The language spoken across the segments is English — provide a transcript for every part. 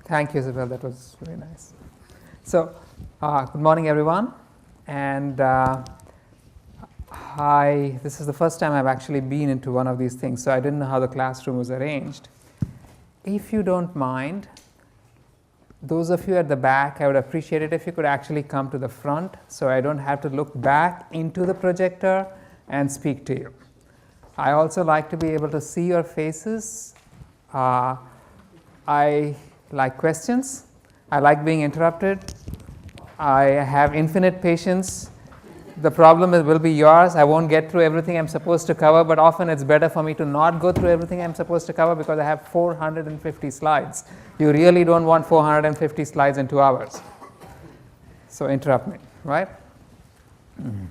Thank you, Isabel. That was very nice. So, good morning, everyone. And this is the first time I've actually been into one of these things, so I didn't know how the classroom was arranged. If you don't mind, those of you at the back, I would appreciate it if you could actually come to the front so I don't have to look back into the projector and speak to you. I also like to be able to see your faces. I like questions. I like being interrupted. I have infinite patience. The problem will be yours. I won't get through everything I'm supposed to cover, but often it's better for me to not go through everything I'm supposed to cover because I have 450 slides. You really don't want 450 slides in 2 hours. So interrupt me, right? Mm-hmm.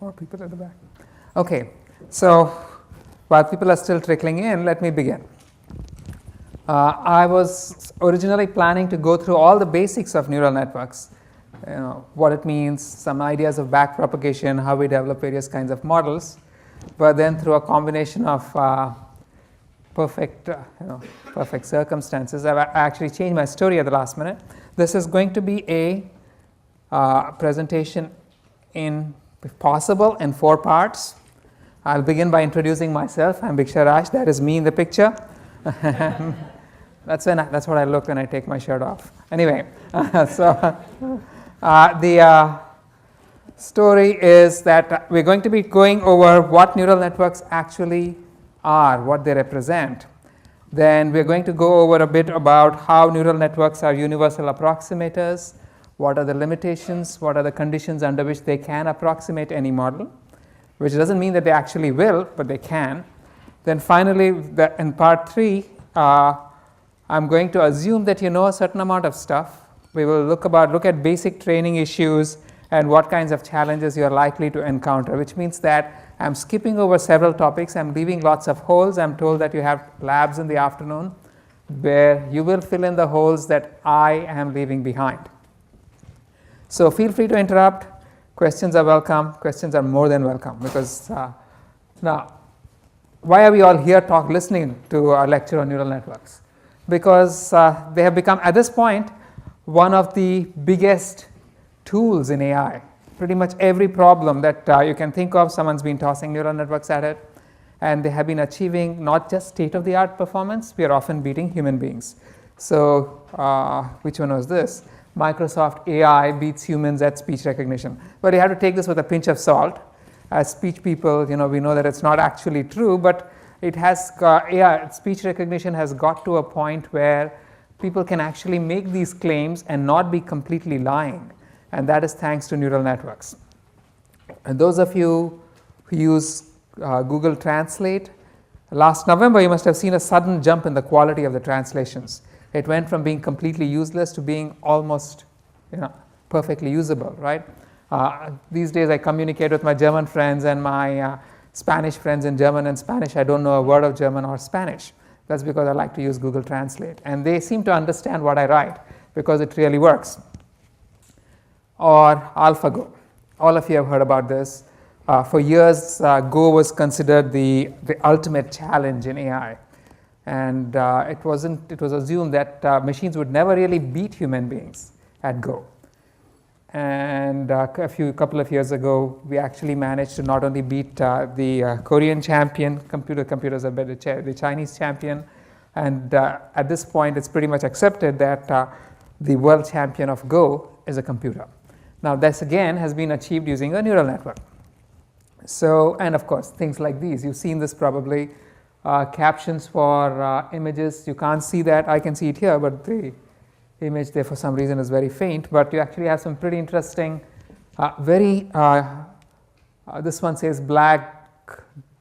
More people at the back. Okay, so while people are still trickling in, let me begin. I was originally planning to go through all the basics of neural networks, what it means, some ideas of backpropagation, how we develop various kinds of models, but then through a combination of perfect circumstances, I've actually changed my story at the last minute. This is going to be a presentation if possible, in 4 parts. I'll begin by introducing myself. I'm Bhiksha. That is me in the picture. That's what I look when I take my shirt off. Anyway, the story is that we're going to be going over what neural networks actually are, what they represent. Then we're going to go over a bit about how neural networks are universal approximators. What are the limitations? What are the conditions under which they can approximate any model? Which doesn't mean that they actually will, but they can. Then finally, in part 3, I'm going to assume that you know a certain amount of stuff. We will look at basic training issues and what kinds of challenges you are likely to encounter, which means that I'm skipping over several topics. I'm leaving lots of holes. I'm told that you have labs in the afternoon where you will fill in the holes that I am leaving behind. So feel free to interrupt. Questions are welcome. Questions are more than welcome because now, why are we all here listening to our lecture on neural networks? Because they have become, at this point, one of the biggest tools in AI. Pretty much every problem that you can think of, someone's been tossing neural networks at it, and they have been achieving not just state-of-the-art performance, we are often beating human beings. So which one was this? Microsoft AI beats humans at speech recognition. But you have to take this with a pinch of salt. As speech people, we know that it's not actually true, but it has speech recognition has got to a point where people can actually make these claims and not be completely lying. And that is thanks to neural networks. And those of you who use Google Translate, last November you must have seen a sudden jump in the quality of the translations. It went from being completely useless to being almost perfectly usable, right? These days I communicate with my German friends and my Spanish friends in German and Spanish. I don't know a word of German or Spanish. That's because I like to use Google Translate. And they seem to understand what I write because it really works. Or AlphaGo. All of you have heard about this. For years, Go was considered the ultimate challenge in AI. And it was assumed that machines would never really beat human beings at Go. And a couple of years ago, we actually managed to not only beat the Korean champion, computers are better, the Chinese champion, and at this point, it's pretty much accepted that the world champion of Go is a computer. Now, this again has been achieved using a neural network. So, and of course, things like these, you've seen this probably. Captions for images, you can't see that. I can see it here, but the image there for some reason is very faint. But you actually have some pretty interesting, this one says black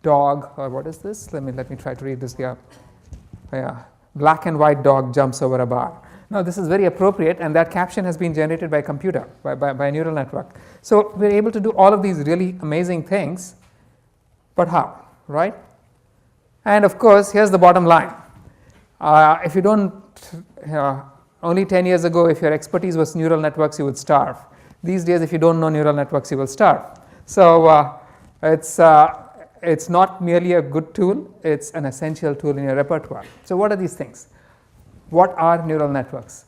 dog, or what is this? Let me try to read this here. Yeah, black and white dog jumps over a bar. Now, this is very appropriate, and that caption has been generated by computer, by a neural network. So, we're able to do all of these really amazing things, but how, right? And of course, here's the bottom line. If you don't, only 10 years ago, if your expertise was neural networks, you would starve. These days, if you don't know neural networks, you will starve. So, it's not merely a good tool, it's an essential tool in your repertoire. So, what are these things? What are neural networks?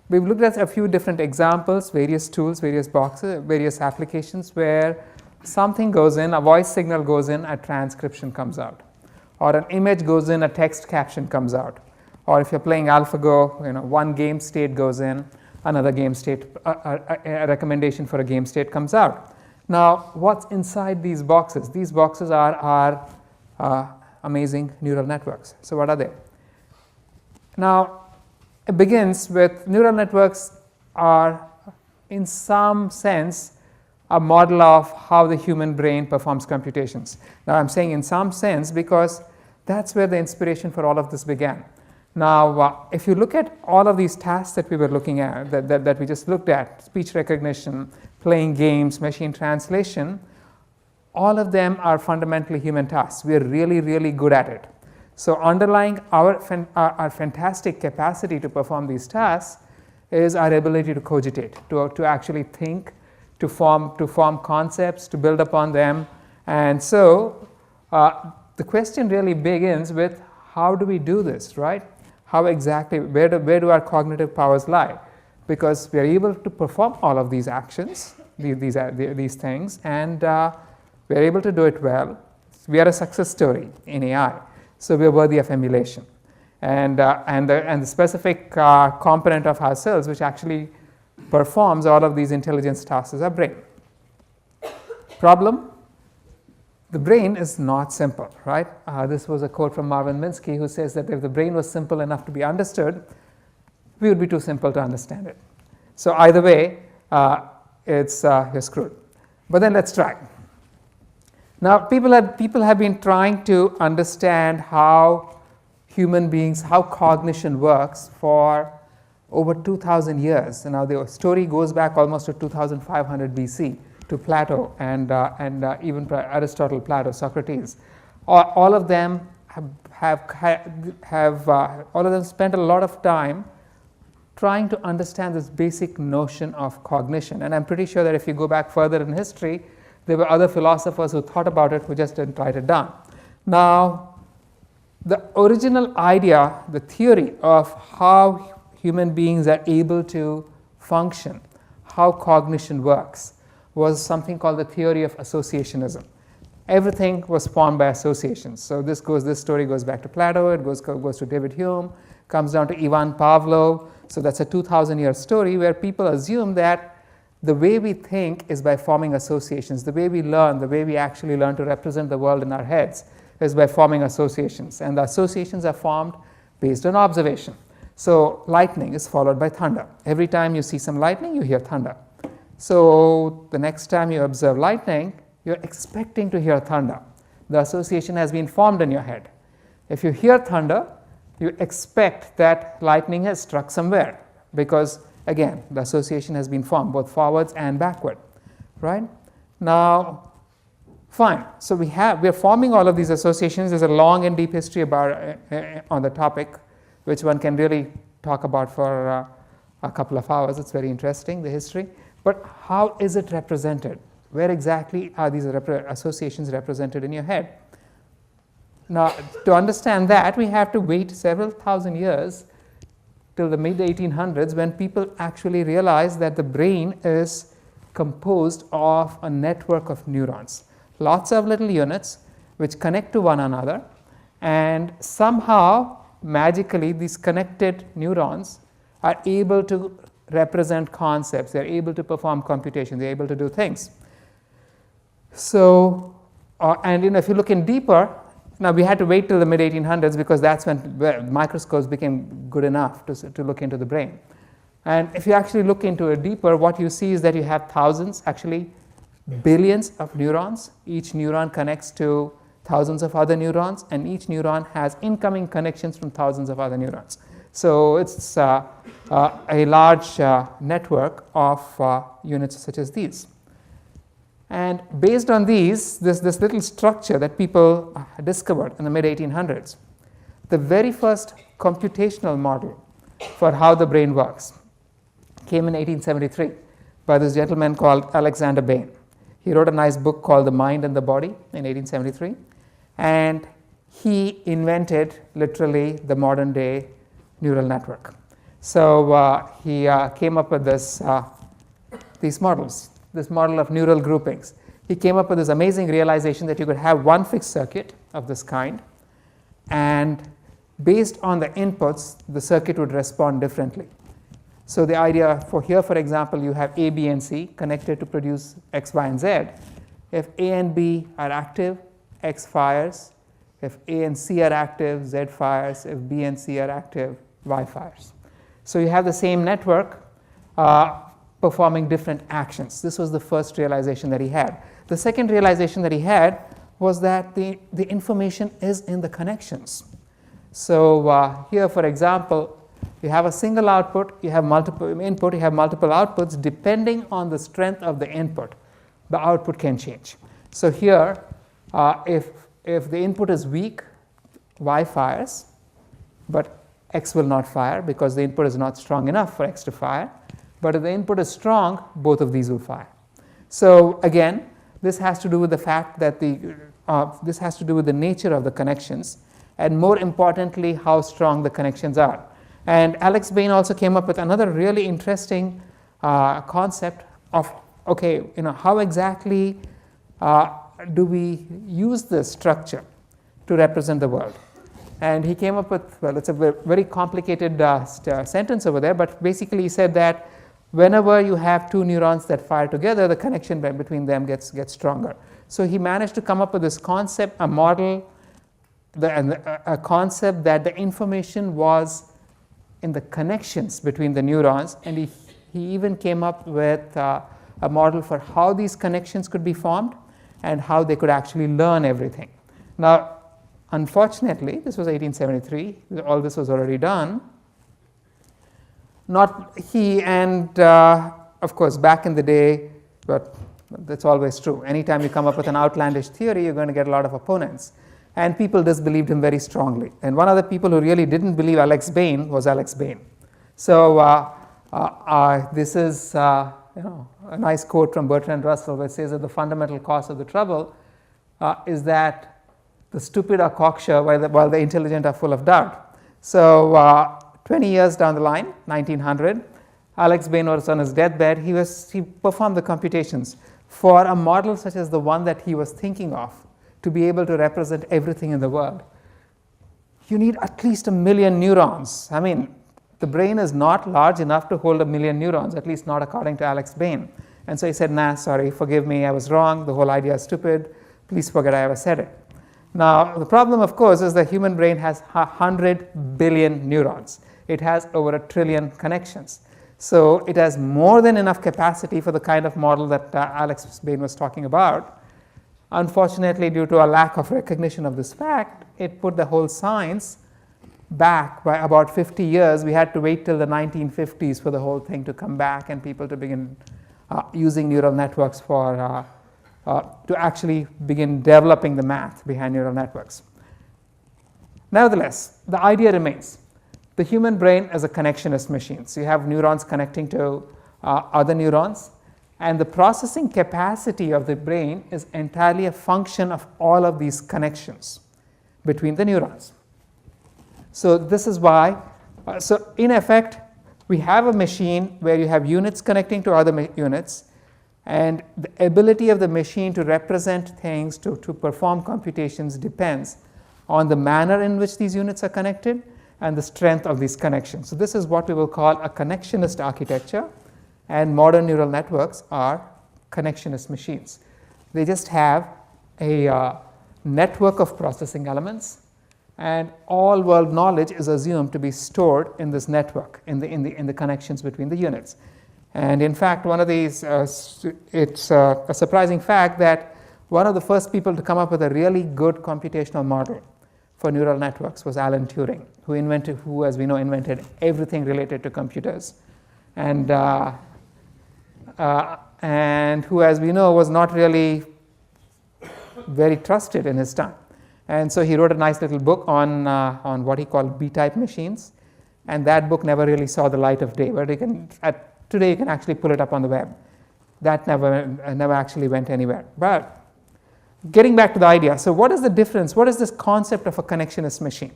We've looked at a few different examples, various tools, various boxes, various applications where something goes in, a voice signal goes in, a transcription comes out. Or an image goes in, a text caption comes out. Or if you're playing AlphaGo, one game state goes in, another game state, a recommendation for a game state comes out. Now, what's inside these boxes? These boxes are amazing neural networks. So, what are they? Now, it begins with neural networks are, in some sense, a model of how the human brain performs computations. Now, I'm saying in some sense because that's where the inspiration for all of this began. Now, if you look at all of these tasks that we were looking at, that we just looked at, speech recognition, playing games, machine translation, all of them are fundamentally human tasks. We are really, really good at it. So, underlying our fantastic capacity to perform these tasks is our ability to cogitate, to actually think, to form concepts, to build upon them. And so, the question really begins with how do we do this, right? How exactly, where do our cognitive powers lie? Because we are able to perform all of these actions, these things, and we are able to do it well. We are a success story in AI. So, we are worthy of emulation, and the specific component of ourselves which actually performs all of these intelligence tasks is our brain. Problem? The brain is not simple, right? This was a quote from Marvin Minsky, who says that if the brain was simple enough to be understood, we would be too simple to understand it. So, either way, you're screwed. But then let's try. Now, people have been trying to understand how human beings, how cognition works for over 2,000 years. And now the story goes back almost to 2,500 BC to Plato and even Aristotle, Plato, Socrates. All of them all of them spent a lot of time trying to understand this basic notion of cognition. And I'm pretty sure that if you go back further in history, there were other philosophers who thought about it, who just didn't write it down. Now, the original idea, the theory of how human beings are able to function, how cognition works, was something called the theory of associationism. Everything was formed by associations. So, this story goes back to Plato, it goes to David Hume, comes down to Ivan Pavlov. So, that's a 2,000-year story where people assume that the way we think is by forming associations. The way we learn, the way we actually learn to represent the world in our heads is by forming associations. And the associations are formed based on observation. So, lightning is followed by thunder. Every time you see some lightning, you hear thunder. So, the next time you observe lightning, you're expecting to hear thunder. The association has been formed in your head. If you hear thunder, you expect that lightning has struck somewhere because, again, the association has been formed both forwards and backward, right? Now, fine. So, we are forming all of these associations. There's a long and deep history about on the topic, which one can really talk about for a couple of hours. It's very interesting, the history. But how is it represented? Where exactly are these associations represented in your head? Now, to understand that, we have to wait several thousand years till the mid-1800s when people actually realized that the brain is composed of a network of neurons. Lots of little units which connect to one another, and somehow, magically, these connected neurons are able to represent concepts, they're able to perform computation, they're able to do things. So, and if you look in deeper, now we had to wait till the mid-1800s because that's when microscopes became good enough to look into the brain. And if you actually look into it deeper, what you see is that you have thousands, actually billions of neurons. Each neuron connects to thousands of other neurons, and each neuron has incoming connections from thousands of other neurons. So it's a large network of units such as these. And based on these, this little structure that people discovered in the mid-1800s, the very first computational model for how the brain works came in 1873 by this gentleman called Alexander Bain. He wrote a nice book called The Mind and the Body in 1873, and he invented literally the modern day neural network. So he came up with these models, this model of neural groupings. He came up with this amazing realization that you could have one fixed circuit of this kind, and based on the inputs, the circuit would respond differently. So the idea for here, for example, you have A, B, and C connected to produce X, Y, and Z. If A and B are active, X fires. If A and C are active, Z fires. If B and C are active, Y fires. So you have the same network performing different actions. This was the first realization that he had. The second realization that he had was that the information is in the connections. So here, for example, you have a single output, you have multiple input, you have multiple outputs. Depending on the strength of the input, the output can change. So here, if the input is weak, Y fires, but X will not fire because the input is not strong enough for X to fire. But if the input is strong, both of these will fire. So again, this has to do with the fact that this has to do with the nature of the connections, and more importantly, how strong the connections are. And Alex Bain also came up with another really interesting concept of, okay, how exactly do we use this structure to represent the world? And he came up with, well, it's a very complicated sentence over there, but basically he said that whenever you have two neurons that fire together, the connection between them gets stronger. So he managed to come up with this concept, a model, a concept that the information was in the connections between the neurons, and he even came up with a model for how these connections could be formed and how they could actually learn everything. Now, unfortunately, this was 1873, all this was already done. Not he, and of course, back in the day, but that's always true. Anytime you come up with an outlandish theory, you're going to get a lot of opponents. And people disbelieved him very strongly. And one of the people who really didn't believe Alex Bain was Alex Bain. So this is a nice quote from Bertrand Russell, where it says that the fundamental cause of the trouble is that the stupid are cocksure while the intelligent are full of doubt. So 20 years down the line, 1900, Alex Bain was on his deathbed. He performed the computations for a model such as the one that he was thinking of, to be able to represent everything in the world. You need at least 1 million neurons. I mean, the brain is not large enough to hold 1 million neurons, at least not according to Alex Bain. And so he said, nah, sorry, forgive me, I was wrong, the whole idea is stupid, please forget I ever said it. Now, the problem, of course, is the human brain has 100 billion neurons. It has over 1 trillion connections. So it has more than enough capacity for the kind of model that Alex Bain was talking about. Unfortunately, due to a lack of recognition of this fact, it put the whole science back by about 50 years. We had to wait till the 1950s for the whole thing to come back and people to begin using neural networks to actually begin developing the math behind neural networks. Nevertheless, the idea remains. The human brain is a connectionist machine. So you have neurons connecting to other neurons. And the processing capacity of the brain is entirely a function of all of these connections between the neurons. So this is why, so in effect, we have a machine where you have units connecting to other units, and the ability of the machine to represent things, to perform computations, depends on the manner in which these units are connected and the strength of these connections. So this is what we will call a connectionist architecture. And modern neural networks are connectionist machines. They just have a network of processing elements, and all world knowledge is assumed to be stored in this network, in the connections between the units. And in fact, one of these, it's a surprising fact that one of the first people to come up with a really good computational model for neural networks was Alan Turing, who, as we know, invented everything related to computers, and who, as we know, was not really very trusted in his time. And so he wrote a nice little book on what he called B-type machines, and that book never really saw the light of day. But today you can actually pull it up on the web. That never actually went anywhere. But getting back to the idea, so what is the difference? What is this concept of a connectionist machine?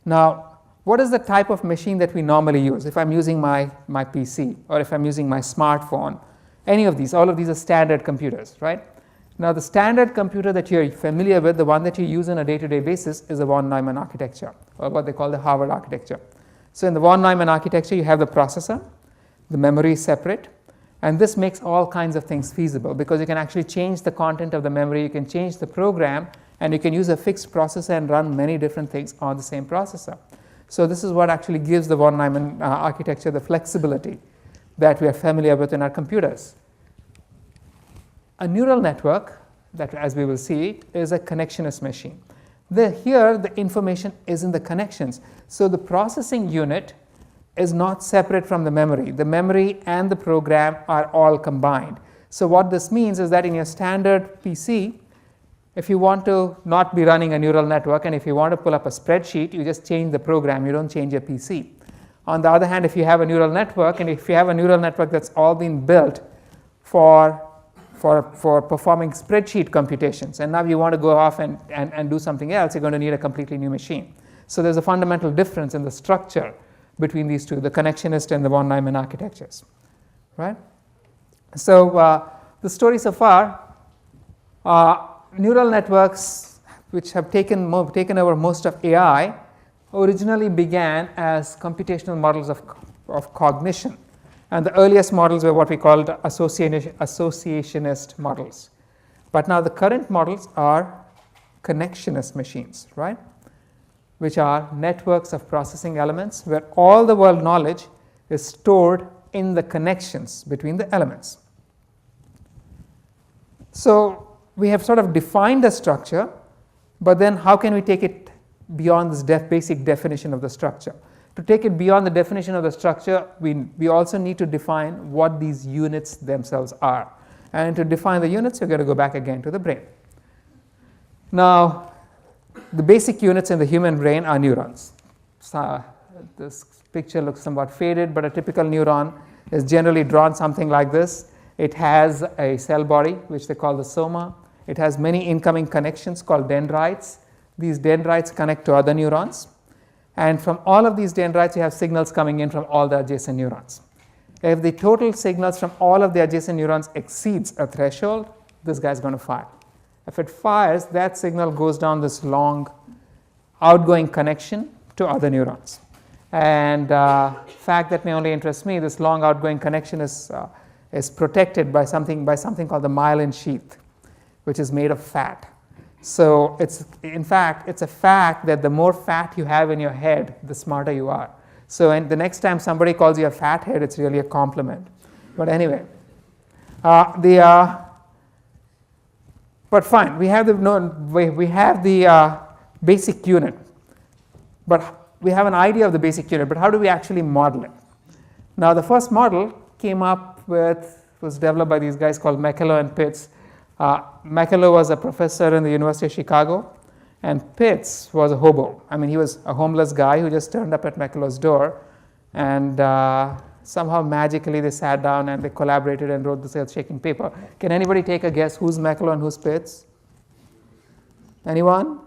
Now, what is the type of machine that we normally use? If I'm using my PC, or if I'm using my smartphone, any of these, all of these are standard computers, right? Now, the standard computer that you're familiar with, the one that you use on a day-to-day basis, is the von Neumann architecture, or what they call the Harvard architecture. So in the von Neumann architecture, you have the processor, the memory is separate, and this makes all kinds of things feasible because you can actually change the content of the memory, you can change the program, and you can use a fixed processor and run many different things on the same processor. So this is what actually gives the von Neumann architecture the flexibility that we are familiar with in our computers. A neural network, that as we will see, is a connectionist machine. Here, the information is in the connections. So the processing unit is not separate from the memory. The memory and the program are all combined. So what this means is that in your standard PC, if you want to not be running a neural network, and if you want to pull up a spreadsheet, you just change the program, you don't change your PC. On the other hand, if you have a neural network, and if you have a neural network that's all been built for performing spreadsheet computations, and now you want to go off and do something else, you're going to need a completely new machine. So there's a fundamental difference in the structure between these two, the connectionist and the von Neumann architectures, right? So the story so far, neural networks which have taken over most of AI originally began as computational models of cognition. And the earliest models were what we called associationist models. But now the current models are connectionist machines, right? Which are networks of processing elements where all the world knowledge is stored in the connections between the elements. So we have sort of defined the structure, but then how can we take it beyond this basic definition of the structure? To take it beyond the definition of the structure, we also need to define what these units themselves are. And to define the units, we're going to go back again to the brain. Now, the basic units in the human brain are neurons. So this picture looks somewhat faded, but a typical neuron is generally drawn something like this. It has a cell body, which they call the soma. It has many incoming connections called dendrites. These dendrites connect to other neurons. And from all of these dendrites, you have signals coming in from all the adjacent neurons. If the total signals from all of the adjacent neurons exceeds a threshold, this guy's going to fire. If it fires, that signal goes down this long outgoing connection to other neurons. And fact that may only interest me, this long outgoing connection is protected by something called the myelin sheath, which is made of fat. So in fact, it's a fact that the more fat you have in your head, the smarter you are. So the next time somebody calls you a fat head, it's really a compliment. But anyway, but fine, we have the basic unit. But we have an idea of the basic unit, but how do we actually model it? Now, the first model was developed by these guys called McCullough and Pitts. McCullough was a professor in the University of Chicago, and Pitts was a hobo. I mean, he was a homeless guy who just turned up at McCullough's door, and somehow magically they sat down and they collaborated and wrote this earth-shaking paper. Can anybody take a guess who's McCullough and who's Pitts? Anyone?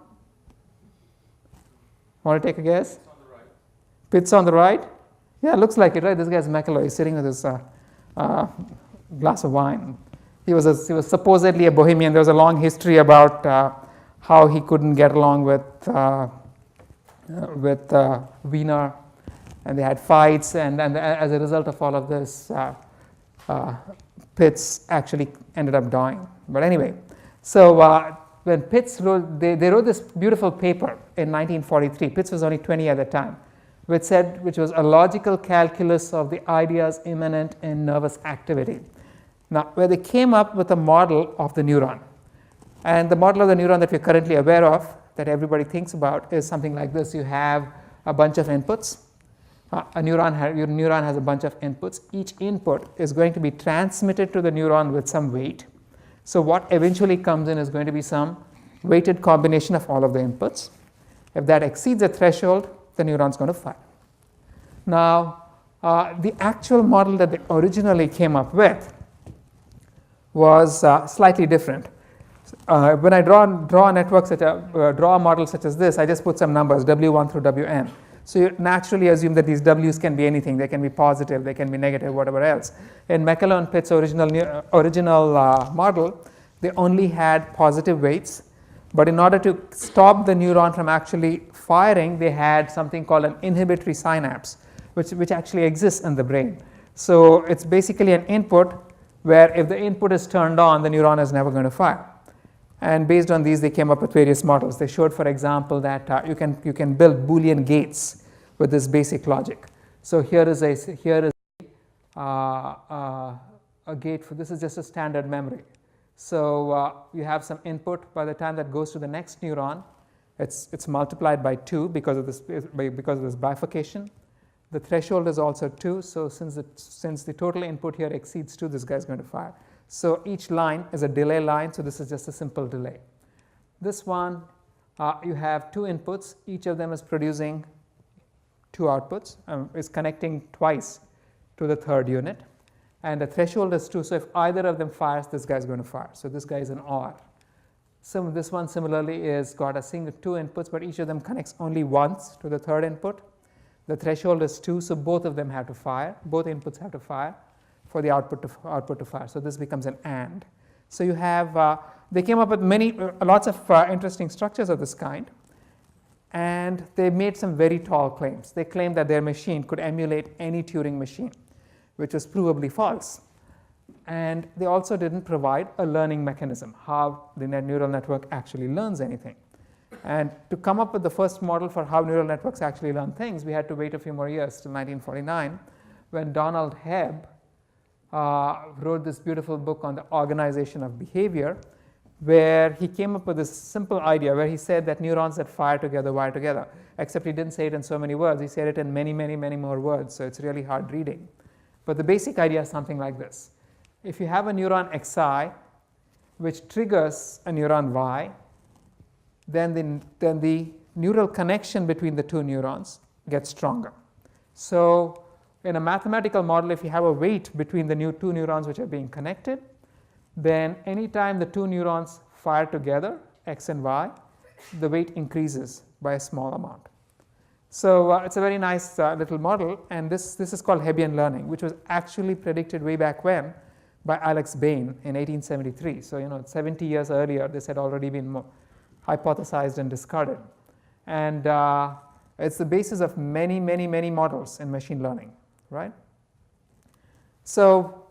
Want to take a guess? Pitts on the right. Pitts on the right? Yeah, looks like it, right? This guy's McCullough. He's sitting with his glass of wine. He was supposedly a bohemian. There was a long history about how he couldn't get along with Wiener, and they had fights. And as a result of all of this, Pitts actually ended up dying. But anyway, so when Pitts wrote, they wrote this beautiful paper in 1943. Pitts was only 20 at the time, which was a logical calculus of the ideas immanent in nervous activity. Now, where they came up with a model of the neuron. And the model of the neuron that we're currently aware of, that everybody thinks about is something like this. You have a bunch of inputs. Your neuron has a bunch of inputs. Each input is going to be transmitted to the neuron with some weight. So what eventually comes in is going to be some weighted combination of all of the inputs. If that exceeds a threshold, the neuron is going to fire. Now, the actual model that they originally came up with was slightly different. When I draw a network draw a model such as this, I just put some numbers, W1 through Wn. So you naturally assume that these W's can be anything. They can be positive, they can be negative, whatever else. In McCullough and Pitt's original model, they only had positive weights. But in order to stop the neuron from actually firing, they had something called an inhibitory synapse, which actually exists in the brain. So it's basically an input where if the input is turned on, the neuron is never going to fire. And based on these, they came up with various models. They showed, for example, that you can build Boolean gates with this basic logic. So here is a gate for this is just a standard memory. So you have some input. By the time that goes to the next neuron, it's multiplied by 2 because of this bifurcation. The threshold is also 2. So since the total input here exceeds 2, this guy is going to fire. So each line is a delay line, so this is just a simple delay. This one, you have 2 inputs. Each of them is producing 2 outputs, is connecting twice to the third unit. And the threshold is 2, so if either of them fires, this guy is going to fire. So this guy is an OR. So this one similarly is got a single 2 inputs, but each of them connects only once to the third input. The threshold is 2, so both of them have to fire. Both inputs have to fire for the output to fire. So this becomes an AND. So you have, they came up with lots of interesting structures of this kind. And they made some very tall claims. They claimed that their machine could emulate any Turing machine, which was provably false. And they also didn't provide a learning mechanism, how the neural network actually learns anything. And to come up with the first model for how neural networks actually learn things, we had to wait a few more years till 1949, when Donald Hebb wrote this beautiful book on the organization of behavior, where he came up with this simple idea where he said that neurons that fire together wire together, except he didn't say it in so many words. He said it in many, many, many more words, so it's really hard reading. But the basic idea is something like this. If you have a neuron Xi, which triggers a neuron Y, then the neural connection between the 2 neurons gets stronger. So in a mathematical model, if you have a weight between the 2 neurons which are being connected, then anytime the 2 neurons fire together, X and Y, the weight increases by a small amount. So it's a very nice little model, and this is called Hebbian learning, which was actually predicted way back when by Alex Bain in 1873. So 70 years earlier, this had already been hypothesized and discarded. And it's the basis of many, many, many models in machine learning, right? So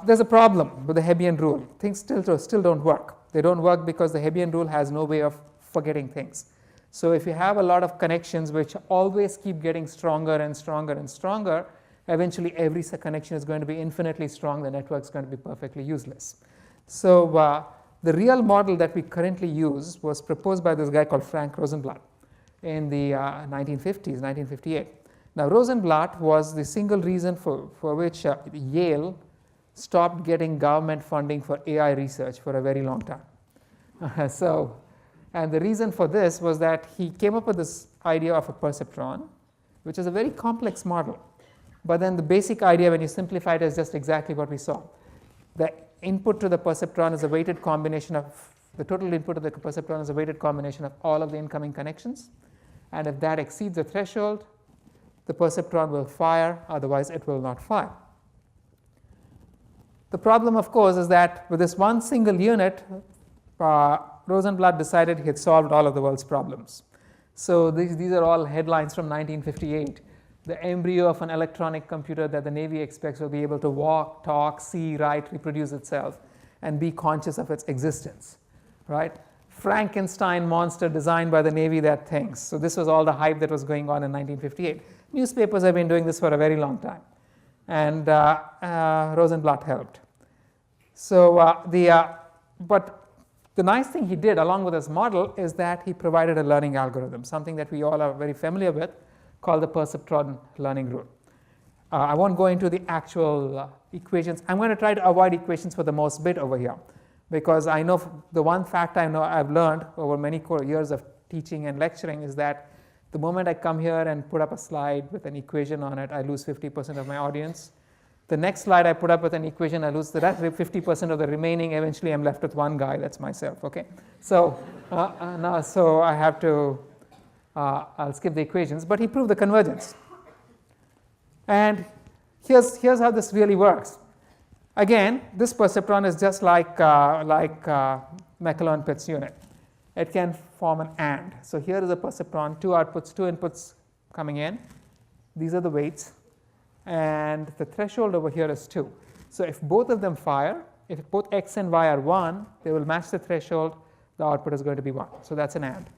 there's a problem with the Hebbian rule. Things still don't work. They don't work because the Hebbian rule has no way of forgetting things. So if you have a lot of connections which always keep getting stronger and stronger and stronger, eventually every connection is going to be infinitely strong. The network is going to be perfectly useless. So the real model that we currently use was proposed by this guy called Frank Rosenblatt in the 1950s, 1958. Now Rosenblatt was the single reason for which Yale stopped getting government funding for AI research for a very long time. And the reason for this was that he came up with this idea of a perceptron, which is a very complex model. But then the basic idea, when you simplify it, is just exactly what we saw. The input to the perceptron is a weighted combination of, the total input of the perceptron is a weighted combination of all of the incoming connections. And if that exceeds the threshold, the perceptron will fire, otherwise it will not fire. The problem, of course, is that with this one single unit, Rosenblatt decided he had solved all of the world's problems. So these are all headlines from 1958. The embryo of an electronic computer that the Navy expects will be able to walk, talk, see, write, reproduce itself, and be conscious of its existence, right? Frankenstein monster designed by the Navy that thinks. So this was all the hype that was going on in 1958. Newspapers have been doing this for a very long time. And Rosenblatt helped. So but The nice thing he did along with his model is that he provided a learning algorithm, something that we all are very familiar with, called the perceptron learning rule. I won't go into the actual equations. I'm going to try to avoid equations for the most bit over here, because I know the one fact I've learned over many years of teaching and lecturing is that the moment I come here and put up a slide with an equation on it, I lose 50% of my audience. The next slide I put up with an equation, I lose the rest 50% of the remaining. Eventually, I'm left with one guy. That's myself. Okay. So so I have to. I'll skip the equations, but he proved the convergence. And here's how this really works. Again, this perceptron is just like McClellan-Pitts unit. It can form an AND. So here is a perceptron, two outputs, two inputs coming in. These are the weights. And the threshold over here is 2. So if both of them fire, if both x and y are 1, they will match the threshold. The output is going to be 1. So that's an AND.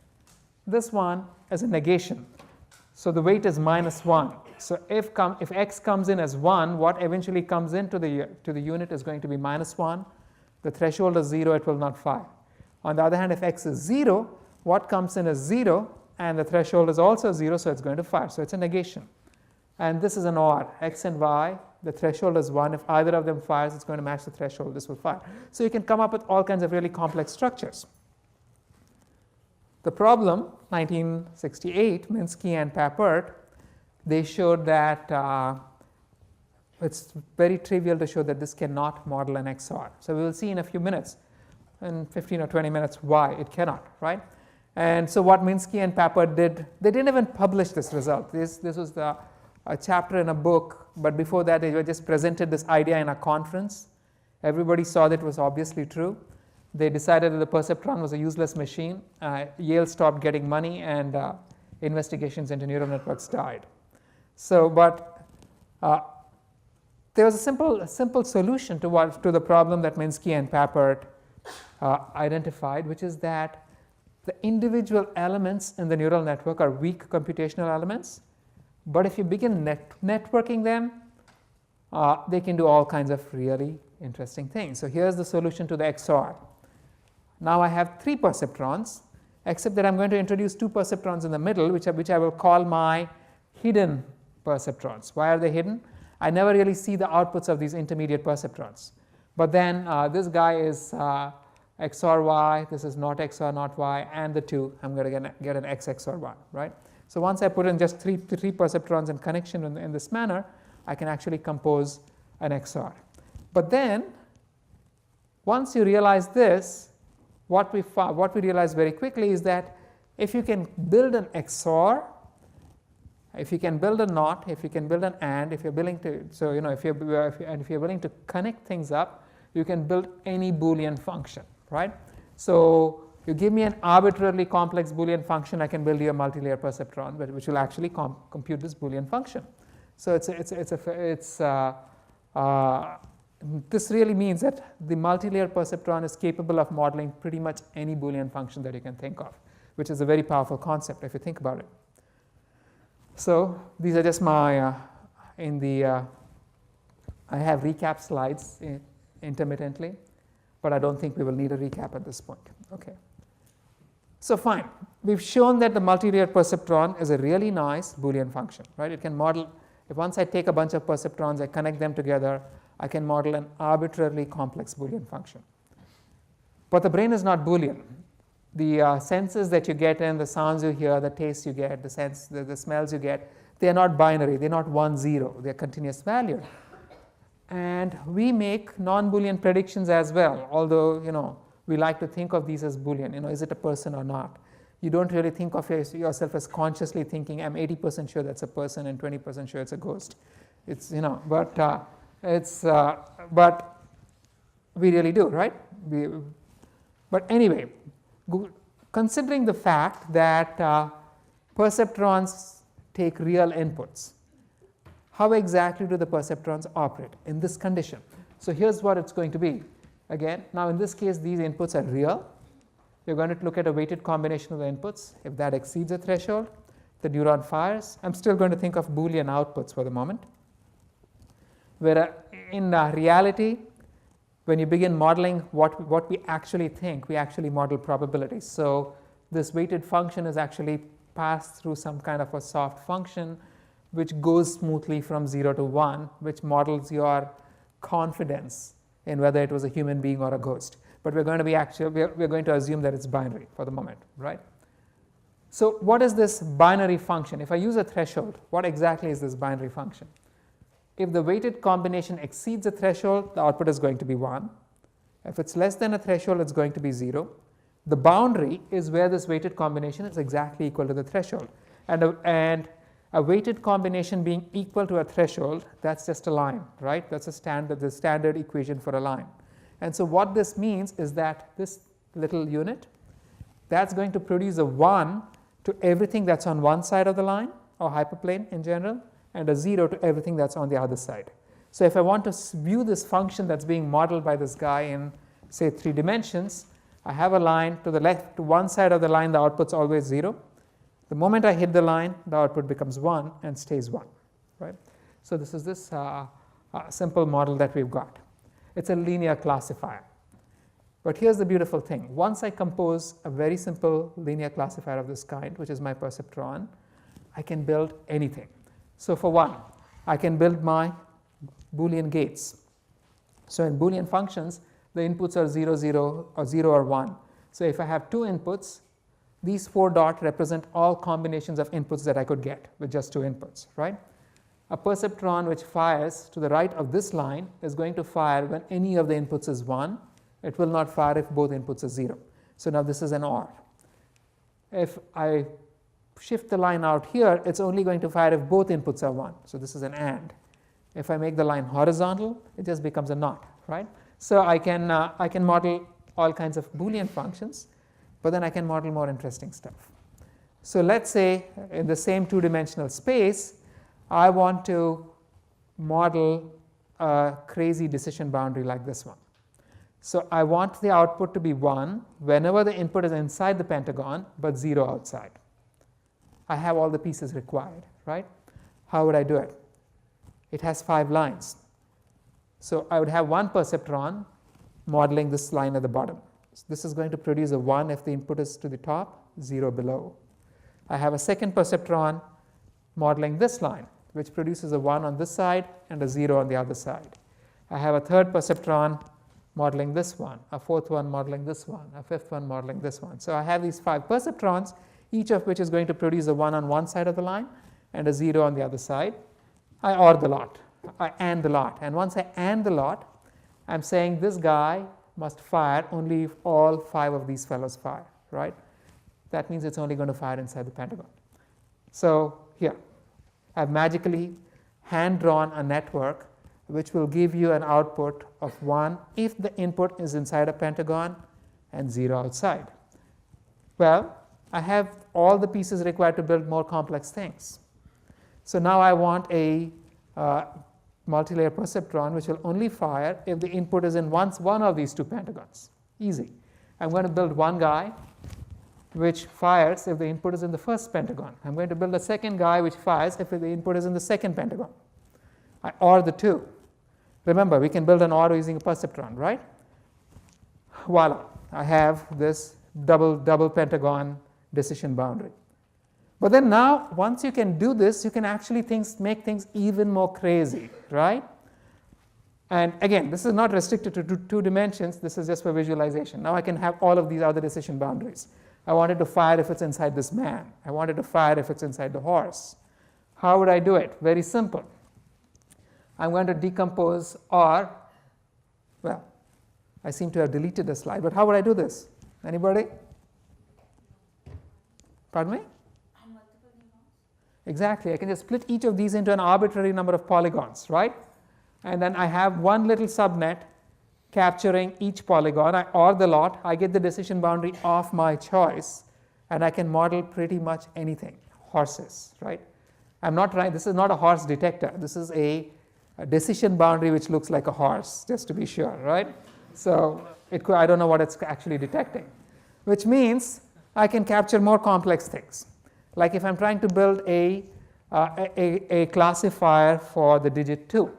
This one is a negation. So the weight is -1. So if x comes in as 1, what eventually comes into the unit is going to be -1. The threshold is 0, it will not fire. On the other hand, if x is 0, what comes in is 0, and the threshold is also 0, so it's going to fire. So it's a negation. And this is an OR, x and y, the threshold is 1. If either of them fires, it's going to match the threshold, this will fire. So you can come up with all kinds of really complex structures. The problem, 1968, Minsky and Papert, they showed that it's very trivial to show that this cannot model an XOR. So we will see in a few minutes, in 15 or 20 minutes, why it cannot, right? And so what Minsky and Papert did, they didn't even publish this result. This was a chapter in a book, but before that they just presented this idea in a conference. Everybody saw that it was obviously true. They decided that the perceptron was a useless machine. Yale stopped getting money, and investigations into neural networks died. So, but there was a simple solution to the problem that Minsky and Papert identified, which is that the individual elements in the neural network are weak computational elements. But if you begin networking them, they can do all kinds of really interesting things. So here's the solution to the XOR. Now I have 3 perceptrons, except that I'm going to introduce 2 perceptrons in the middle, which I will call my hidden perceptrons. Why are they hidden? I never really see the outputs of these intermediate perceptrons. But then this guy is XOR y, this is not XOR not y, and the 2, I'm going to get an X XOR 1, right? So once I put in just three perceptrons in connection in this manner, I can actually compose an XOR. But then, once you realize this, what we realize very quickly is that if you can build an XOR, if you can build a NOT, if you can build an AND, if you're willing to, so if you're willing to connect things up, you can build any Boolean function, right? So you give me an arbitrarily complex Boolean function, I can build you a multi-layer perceptron, which will actually compute this Boolean function. So this really means that the multi-layer perceptron is capable of modeling pretty much any Boolean function that you can think of, which is a very powerful concept if you think about it. So these are just my I have recap slides intermittently, but I don't think we will need a recap at this point. Okay. So fine, we've shown that the multi-layer perceptron is a really nice Boolean function, right? It can model, if once I take a bunch of perceptrons, I connect them together, I can model an arbitrarily complex Boolean function. But the brain is not Boolean. The senses that you get in, the sounds you hear, the tastes you get, the smells you get, they are not binary, they're not 1, 0, they're continuous valued. And we make non-Boolean predictions as well, although we like to think of these as Boolean. Is it a person or not? You don't really think of yourself as consciously thinking, I'm 80% sure that's a person and 20% sure it's a ghost. It's but we really do, right? But anyway, considering the fact that perceptrons take real inputs, how exactly do the perceptrons operate in this condition? So here's what it's going to be. Again, now in this case, these inputs are real. You're going to look at a weighted combination of the inputs. If that exceeds a threshold, the neuron fires. I'm still going to think of Boolean outputs for the moment. Where in reality, when you begin modeling what we actually think, we actually model probabilities. So this weighted function is actually passed through some kind of a soft function which goes smoothly from 0 to 1, which models your confidence in whether it was a human being or a ghost. But we're going to assume that it's binary for the moment, right? So what is this binary function? If I use a threshold, what exactly is this binary function? If the weighted combination exceeds a threshold, the output is going to be 1. If it's less than a threshold, it's going to be 0. The boundary is where this weighted combination is exactly equal to the threshold. And a weighted combination being equal to a threshold, that's just a line, right? That's the standard equation for a line. And so what this means is that this little unit, that's going to produce a 1 to everything that's on one side of the line, or hyperplane in general, and a 0 to everything that's on the other side. So if I want to view this function that's being modeled by this guy in, say, 3 dimensions, I have a line to the left, to one side of the line, the output's always 0. The moment I hit the line, the output becomes 1 and stays 1, right? So this is this simple model that we've got. It's a linear classifier. But here's the beautiful thing. Once I compose a very simple linear classifier of this kind, which is my perceptron, I can build anything. So for one, I can build my Boolean gates. So in Boolean functions, the inputs are 0, 0, or 0 or 1. So if I have 2 inputs, these 4 dots represent all combinations of inputs that I could get with just 2 inputs, right? A perceptron which fires to the right of this line is going to fire when any of the inputs is 1. It will not fire if both inputs are 0. So now this is an OR. If I shift the line out here, it's only going to fire if both inputs are 1. So this is an AND. If I make the line horizontal, it just becomes a NOT, right? So I can model all kinds of Boolean functions, but then I can model more interesting stuff. So let's say in the same 2-dimensional space, I want to model a crazy decision boundary like this one. So I want the output to be 1 whenever the input is inside the pentagon, but 0 outside. I have all the pieces required, right? How would I do it? It has 5 lines. So I would have one perceptron modeling this line at the bottom. So this is going to produce a 1 if the input is to the top, 0 below. I have a second perceptron modeling this line, which produces a 1 on this side and a 0 on the other side. I have a third perceptron modeling this one, a fourth one modeling this one, a fifth one modeling this one. So I have these 5 perceptrons, each of which is going to produce a 1 on one side of the line and a 0 on the other side. I OR the lot, I AND the lot, and once I AND the lot, I'm saying this guy must fire only if all 5 of these fellows fire, right? That means it's only going to fire inside the pentagon. So here, I've magically hand-drawn a network which will give you an output of 1 if the input is inside a pentagon and 0 outside. Well, I have all the pieces required to build more complex things. So now I want a multilayer perceptron which will only fire if the input is in one of these 2 pentagons. Easy. I'm going to build one guy which fires if the input is in the first pentagon. I'm going to build a second guy which fires if the input is in the second pentagon. I OR the 2. Remember, we can build an OR using a perceptron, right? Voila, I have this double pentagon decision boundary. But then now, once you can do this, you can actually make things even more crazy, right? And again, this is not restricted to 2 dimensions. This is just for visualization. Now I can have all of these other decision boundaries. I wanted to fire if it's inside this man. I wanted to fire if it's inside the horse. How would I do it? Very simple. I'm going to decompose OR. Well, I seem to have deleted the slide, but how would I do this? Anybody? Pardon me? Exactly. I can just split each of these into an arbitrary number of polygons, right? And then I have one little subnet capturing each polygon. I OR the lot. I get the decision boundary of my choice, and I can model pretty much anything. Horses, right? I'm not trying. This is not a horse detector. This is a decision boundary which looks like a horse, just to be sure, right? So I don't know what it's actually detecting, which means I can capture more complex things. Like if I'm trying to build a classifier for the digit 2,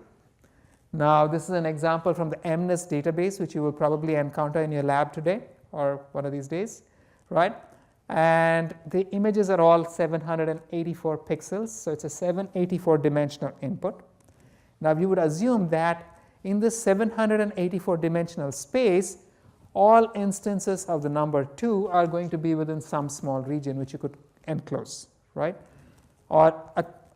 Now, this is an example from the MNIST database, which you will probably encounter in your lab today or one of these days, right? And the images are all 784 pixels, so it's a 784 dimensional input. Now, you would assume that in this 784 dimensional space, all instances of the number 2 are going to be within some small region which you could enclose, right? Or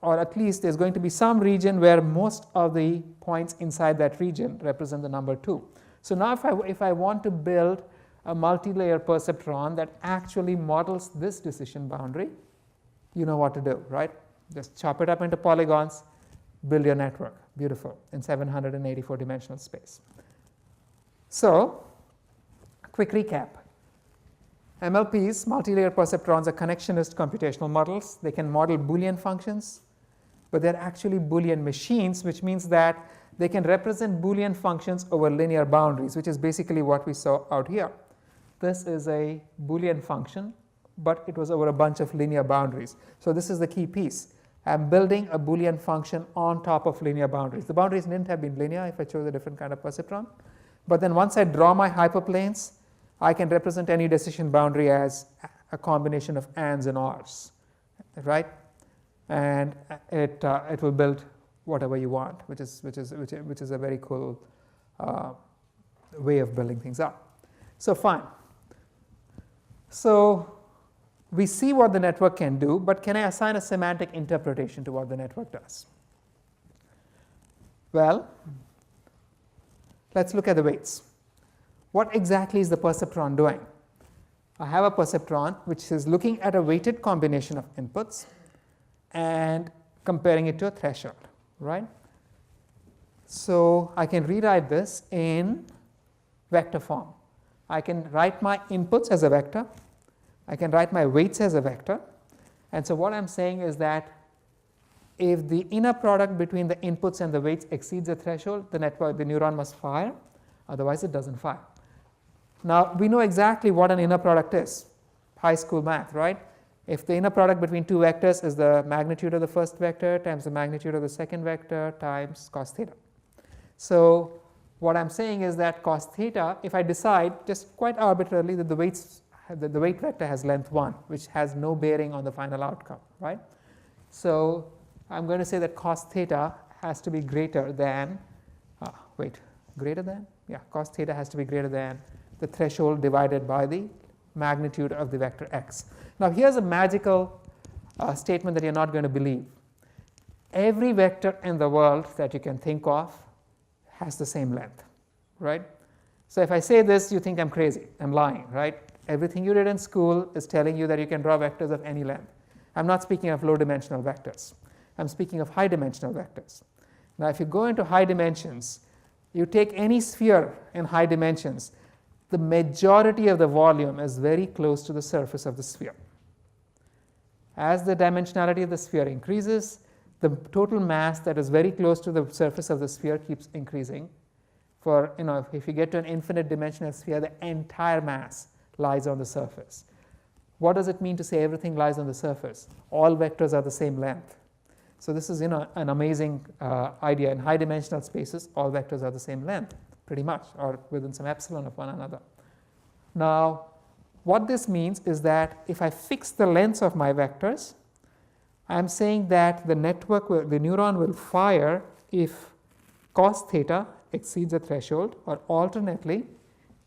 at least there's going to be some region where most of the points inside that region represent the number 2. So now if I want to build a multi-layer perceptron that actually models this decision boundary, you know what to do, right? Just chop it up into polygons, build your network. Beautiful, in 784 dimensional space. So, quick recap. MLPs, multi-layer perceptrons, are connectionist computational models. They can model Boolean functions, but they're actually Boolean machines, which means that they can represent Boolean functions over linear boundaries, which is basically what we saw out here. This is a Boolean function, but it was over a bunch of linear boundaries. So this is the key piece. I'm building a Boolean function on top of linear boundaries. The boundaries didn't have been linear if I chose a different kind of perceptron. But then once I draw my hyperplanes, I can represent any decision boundary as a combination of ands and ors, right? And it will build whatever you want, which is a very cool way of building things up. So fine. So we see what the network can do, but can I assign a semantic interpretation to what the network does? Well, let's look at the weights. What exactly is the perceptron doing? I have a perceptron which is looking at a weighted combination of inputs and comparing it to a threshold, right? So I can rewrite this in vector form. I can write my inputs as a vector. I can write my weights as a vector. And so what I'm saying is that if the inner product between the inputs and the weights exceeds a threshold, the neuron must fire, otherwise it doesn't fire. Now, we know exactly what an inner product is, high school math, right? If the inner product between two vectors is the magnitude of the first vector times the magnitude of the second vector times cos theta. So what I'm saying is that cos theta, if I decide just quite arbitrarily that the weight vector has length 1, which has no bearing on the final outcome, right? So I'm going to say that cos theta has to be greater than, cos theta has to be greater than the threshold divided by the magnitude of the vector x. Now here's a magical statement that you're not going to believe. Every vector in the world that you can think of has the same length, right? So if I say this, you think I'm crazy, I'm lying, right? Everything you did in school is telling you that you can draw vectors of any length. I'm not speaking of low dimensional vectors. I'm speaking of high dimensional vectors. Now if you go into high dimensions, you take any sphere in high dimensions, the majority of the volume is very close to the surface of the sphere. As the dimensionality of the sphere increases, the total mass that is very close to the surface of the sphere keeps increasing. For, if you get to an infinite dimensional sphere, the entire mass lies on the surface. What does it mean to say everything lies on the surface? All vectors are the same length. So this is an amazing idea. In high dimensional spaces, all vectors are the same length, pretty much, or within some epsilon of one another. Now, what this means is that if I fix the lengths of my vectors, I'm saying that the neuron will fire if cos theta exceeds a threshold, or alternately,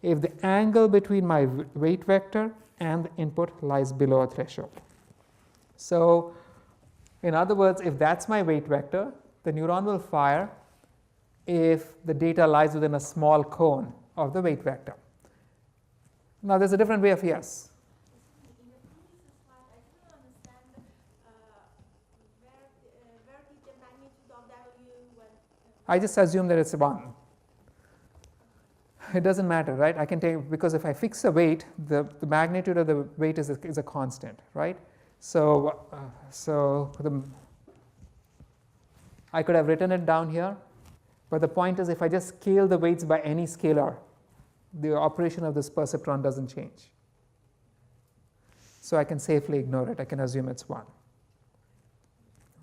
if the angle between my weight vector and the input lies below a threshold. So, in other words, if that's my weight vector, the neuron will fire if the data lies within a small cone of the weight vector. Now, there's a different way of yes. In the previous slide, I didn't understand where did the magnitude of W went. I just assume that it's 1. It doesn't matter, right? I can take, because if I fix a weight, the magnitude of the weight is a constant, right? So, I could have written it down here, but the point is if I just scale the weights by any scalar, the operation of this perceptron doesn't change. So I can safely ignore it. I can assume it's 1,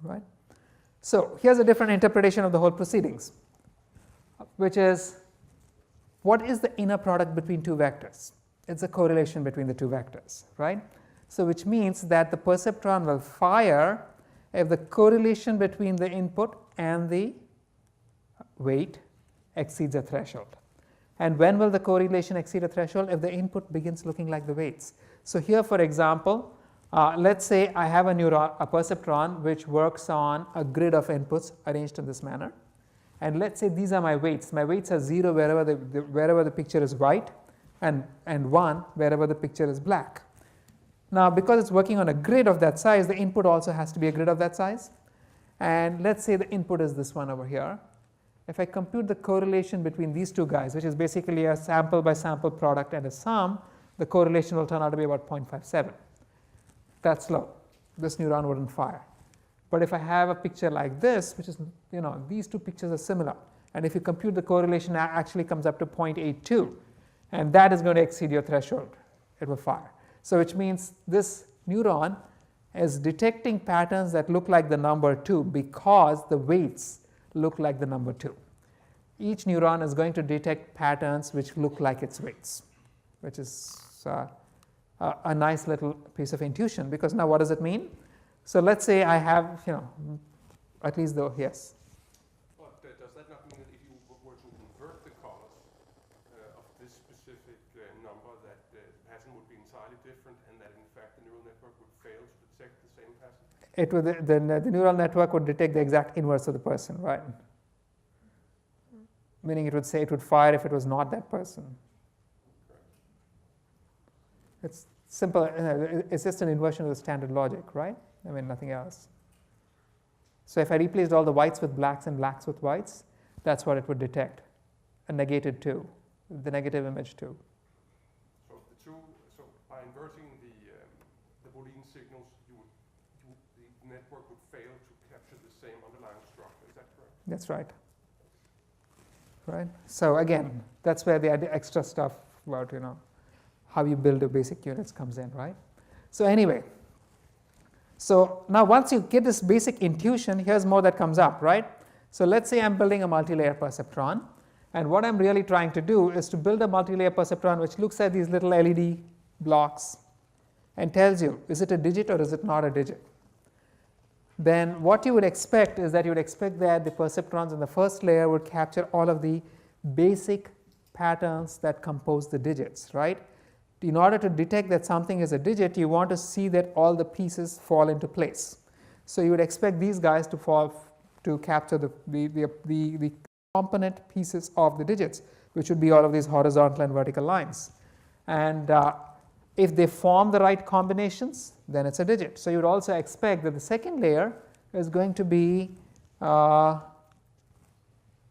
right? So here's a different interpretation of the whole proceedings. which is what is the inner product between two vectors? It's a correlation between the two vectors, right? So which means that the perceptron will fire if the correlation between the input and the weight exceeds a threshold. And when will the correlation exceed a threshold? If the input begins looking like the weights. So here, for example, let's say I have a perceptron which works on a grid of inputs arranged in this manner. And let's say these are my weights. My weights are 0 wherever the picture is white, and 1 wherever the picture is black. Now, because it's working on a grid of that size, the input also has to be a grid of that size. And let's say the input is this one over here. If I compute the correlation between these two guys, which is basically a sample by sample product and a sum, the correlation will turn out to be about 0.57. That's low. This neuron wouldn't fire. But if I have a picture like this, which is, these two pictures are similar, and if you compute the correlation, it actually comes up to 0.82, and that is going to exceed your threshold, it will fire. So which means this neuron is detecting patterns that look like the number 2 because the weights look like the number 2. Each neuron is going to detect patterns which look like its weights, which is a nice little piece of intuition, because now what does it mean? So let's say I have, at least though, yes. But does that not mean that if you were to invert the colors of this specific number, that the pattern would be entirely different, and that in fact the neural network would fail to detect the same pattern? It would, the neural network would detect the exact inverse of the person, right? Meaning it would say it would fire if it was not that person. It's simple. It's just an inversion of the standard logic, right? I mean, nothing else. So if I replaced all the whites with blacks and blacks with whites, that's what it would detect. A negated 2, the negative image 2. So by inverting the Boolean signals, the network would fail to capture the same underlying structure. Is that correct? That's right. Right. So again, that's where the extra stuff about how you build the basic units comes in, right? So anyway, so now once you get this basic intuition, here's more that comes up, right? So let's say I'm building a multi-layer perceptron, and what I'm really trying to do is to build a multi-layer perceptron which looks at these little LED blocks and tells you, is it a digit or is it not a digit? Then what you would expect is that you would expect that the perceptrons in the first layer would capture all of the basic patterns that compose the digits, right? In order to detect that something is a digit, you want to see that all the pieces fall into place. So you would expect these guys to capture the component pieces of the digits, which would be all of these horizontal and vertical lines. And if they form the right combinations, then it's a digit. So you would also expect that the second layer is going to be the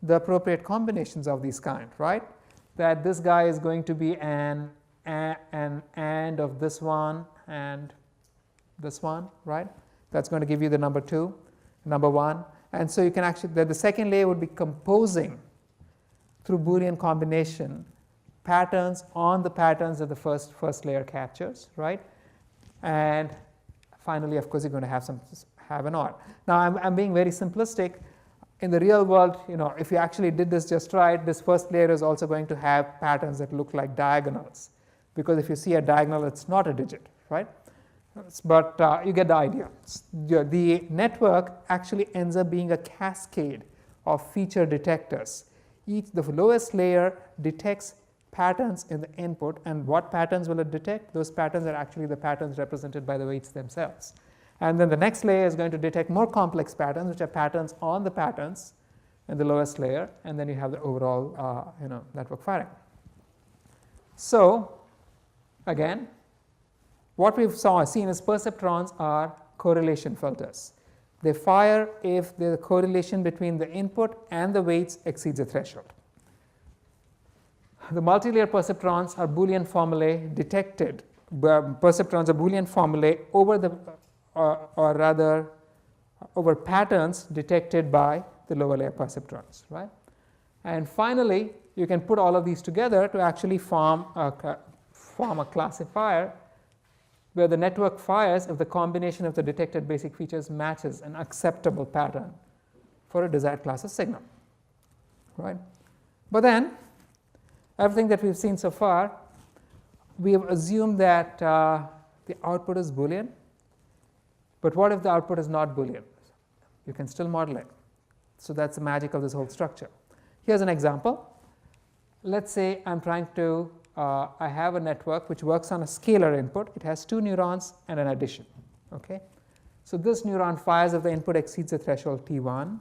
appropriate combinations of these kind, right? That this guy is going to be an and of this one and this one, right? That's going to give you the number 2, number 1. And so you can actually, the second layer would be composing through Boolean combination patterns on the patterns that the first layer captures, right? And finally, of course, you're going to have an OR. Now, I'm being very simplistic. In the real world, if you actually did this just right, this first layer is also going to have patterns that look like diagonals, because if you see a diagonal, it's not a digit, right? But you get the idea. The network actually ends up being a cascade of feature detectors. The lowest layer detects patterns in the input, and what patterns will it detect? Those patterns are actually the patterns represented by the weights themselves. And then the next layer is going to detect more complex patterns, which are patterns on the patterns in the lowest layer, and then you have the overall network firing. So again, what we've seen is perceptrons are correlation filters. They fire if the correlation between the input and the weights exceeds a threshold. The multi-layer perceptrons are Boolean formulae detected. Perceptrons are Boolean formulae over the, or rather, over patterns detected by the lower layer perceptrons, right? And finally, you can put all of these together to actually form a classifier where the network fires if the combination of the detected basic features matches an acceptable pattern for a desired class of signal, right? But then, everything that we've seen so far, we have assumed that the output is Boolean. But what if the output is not Boolean? You can still model it. So that's the magic of this whole structure. Here's an example. Let's say I'm trying to, I have a network which works on a scalar input. It has 2 neurons and an addition. Okay? So this neuron fires if the input exceeds the threshold T1.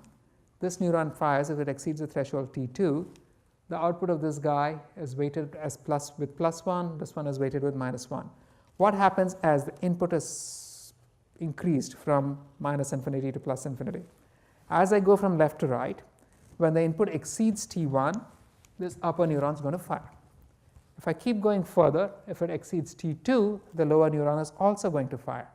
This neuron fires if it exceeds the threshold T2. The output of this guy is weighted as with +1. This one is weighted with -1. What happens as the input is increased from -infinity to +infinity? As I go from left to right, when the input exceeds T1, this upper neuron is going to fire. If I keep going further, if it exceeds T2, the lower neuron is also going to fire.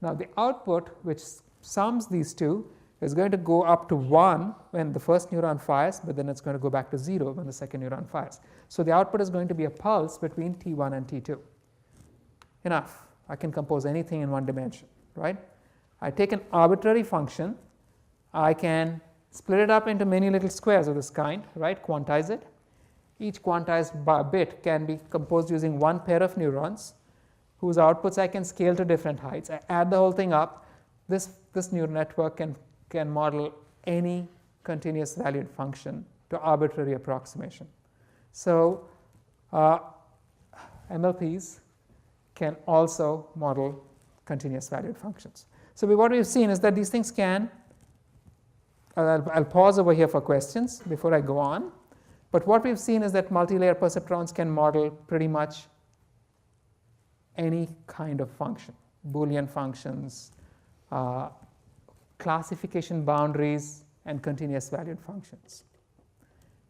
Now the output, which sums these two, is going to go up to 1 when the first neuron fires, but then it's going to go back to 0 when the second neuron fires. So the output is going to be a pulse between T1 and T2. Enough. I can compose anything in one dimension, right? I take an arbitrary function. I can split it up into many little squares of this kind, right? Quantize it. Each quantized bit can be composed using one pair of neurons whose outputs I can scale to different heights. I add the whole thing up. This neural network can model any continuous valued function to arbitrary approximation. So MLPs can also model continuous valued functions. So what we've seen is that these things can, I'll pause over here for questions before I go on. But what we've seen is that multi-layer perceptrons can model pretty much any kind of function, Boolean functions, classification boundaries, and continuous valued functions.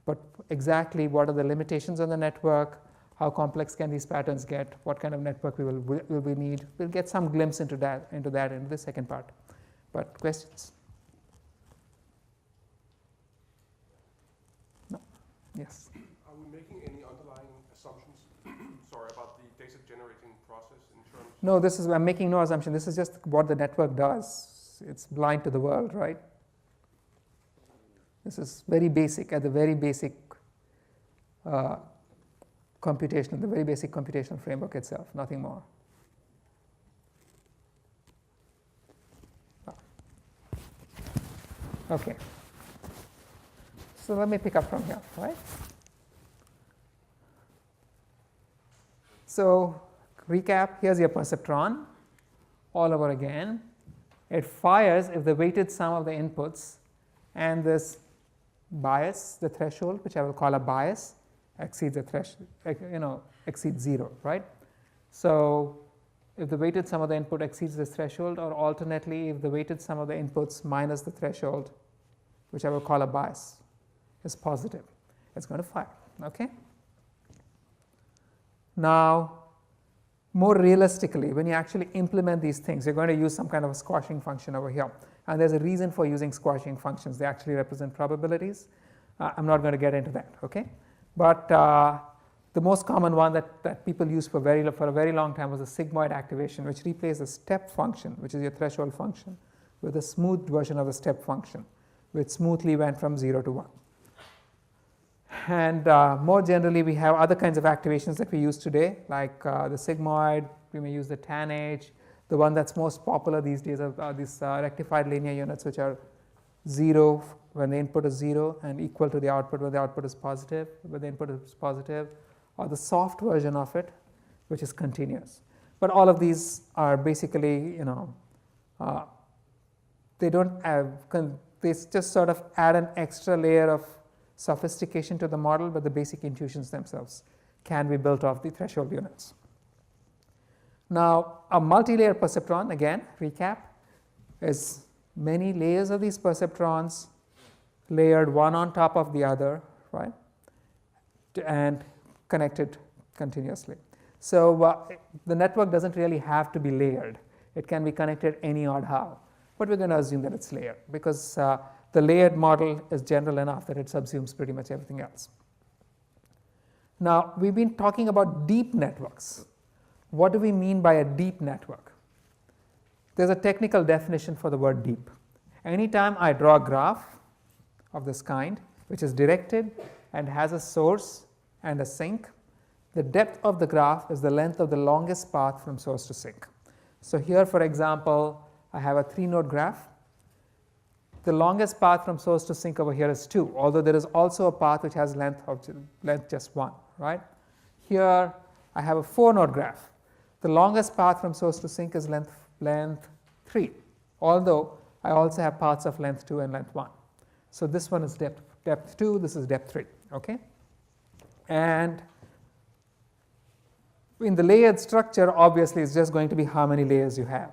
But exactly what are the limitations on the network, how complex can these patterns get, what kind of network will we need, we'll get some glimpse into the second part. But questions? No? Yes? Are we making any underlying assumptions, sorry, about the data generating process in terms of... No, I'm making no assumption. This is just what the network does. It's blind to the world, right? This is very basic, at the very basic computational, the very basic computational framework itself, nothing more. Okay. So let me pick up from here, right? So recap, here's your perceptron all over again. It fires if the weighted sum of the inputs and this bias, the threshold, which I will call a bias, exceeds the threshold, exceeds 0, right? So if the weighted sum of the input exceeds this threshold, or alternately if the weighted sum of the inputs minus the threshold, which I will call a bias, is positive, it's going to fire, okay? Now, more realistically, when you actually implement these things, you're going to use some kind of a squashing function over here. And there's a reason for using squashing functions. They actually represent probabilities. I'm not going to get into that, okay? But the most common one that people use for a very long time was the sigmoid activation, which replaced the step function, which is your threshold function, with a smooth version of the step function, which smoothly went from 0 to 1. And more generally, we have other kinds of activations that we use today, like the sigmoid. We may use the tanh. The one that's most popular these days are these rectified linear units, which are 0 when the input is 0 and equal to the output when the output is positive, when the input is positive, or the soft version of it, which is continuous. But all of these are basically, they don't have, they just sort of add an extra layer of sophistication to the model, but the basic intuitions themselves can be built off the threshold units. Now, a multi-layer perceptron, again, recap, is many layers of these perceptrons layered one on top of the other, right, and connected continuously. So the network doesn't really have to be layered. It can be connected any odd how, but we're going to assume that it's layered because the layered model is general enough that it subsumes pretty much everything else. Now, we've been talking about deep networks. What do we mean by a deep network? There's a technical definition for the word deep. Anytime I draw a graph of this kind, which is directed and has a source and a sink, the depth of the graph is the length of the longest path from source to sink. So here, for example, I have a 3-node graph. The longest path from source to sink over here is 2, although there is also a path which has length just 1, right? Here I have a 4-node graph. The longest path from source to sink is length 3, although I also have paths of length 2 and length 1. So this one is depth 2, this is depth 3, okay? And in the layered structure, obviously it's just going to be how many layers you have.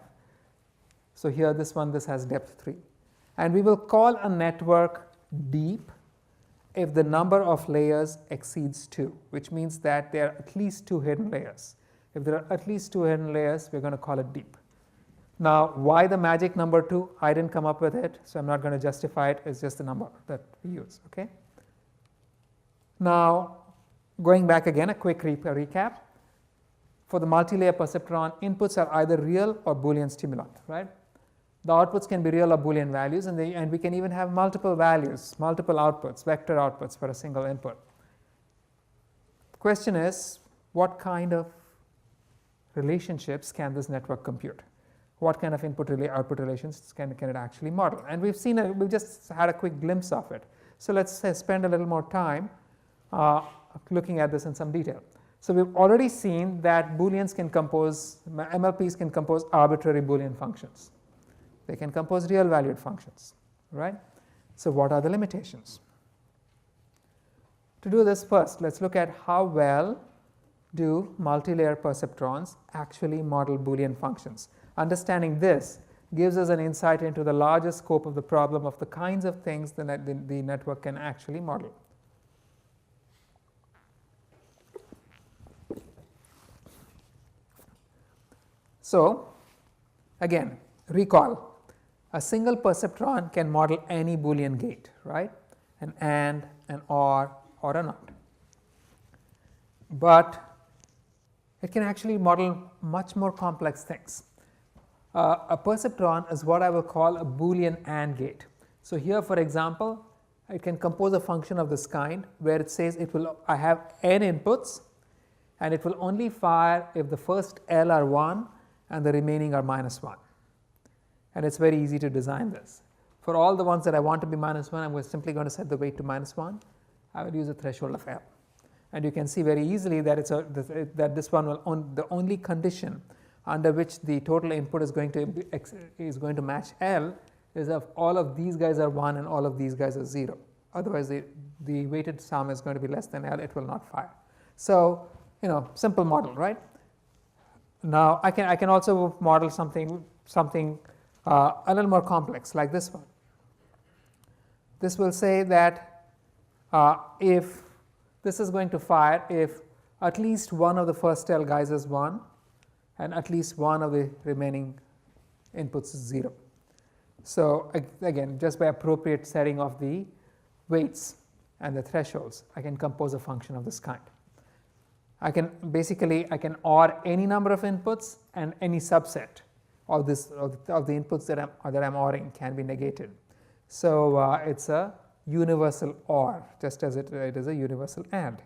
So here this has depth 3. And we will call a network deep if the number of layers exceeds 2, which means that there are at least 2 hidden layers. If there are at least 2 hidden layers, we're going to call it deep. Now, why the magic number 2? I didn't come up with it, so I'm not going to justify it. It's just the number that we use, okay? Now, going back again, a quick recap. For the multi-layer perceptron, inputs are either real or Boolean stimulant, right? The outputs can be real or Boolean values, and we can even have multiple values, multiple outputs, vector outputs for a single input. The question is, what kind of relationships can this network compute? What kind of input-output relations can it actually model? And we've just had a quick glimpse of it. So let's spend a little more time looking at this in some detail. So we've already seen that Booleans can compose, MLPs can compose arbitrary Boolean functions. They can compose real valued functions, right? So what are the limitations? To do this, first let's look at how well do multi-layer perceptrons actually model Boolean functions. Understanding this gives us an insight into the larger scope of the problem of the kinds of things that the network can actually model. So again, recall. A single perceptron can model any Boolean gate, right? An AND, an OR, or a NOT. But it can actually model much more complex things. A perceptron is what I will call a Boolean AND gate. So here, for example, it can compose a function of this kind where it says I have n inputs and it will only fire if the first L are 1 and the remaining are -1. And it's very easy to design this. For all the ones that I want to be -1, I'm simply going to set the weight to -1. I will use a threshold of L. And you can see very easily that that this one will the only condition under which the total input is going to match L is if all of these guys are 1 and all of these guys are 0. Otherwise, the weighted sum is going to be less than L. It will not fire. So, simple model, right? Now I can also model something a little more complex, like this one. This will say that if this is going to fire if at least one of the first L guys is 1 and at least one of the remaining inputs is 0. So again, just by appropriate setting of the weights and the thresholds, I can compose a function of this kind. I can OR any number of inputs, and any subset of the inputs that I'm ORing can be negated. So it's a universal OR, just as it is a universal AND.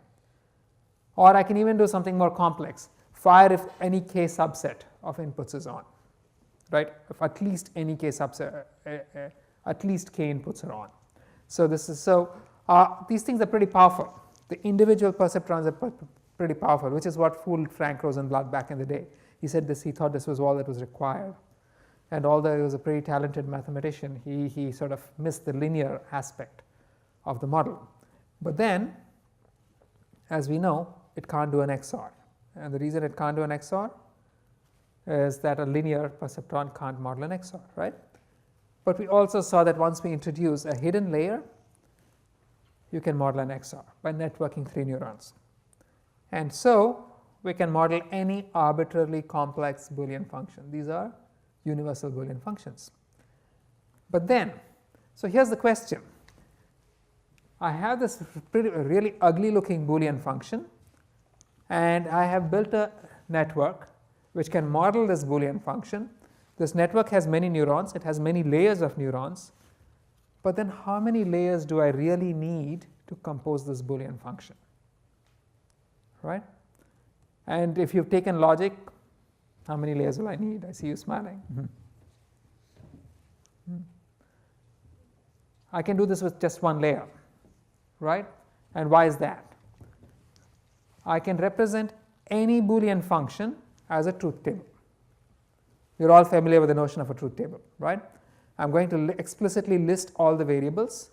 Or I can even do something more complex. Fire if any k subset of inputs is on, right? If at least any k subset, at least k inputs are on. So these things are pretty powerful. The individual perceptrons are pretty powerful, which is what fooled Frank Rosenblatt back in the day. He said he thought this was all that was required. And although he was a pretty talented mathematician, he sort of missed the linear aspect of the model. But then, as we know, it can't do an XOR. And the reason it can't do an XOR is that a linear perceptron can't model an XOR, right? But we also saw that once we introduce a hidden layer, you can model an XOR by networking 3 neurons. And so we can model any arbitrarily complex Boolean function. These are universal Boolean functions. But then, so here's the question. I have this really ugly looking Boolean function, and I have built a network which can model this Boolean function. This network has many neurons, it has many layers of neurons, But then how many layers do I really need to compose this Boolean function, right? And if you've taken logic, how many layers will I need? I see you smiling. I can do this with just one layer, right? And why is that? I can represent any Boolean function as a truth table. You're all familiar with the notion of a truth table, right? I'm going to explicitly list all the variables.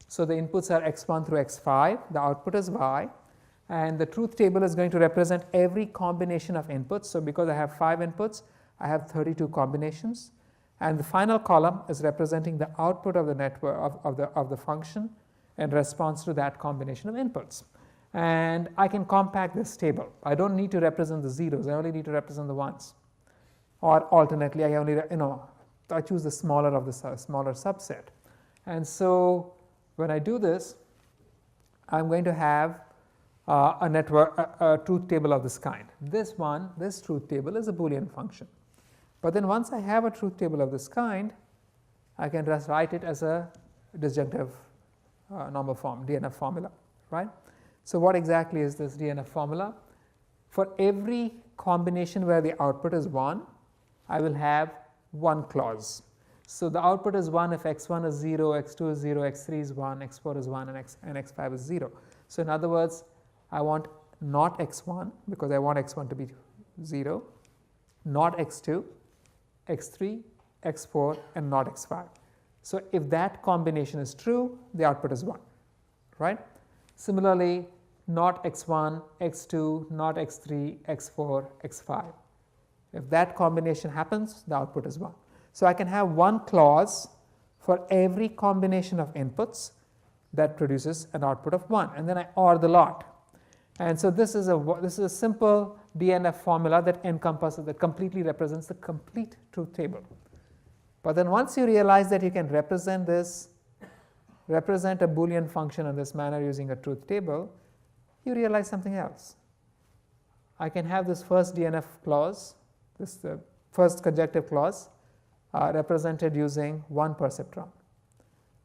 So the inputs are x1 through x5, the output is y, and the truth table is going to represent every combination of inputs. So because I have 5 inputs, I have 32 combinations, and the final column is representing the output of the network of the function in response to that combination of inputs. And I can compact this table. I don't need to represent the zeros, I only need to represent the ones. Or alternately, I only, I choose the smaller of the smaller subset. And so when I do this, I'm going to have a network, a truth table of this kind. This truth table is a Boolean function. But then once I have a truth table of this kind, I can just write it as a disjunctive normal form, DNF formula, right? So what exactly is this DNF formula? For every combination where the output is 1, I will have one clause. So the output is 1 if x1 is 0, x2 is 0, x3 is 1, x4 is 1, and x5 is 0. So in other words, I want not x1 because I want x1 to be 0, not x2, x3, x4, and not x5. So if that combination is true, the output is 1, right? Similarly, not x1, x2, not x3, x4, x5. If that combination happens, the output is 1. So I can have one clause for every combination of inputs that produces an output of 1, and then I OR the lot. And so this is a simple DNF formula that encompasses, that completely represents the complete truth table. But then once you realize that you can represent a Boolean function in this manner using a truth table, you realize something else. I can have this first DNF clause, this first conjective clause, represented using one perceptron,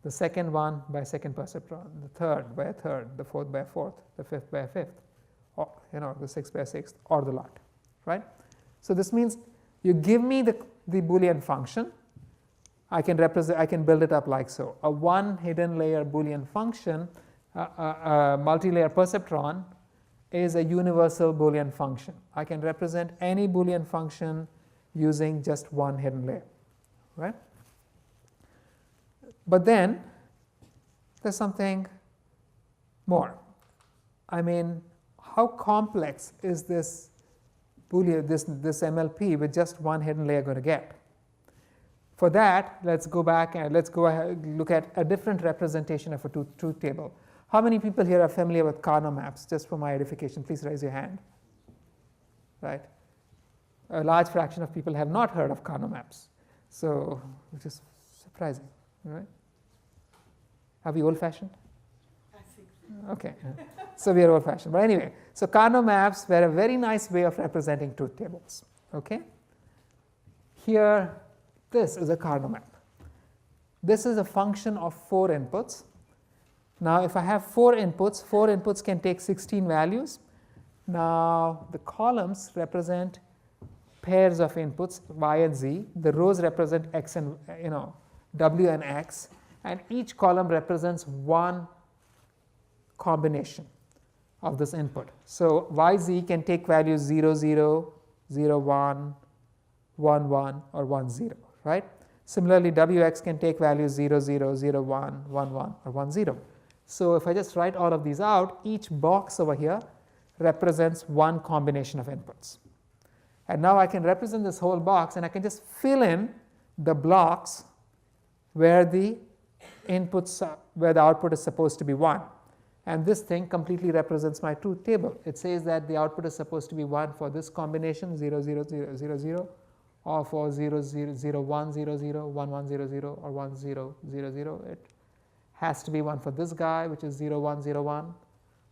the second one by a second perceptron, the third by a third, the fourth by a fourth, the fifth by a fifth, or the sixth by a sixth, or the lot, right? So this means you give me the Boolean function, I can build it up like so. A one hidden layer Boolean function, a multi-layer perceptron, is a universal Boolean function. I can represent any Boolean function using just one hidden layer, right? But then there's something more. I mean, how complex is this Boolean, this MLP with just one hidden layer going to get? For that, let's go back and let's go ahead and look at a different representation of a truth table. How many people here are familiar with Carnot maps? Just for my edification, please raise your hand. Right? A large fraction of people have not heard of Carnot maps, so which is surprising, right? Are we old-fashioned? I think so. Okay, so we are old-fashioned. But anyway, so Carnot maps were a very nice way of representing truth tables. Okay, here, this is a Carnot map. This is a function of 4 inputs. Now, if I have 4 inputs can take 16 values. Now, the columns represent pairs of inputs y and z. The rows represent x and w and x, and each column represents one combination of this input. So yz can take values 0, 0, 0, 1, 1, 1, or 1, 0, right? Similarly, wx can take values 0, 0, 0, 1, 1, 1, or 1, 0. So if I just write all of these out, each box over here represents one combination of inputs. And now I can represent this whole box, and I can just fill in the blocks where the inputs, where the output is supposed to be 1. And this thing completely represents my truth table. It says that the output is supposed to be 1 for this combination 0, 0, 0, 0, 0, or for 0, 0, 0, 1, 0, 0, 1, 1, 0, 0, or 1, 0, 0, 0. It has to be 1 for this guy, which is 0, 1, 0, 1,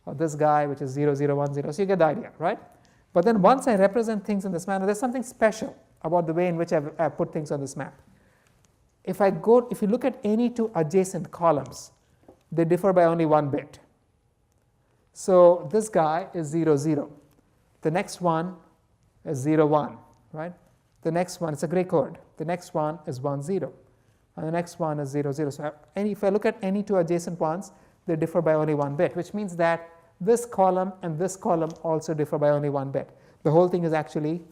or this guy, which is 0, 0, 1, 0. So you get the idea, right? But then once I represent things in this manner, there's something special about the way in which I've put things on this map. if you look at any two adjacent columns, they differ by only 1 bit. So this guy is 0, 0. The next one is 0, 1, right? The next one, it's a gray code. The next one is 1, 0. And the next one is 0, 0. So if I look at any two adjacent ones, they differ by only 1 bit, which means that this column and this column also differ by only 1 bit. The whole thing is actually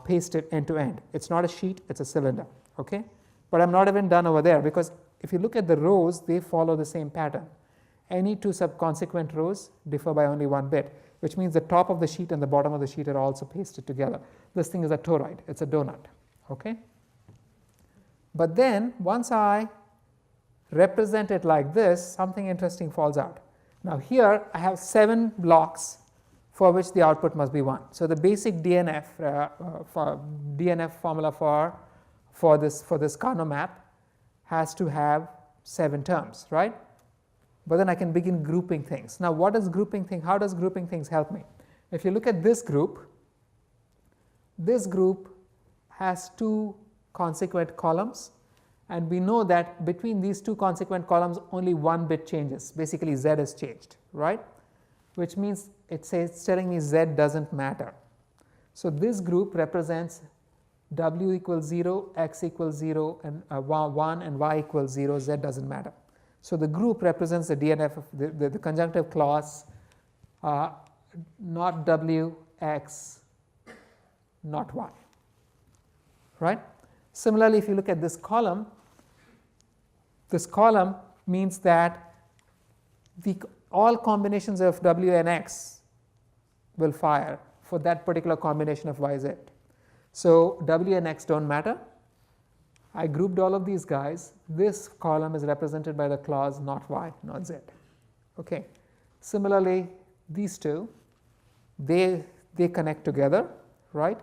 pasted end to end. It's not a sheet, it's a cylinder, okay? But I'm not even done over there, because if you look at the rows, they follow the same pattern. Any two subconsequent rows differ by only 1 bit, which means the top of the sheet and the bottom of the sheet are also pasted together. This thing is a toroid, it's a donut, okay? But then once I represent it like this, something interesting falls out. Now here I have 7 blocks for which the output must be 1. So the basic DNF formula for this Carnot map has to have 7 terms, right? But then I can begin grouping things. Now what does grouping thing, how does grouping things help me? If you look at this group has 2 consequent columns, and we know that between these 2 consequent columns only 1 bit changes. Basically Z has changed, right? Which means it's telling me Z doesn't matter. So this group represents W equals 0, X equals 0, and 1 and Y equals 0, Z doesn't matter. So the group represents the DNF of the conjunctive clause, not W, X, not Y, right? Similarly, if you look at this column means that all combinations of W and X will fire for that particular combination of Y, Z. So W and X don't matter. I grouped all of these guys. This column is represented by the clause not Y, not Z. Okay. Similarly, these two, they connect together, right?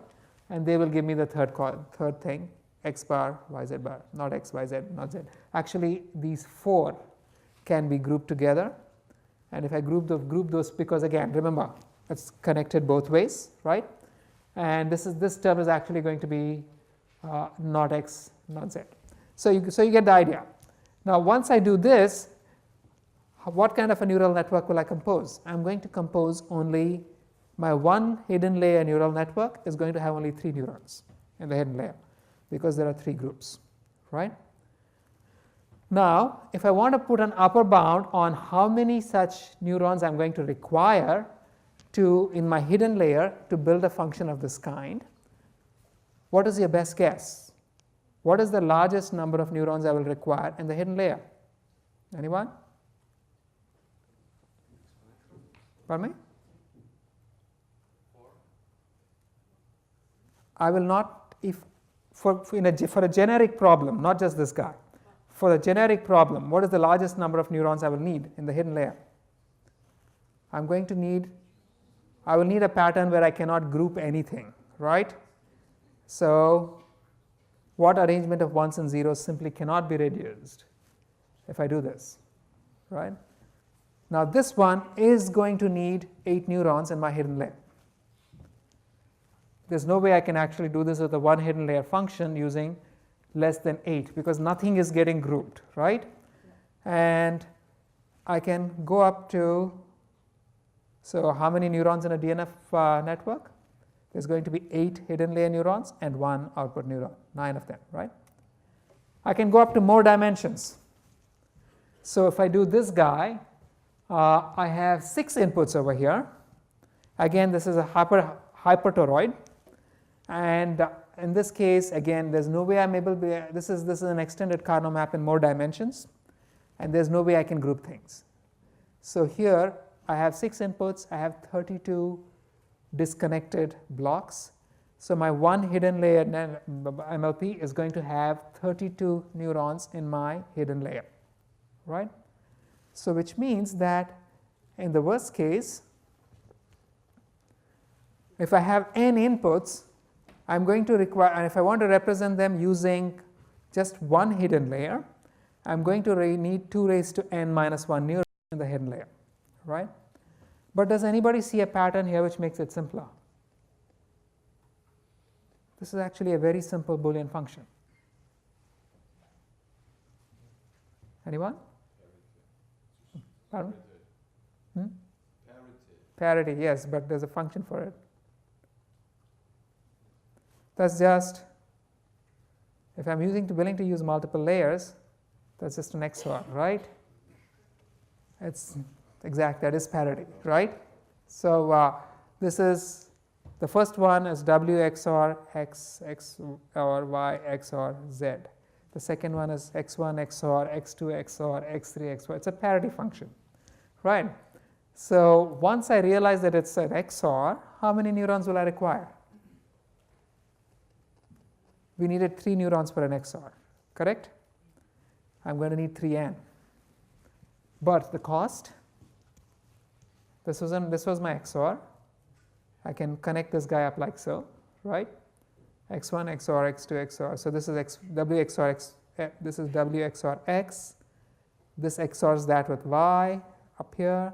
And they will give me the third thing, X bar, Y, Z bar, not X, Y, Z, not Z. Actually, these 4 can be grouped together. And if I group those, because again, remember, it's connected both ways, right? And this term is actually going to be not X, not Z. So you get the idea. Now once I do this, what kind of a neural network will I compose? I'm going to compose only my one hidden layer neural network is going to have only 3 neurons in the hidden layer, because there are 3 groups, right? Now if I want to put an upper bound on how many such neurons I'm going to require in my hidden layer to build a function of this kind, what is your best guess? What is the largest number of neurons I will require in the hidden layer? Anyone? Pardon me? 4. I will not, for a generic problem, not just this guy, for a generic problem, what is the largest number of neurons I will need in the hidden layer? I will need a pattern where I cannot group anything, right? So what arrangement of 1s and 0s simply cannot be reduced if I do this, right? Now this one is going to need 8 neurons in my hidden layer. There's no way I can actually do this with a one hidden layer function using less than 8, because nothing is getting grouped, right? And I can go up to, so how many neurons in a DNF network? There's going to be 8 hidden layer neurons and 1 output neuron, 9 of them, right? I can go up to more dimensions. So if I do this guy, I have 6 inputs over here. Again, this is a hypertoroid, and in this case, again, there's no way I'm able to, this is an extended Carnot map in more dimensions, and there's no way I can group things. So here I have 6 inputs, I have 32 disconnected blocks. So my one hidden layer MLP is going to have 32 neurons in my hidden layer, right? So which means that in the worst case, if I have n inputs, I'm going to require, and if I want to represent them using just one hidden layer, I'm going to need 2 raised to n minus 1 neurons in the hidden layer, right? But does anybody see a pattern here which makes it simpler? This is actually a very simple Boolean function. Anyone? Pardon? Parity. Parity, yes, but there's a function for it. That's just, if I'm willing to use multiple layers, that's just an XOR, right? It's exact, that is parity, right? So this is, the first one is W XOR X, X or Y XOR Z. The second one is X1 XOR X2 XOR X3 XOR. It's a parity function, right? So once I realize that it's an XOR, how many neurons will I require? We needed 3 neurons for an XOR, correct? I'm going to need 3n. But the cost, this was my XOR. I can connect this guy up like so, right? X1 XOR X2 XOR. So this is W XOR X, this is W XOR X. This XORs that with Y up here.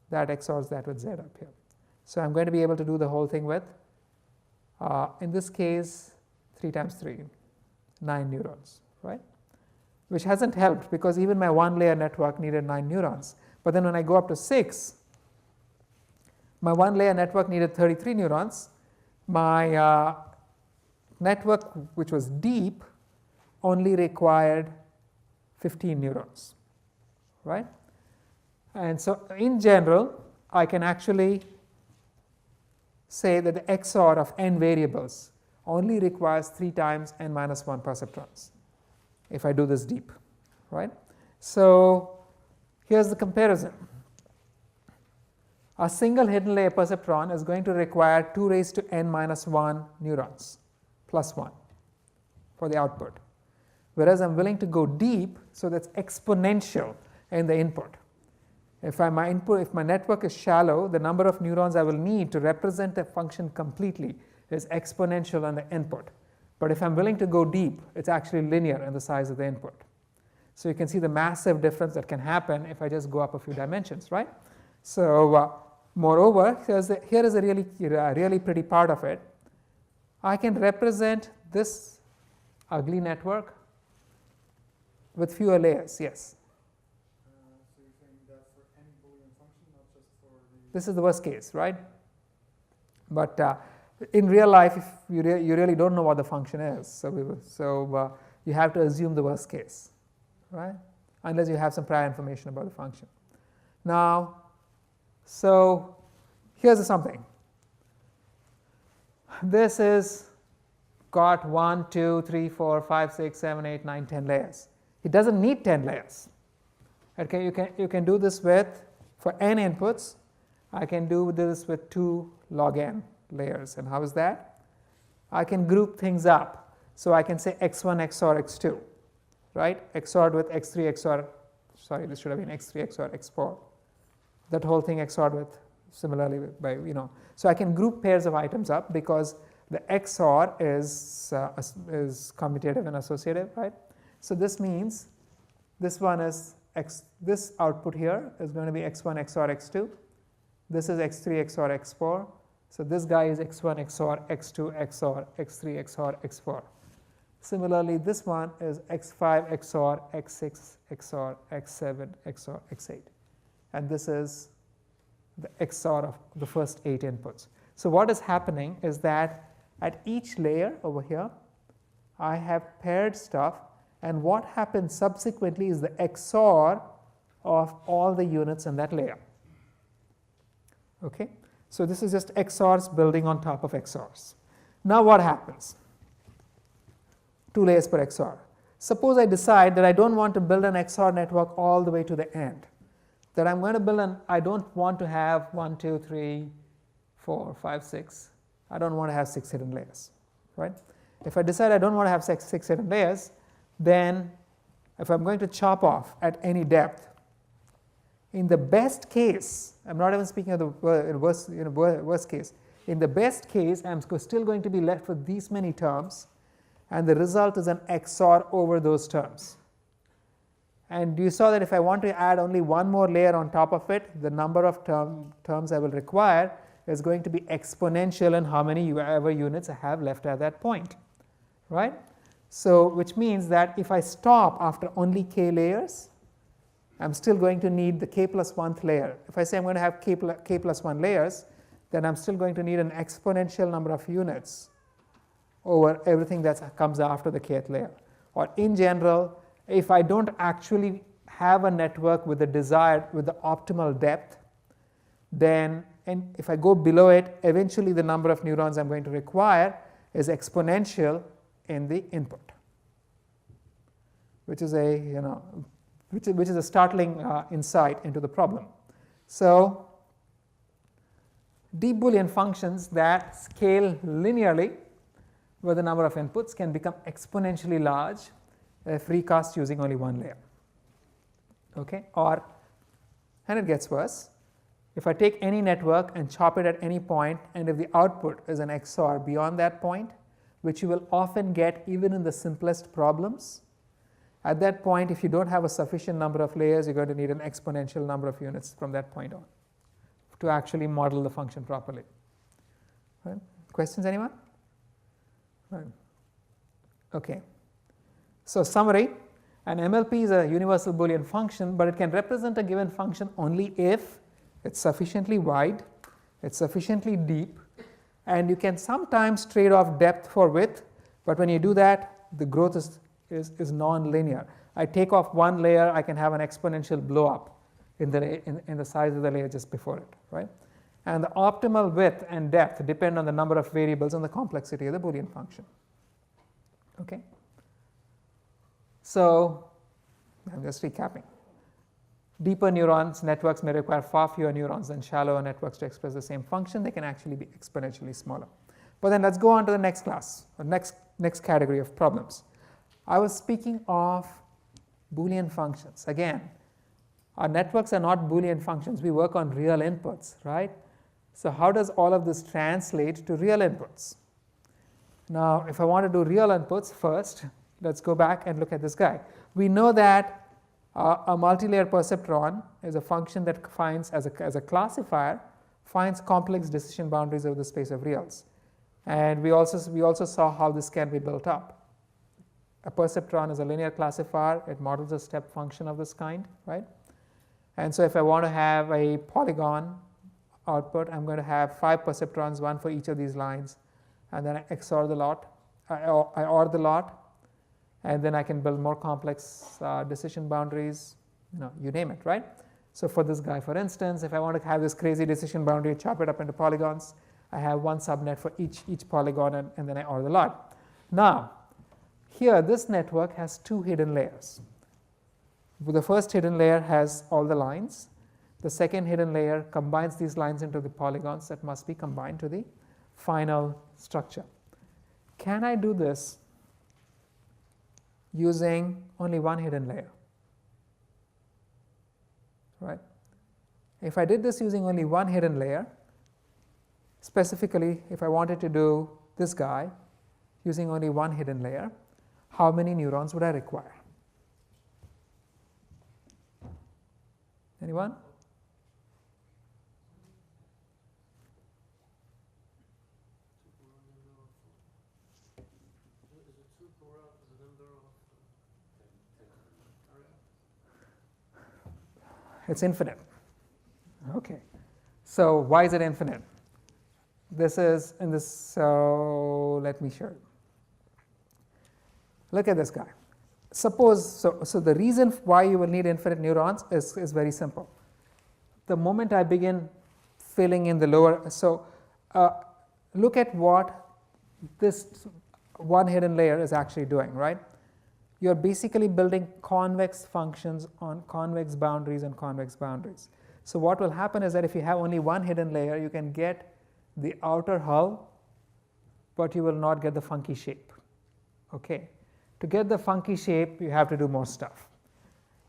That XORs that with Z up here. So I'm going to be able to do the whole thing with, in this case, 3 times 3, 9 neurons, right? Which hasn't helped because even my 1-layer network needed 9 neurons. But then when I go up to 6, my 1-layer network needed 33 neurons. My network, which was deep, only required 15 neurons, right? And so in general, I can actually say that the XOR of n variables only requires 3 times n minus 1 perceptrons if I do this deep, right? So here's the comparison. A single hidden layer perceptron is going to require 2 raised to n minus 1 neurons plus 1 for the output, whereas I'm willing to go deep, so that's exponential in the input. If my network is shallow, the number of neurons I will need to represent a function completely is exponential on the input. But if I'm willing to go deep, it's actually linear in the size of the input. So you can see the massive difference that can happen if I just go up a few dimensions, right? So moreover, here is a really pretty part of it. I can represent this ugly network with fewer layers, yes. This is the worst case, right? But in real life, if you really don't know what the function is, so you have to assume the worst case, right? Unless you have some prior information about the function. Now, so here's something. This is got 1, 2, 3, 4, 5, 6, 7, 8, 9, 10 layers. It doesn't need 10 layers. Okay, you can do this with, for n inputs, I can do this with 2 log n layers. And how is that? I can group things up. So I can say x1 XOR x2, right? XORed with x3 XOR, sorry, this should have been x3 XOR x4. That whole thing XORed with similarly by, So I can group pairs of items up because the XOR is commutative and associative, right? So this means this one is this output here is going to be x1 XOR x2. This is x3 XOR x4. So this guy is x1 XOR x2 XOR x3 XOR x4. Similarly, this one is x5 XOR x6 XOR x7 XOR x8. And this is the XOR of the first 8 inputs. So what is happening is that at each layer over here, I have paired stuff, and what happens subsequently is the XOR of all the units in that layer. Okay? So this is just XORs building on top of XORs. Now what happens? 2 layers per XOR. Suppose I decide that I don't want to build an XOR network all the way to the end. That I'm going to build I don't want to have 1, 2, 3, 4, 5, 6. I don't want to have 6 hidden layers, right? If I decide I don't want to have 6 hidden layers, then if I'm going to chop off at any depth, in the best case, I'm not even speaking of the worst case. In the best case, I'm still going to be left with these many terms, and the result is an XOR over those terms. And you saw that if I want to add only one more layer on top of it, the number of terms I will require is going to be exponential in how many ever units I have left at that point, right? So which means that if I stop after only k layers, I'm still going to need the k plus 1th layer. If I say I'm going to have k plus 1 layers, then I'm still going to need an exponential number of units over everything that comes after the kth layer. Or in general, if I don't actually have a network with the optimal depth, then if I go below it, eventually the number of neurons I'm going to require is exponential in the input, which is a startling insight into the problem. So deep Boolean functions that scale linearly with the number of inputs can become exponentially large if recast using only one layer. Okay, and it gets worse. If I take any network and chop it at any point, and if the output is an XOR beyond that point, which you will often get even in the simplest problems, at that point, if you don't have a sufficient number of layers, you're going to need an exponential number of units from that point on to actually model the function properly. Right? Questions, anyone? Right. Okay. So summary, an MLP is a universal Boolean function, but it can represent a given function only if it's sufficiently wide, it's sufficiently deep, and you can sometimes trade off depth for width, but when you do that, the growth is non-linear. I take off one layer, I can have an exponential blow up in the size of the layer just before it, right? And the optimal width and depth depend on the number of variables and the complexity of the Boolean function. Okay? So I'm just recapping. Deeper neurons networks may require far fewer neurons than shallower networks to express the same function. They can actually be exponentially smaller. But then let's go on to the next class, or next category of problems. I was speaking of Boolean functions. Again, our networks are not Boolean functions. We work on real inputs, right? So how does all of this translate to real inputs? Now, if I want to do real inputs first, let's go back and look at this guy. We know that a multilayer perceptron is a function that finds, as a classifier, finds complex decision boundaries over the space of reals. And we also saw how this can be built up. A perceptron is a linear classifier. It models a step function of this kind, right? And so if I want to have a polygon output, I'm going to have 5 perceptrons, one for each of these lines, and then I XOR the lot, I OR the lot, and then I can build more complex decision boundaries, you name it, right? So for this guy, for instance, if I want to have this crazy decision boundary, chop it up into polygons, I have one subnet for each polygon, and then I OR the lot. Now, here this network has 2 hidden layers. The first hidden layer has all the lines. The second hidden layer combines these lines into the polygons that must be combined to the final structure. Can I do this using only one hidden layer? Right? If I did this using only one hidden layer, specifically if I wanted to do this guy using only one hidden layer, how many neurons would I require? Anyone? It's infinite. Okay. So why is it infinite? So let me show you. Look at this guy. Suppose, so the reason why you will need infinite neurons is very simple. The moment I begin filling in the lower, so look at what this one hidden layer is actually doing, right? You're basically building convex functions on convex boundaries and convex boundaries. So what will happen is that if you have only one hidden layer, you can get the outer hull, but you will not get the funky shape. Okay. To get the funky shape, you have to do more stuff.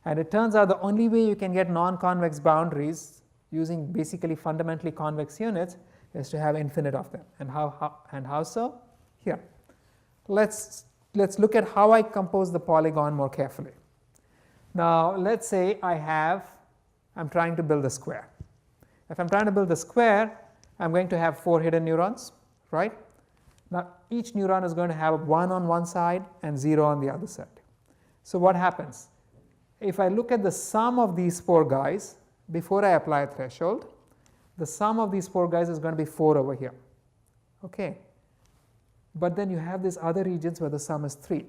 And it turns out the only way you can get non-convex boundaries using basically fundamentally convex units is to have infinite of them. And how so? Here. Let's look at how I compose the polygon more carefully. Now, let's say I'm trying to build a square. If I'm trying to build a square, I'm going to have 4 hidden neurons, right? Now, each neuron is going to have 1 on one side and 0 on the other side. So what happens? if I look at the sum of these 4 guys before I apply a threshold, the sum of these 4 guys is going to be 4 over here. Okay. But then you have these other regions where the sum is 3.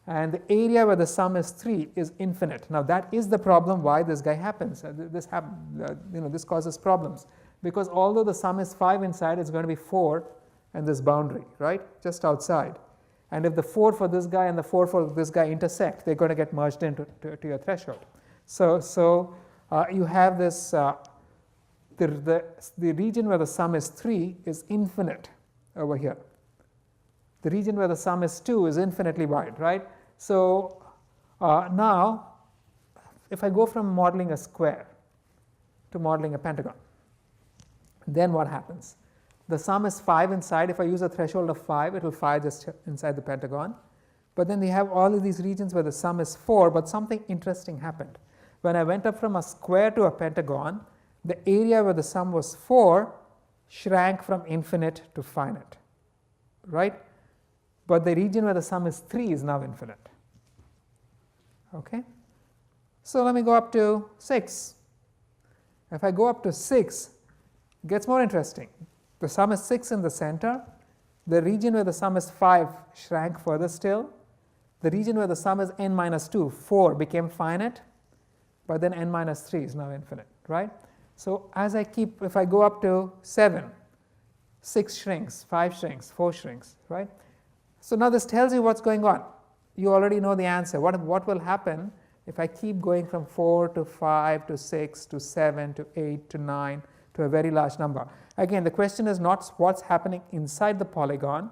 And the area where the sum is 3 is infinite. Now that is the problem why this guy happens. This causes problems. Because although the sum is 5 inside, it's going to be 4 and this boundary, right? Just outside. And if the 4 for this guy and the 4 for this guy intersect, they're going to get merged into your threshold. So you have this, the region where the sum is 3 is infinite over here. The region where the sum is 2 is infinitely wide, right? So now, if I go from modeling a square to modeling a pentagon, then what happens? The sum is 5 inside. If I use a threshold of 5, it will fire just inside the pentagon. But then we have all of these regions where the sum is 4, but something interesting happened. When I went up from a square to a pentagon, the area where the sum was 4 shrank from infinite to finite, right? But the region where the sum is 3 is now infinite. Okay? So let me go up to 6. If I go up to 6, it gets more interesting. The sum is 6 in the center. The region where the sum is 5 shrank further still. The region where the sum is n minus 2, 4 became finite, but then n minus 3 is now infinite, right? So as I keep, if I go up to 7, 6 shrinks, 5 shrinks, 4 shrinks, right? So now this tells you what's going on. You already know the answer. What will happen if I keep going from 4 to 5 to 6 to 7 to 8 to 9 to a very large number? Again, the question is not what's happening inside the polygon,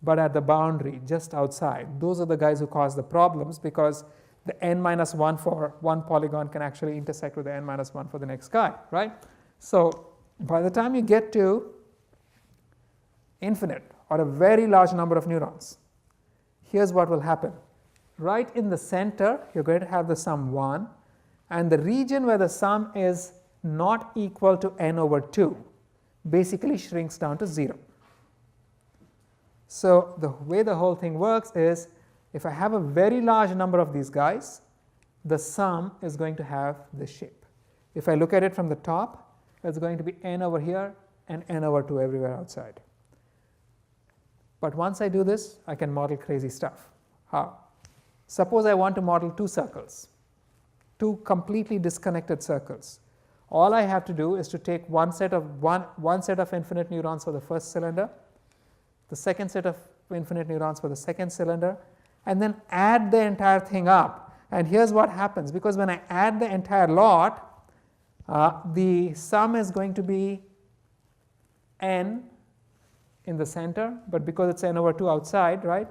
but at the boundary, just outside. Those are the guys who cause the problems, because the n minus 1 for one polygon can actually intersect with the n minus 1 for the next guy, right? So by the time you get to infinite or a very large number of neurons, here's what will happen. Right in the center, you're going to have the sum 1, and the region where the sum is not equal to n over 2 basically shrinks down to 0. So the way the whole thing works is, if I have a very large number of these guys, the sum is going to have this shape. If I look at it from the top, it's going to be n over here and n over 2 everywhere outside. But once I do this, I can model crazy stuff. How? Suppose I want to model 2 circles, 2 completely disconnected circles. All I have to do is to take one set of infinite neurons for the first cylinder, the second set of infinite neurons for the second cylinder, and then add the entire thing up. And here's what happens, because when I add the entire lot, the sum is going to be n in the center, but because it's n over 2 outside, right,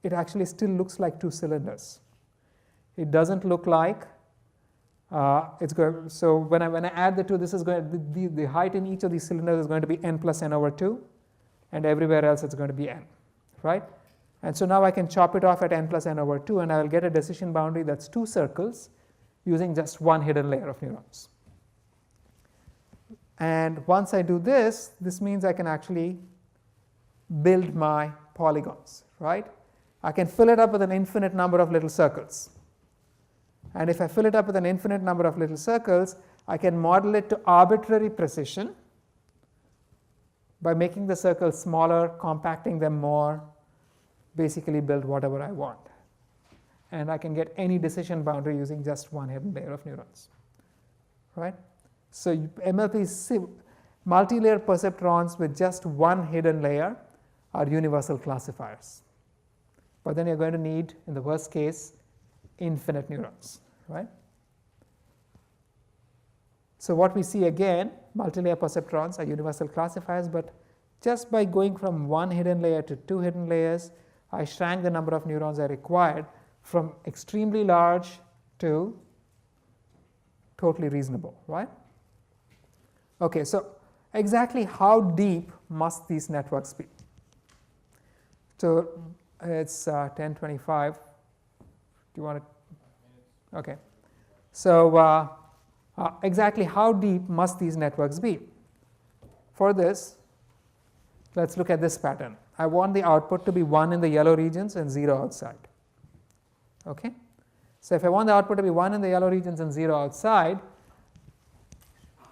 it actually still looks like 2 cylinders. It doesn't look like so when I add the 2, this is going the height in each of these cylinders is going to be n plus n over 2, and everywhere else it's going to be n, right? And so now I can chop it off at n plus n over 2, and I will get a decision boundary that's 2 circles using just one hidden layer of neurons. And once I do this, this means I can actually build my polygons, right? I can fill it up with an infinite number of little circles. And if I fill it up with an infinite number of little circles, I can model it to arbitrary precision by making the circles smaller, compacting them more, basically build whatever I want. And I can get any decision boundary using just one hidden layer of neurons, right? So MLP multi-layer perceptrons with just one hidden layer are universal classifiers. But then you're going to need, in the worst case, infinite neurons, right? So what we see again, multi-layer perceptrons are universal classifiers, but just by going from one hidden layer to 2 hidden layers, I shrank the number of neurons I required from extremely large to totally reasonable, right? Okay, so exactly how deep must these networks be? So it's 10:25. Do you want to? Okay. So exactly how deep must these networks be? For this, let's look at this pattern. I want the output to be 1 in the yellow regions and 0 outside. Okay? So if I want the output to be 1 in the yellow regions and 0 outside,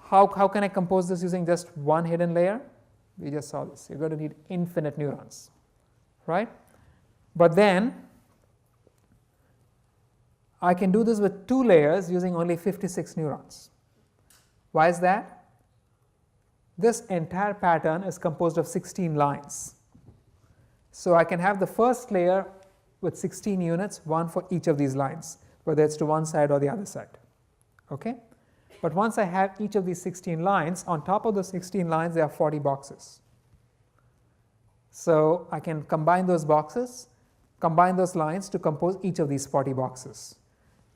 how can I compose this using just one hidden layer? We just saw this. You're going to need infinite neurons, right? But then I can do this with 2 layers using only 56 neurons. Why is that? This entire pattern is composed of 16 lines. So I can have the first layer with 16 units, one for each of these lines, whether it's to one side or the other side. Okay? But once I have each of these 16 lines, on top of the 16 lines there are 40 boxes. So I can combine those boxes, combine those lines to compose each of these 40 boxes.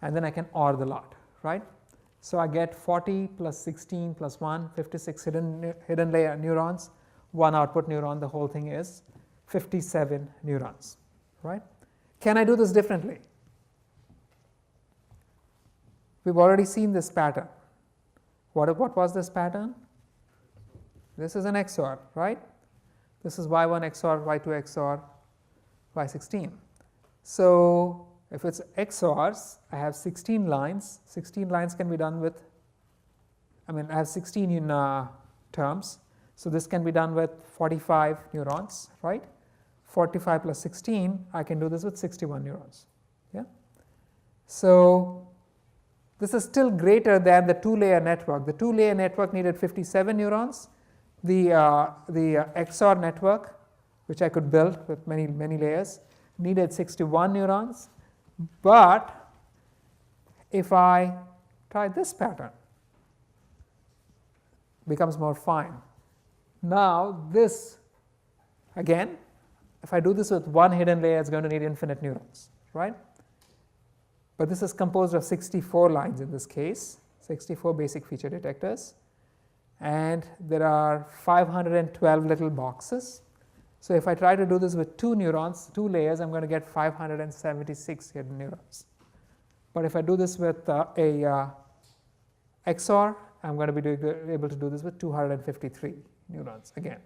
And then I can OR the lot, right? So I get 40 plus 16 plus 1, 56 hidden layer neurons, 1 output neuron, the whole thing is 57 neurons, right? Can I do this differently? We've already seen this pattern. What was this pattern? This is an XOR, right? This is Y1 XOR, Y2 XOR, Y16. So if it's XORs, I have 16 lines. 16 lines can be done with, I have 16 in terms. So this can be done with 45 neurons, right? 45 plus 16, I can do this with 61 neurons. Yeah. So this is still greater than the 2-layer network. The 2-layer network needed 57 neurons. The XOR network, which I could build with many layers, needed 61 neurons. But if I try this pattern, it becomes more fine. Now this, again, if I do this with one hidden layer, it's going to need infinite neurons, right? But this is composed of 64 lines in this case, 64 basic feature detectors, and there are 512 little boxes. So if I try to do this with 2 neurons, 2 layers, I'm going to get 576 hidden neurons. But if I do this with a XOR, I'm going to be able to do this with 253 neurons again,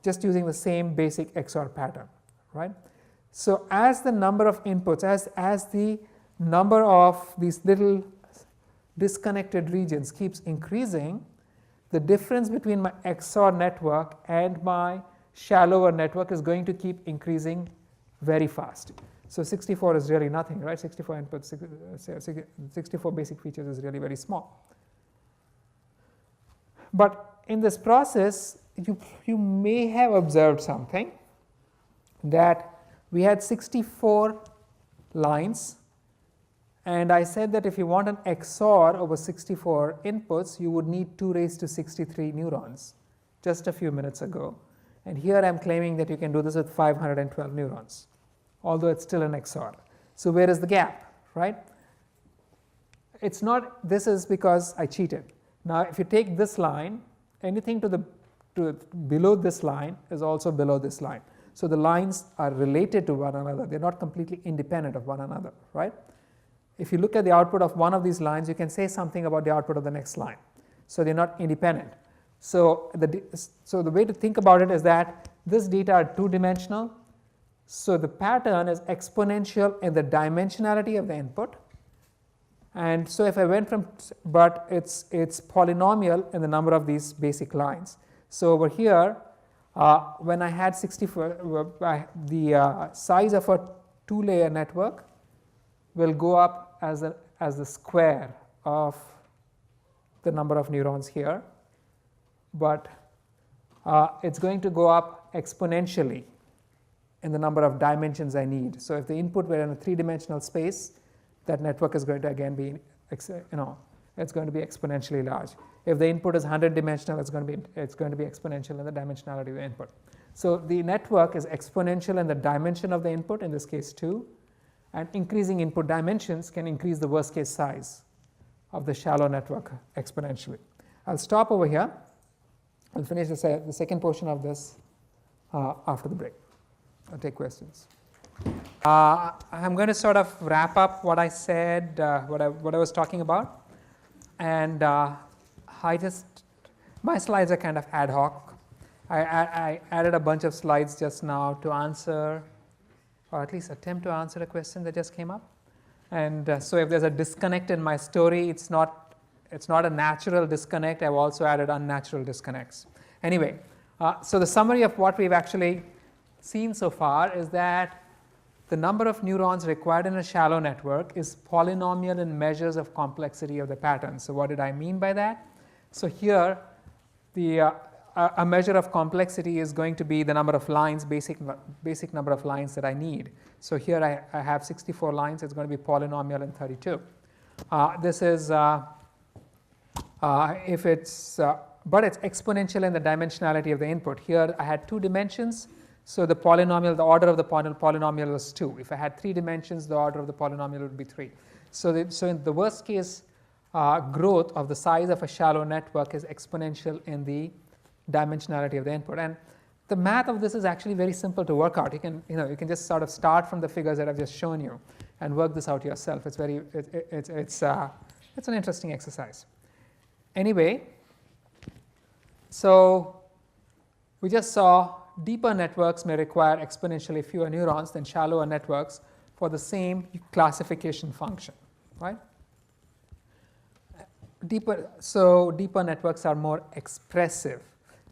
just using the same basic XOR pattern, right? So as the number of inputs, as the number of these little disconnected regions keeps increasing, the difference between my XOR network and my shallower network is going to keep increasing very fast. So 64 is really nothing, right? 64 inputs, 64 basic features is really very small. But in this process, you may have observed something, that we had 64 lines, and I said that if you want an XOR over 64 inputs, you would need 2 raised to 63 neurons just a few minutes ago. And here I am claiming that you can do this with 512 neurons, although it's still an XOR. So where is the gap, right? It's not, this is because I cheated. Now if you take this line, anything to below this line is also below this line. So the lines are related to one another. They're not completely independent of one another, right? If you look at the output of one of these lines, you can say something about the output of the next line. So they're not independent. So the way to think about it is that this data are 2-dimensional. So the pattern is exponential in the dimensionality of the input. And so if I went from, but it's polynomial in the number of these basic lines. So over here, when I had 64, the size of a 2-layer network will go up as the square of the number of neurons here, but it's going to go up exponentially in the number of dimensions I need. So if the input were in a 3-dimensional space, that network is going to again be, it's going to be exponentially large. If the input is 100-dimensional, it's going to be exponential in the dimensionality of the input. So the network is exponential in the dimension of the input, in this case 2, and increasing input dimensions can increase the worst case size of the shallow network exponentially. I'll stop over here. I'll finish the second portion of this after the break. I'll take questions. I'm going to sort of wrap up what I said, what I was talking about, and my slides are kind of ad hoc. I added a bunch of slides just now to answer, or at least attempt to answer a question that just came up. And so if there's a disconnect in my story, it's not a natural disconnect. I've also added unnatural disconnects. Anyway, so the summary of what we've actually seen so far is that the number of neurons required in a shallow network is polynomial in measures of complexity of the pattern. So what did I mean by that? So here, a measure of complexity is going to be the number of lines, basic number of lines that I need. So here I have 64 lines. It's going to be polynomial in 32. This is if it's but it's exponential in the dimensionality of the input. Here I had 2 dimensions. So the polynomial, the order of the polynomial was 2. If I had 3 dimensions, the order of the polynomial would be 3. So in the worst case, growth of the size of a shallow network is exponential in the dimensionality of the input. And the math of this is actually very simple to work out. You can just sort of start from the figures that I've just shown you and work this out yourself. It's an interesting exercise. Anyway, so we just saw deeper networks may require exponentially fewer neurons than shallower networks for the same classification function, right? Deeper networks are more expressive.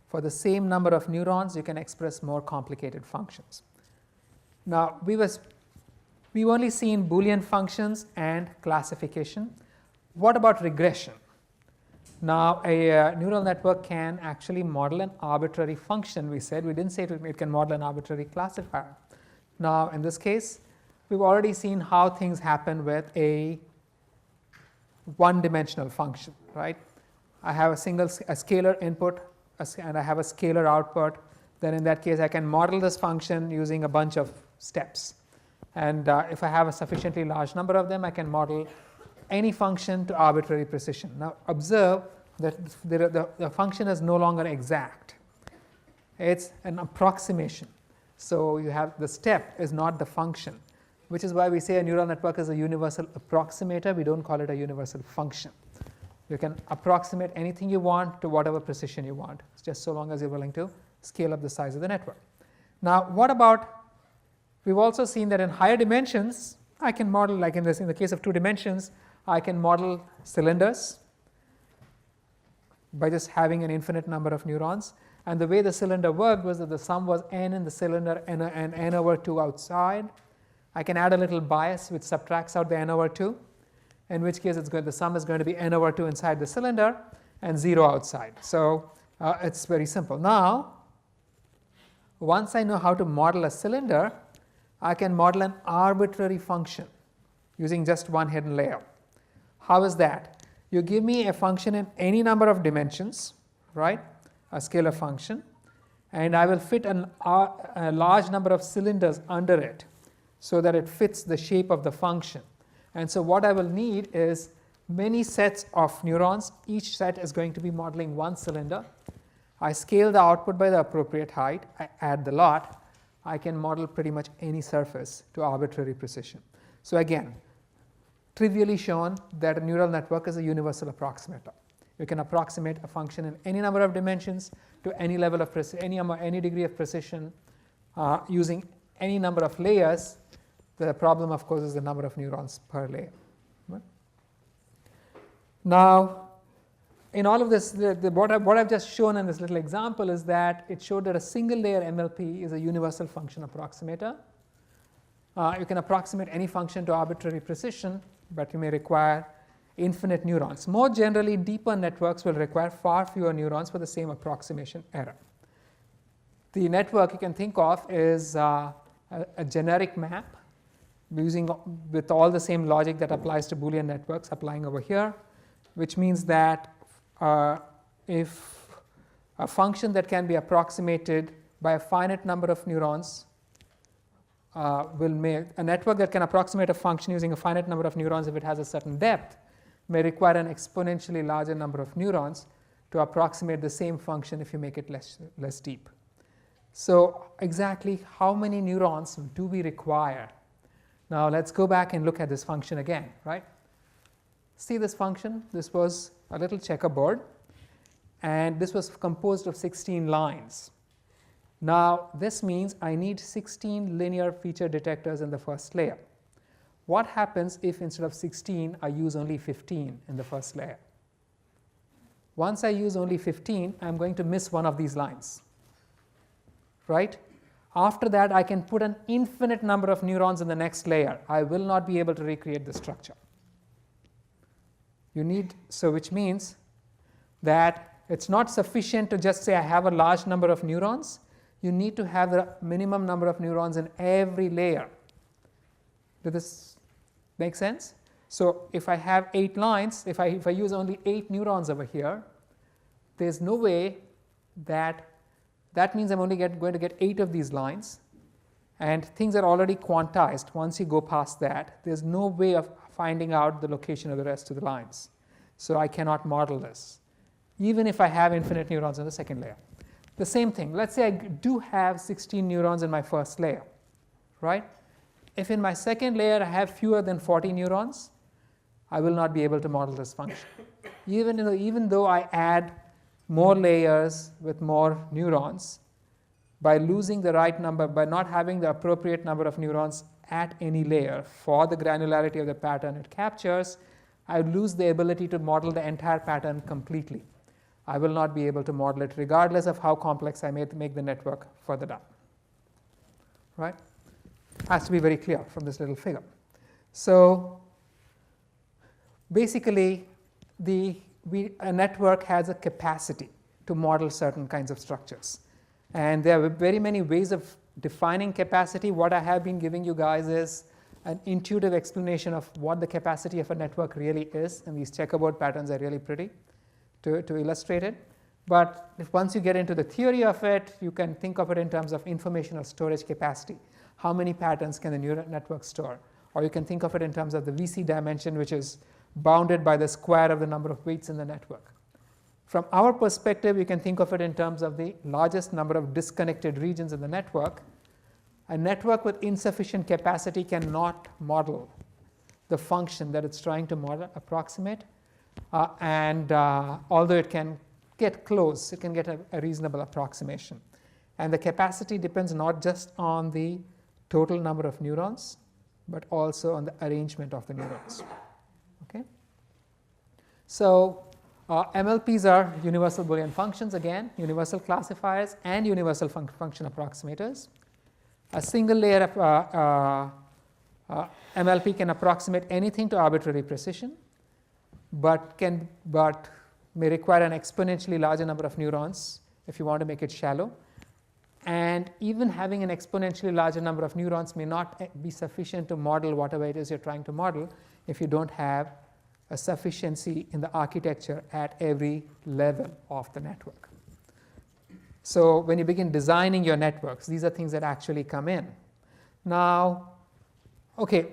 For the same number of neurons, you can express more complicated functions. Now, we've only seen Boolean functions and classification. What about regression? Now, a neural network can actually model an arbitrary function, we said. We didn't say it can model an arbitrary classifier. Now, in this case, we've already seen how things happen with a one-dimensional function, right? I have a scalar input and I have a scalar output. Then in that case, I can model this function using a bunch of steps. And if I have a sufficiently large number of them, I can model any function to arbitrary precision. Now observe that the function is no longer exact. It's an approximation. So you have the step is not the function, which is why we say a neural network is a universal approximator. We don't call it a universal function. You can approximate anything you want to whatever precision you want. It's just so long as you're willing to scale up the size of the network. Now what about, we've also seen that in higher dimensions, I can model, like in the case of 2 dimensions, I can model cylinders by just having an infinite number of neurons. And the way the cylinder worked was that the sum was n in the cylinder and n over 2 outside. I can add a little bias which subtracts out the n over 2, in which case the sum is going to be n over 2 inside the cylinder and 0 outside. So it's very simple. Now, once I know how to model a cylinder, I can model an arbitrary function using just one hidden layer. How is that? You give me a function in any number of dimensions, right? A scalar function, and I will fit a large number of cylinders under it so that it fits the shape of the function. And so what I will need is many sets of neurons. Each set is going to be modeling one cylinder. I scale the output by the appropriate height. I add the lot. I can model pretty much any surface to arbitrary precision. So again, trivially shown that a neural network is a universal approximator. You can approximate a function in any number of dimensions to any level of any degree of precision using any number of layers. The problem, of course, is the number of neurons per layer. Right? Now, in all of this, what I've just shown in this little example is that it showed that a single layer MLP is a universal function approximator. You can approximate any function to arbitrary precision, but you may require infinite neurons. More generally, deeper networks will require far fewer neurons for the same approximation error. The network you can think of is a generic map with all the same logic that applies to Boolean networks applying over here, which means that if a function that can be approximated by a finite number of neurons a network that can approximate a function using a finite number of neurons if it has a certain depth may require an exponentially larger number of neurons to approximate the same function if you make it less deep. So exactly how many neurons do we require? Now let's go back and look at this function again, right? See this function? This was a little checkerboard, and this was composed of 16 lines. Now this means I need 16 linear feature detectors in the first layer. what happens if instead of 16 I use only 15 in the first layer? Once I use only 15, I'm going to miss one of these lines, right? After that, I can put an infinite number of neurons in the next layer. I will not be able to recreate the structure. Which means that it's not sufficient to just say I have a large number of neurons. You need to have the minimum number of neurons in every layer. Does this make sense? So if I have 8 lines, if I use only 8 neurons over here, there's no way that means I'm only going to get 8 of these lines, and things are already quantized. Once you go past that, there's no way of finding out the location of the rest of the lines. So I cannot model this, even if I have infinite neurons in the second layer. The same thing, let's say I do have 16 neurons in my first layer, right? If in my second layer I have fewer than 40 neurons, I will not be able to model this function. Even though I add more layers with more neurons, by losing the right number, by not having the appropriate number of neurons at any layer for the granularity of the pattern it captures, I lose the ability to model the entire pattern completely. I will not be able to model it regardless of how complex I may make the network further down. Right? Has to be very clear from this little figure. So basically, a network has a capacity to model certain kinds of structures. And there are very many ways of defining capacity. What I have been giving you guys is an intuitive explanation of what the capacity of a network really is, and these checkerboard patterns are really pretty to illustrate it. But once you get into the theory of it, you can think of it in terms of informational storage capacity. How many patterns can the neural network store? Or you can think of it in terms of the VC dimension, which is bounded by the square of the number of weights in the network. From our perspective, you can think of it in terms of the largest number of disconnected regions in the network. A network with insufficient capacity cannot model the function that it's trying to approximate. Although it can get close, it can get a reasonable approximation. And the capacity depends not just on the total number of neurons, but also on the arrangement of the neurons. Okay? So MLPs are universal Boolean functions, again, universal classifiers and universal function approximators. A single layer of MLP can approximate anything to arbitrary precision, but may require an exponentially larger number of neurons if you want to make it shallow. And even having an exponentially larger number of neurons may not be sufficient to model whatever it is you're trying to model if you don't have a sufficiency in the architecture at every level of the network. So when you begin designing your networks, these are things that actually come in. Now, okay,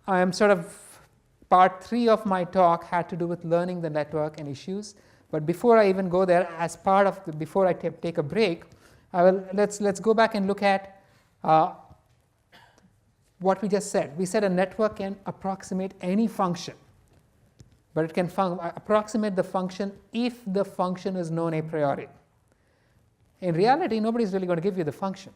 I am part 3 of my talk had to do with learning the network and issues. But before I even go there, as part of before I take a break, let's go back and look at what we just said. We said a network can approximate any function, but it can approximate the function if the function is known a priori. In reality, nobody's really going to give you the function.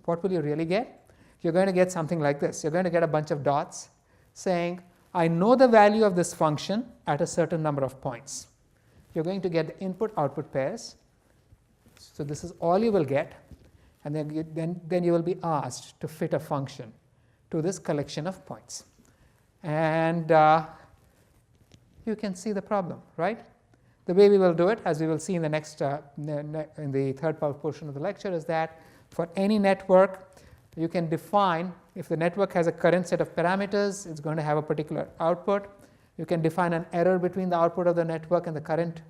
What will you really get? You're going to get something like this. You're going to get a bunch of dots saying, I know the value of this function at a certain number of points. You're going to get the input-output pairs. So this is all you will get. And then you will be asked to fit a function to this collection of points. And you can see the problem, right? The way we will do it, as we will see in the next, in the third portion of the lecture, is that for any network, you can define, if the network has a current set of parameters, it's going to have a particular output. You can define an error between the output of the network and the current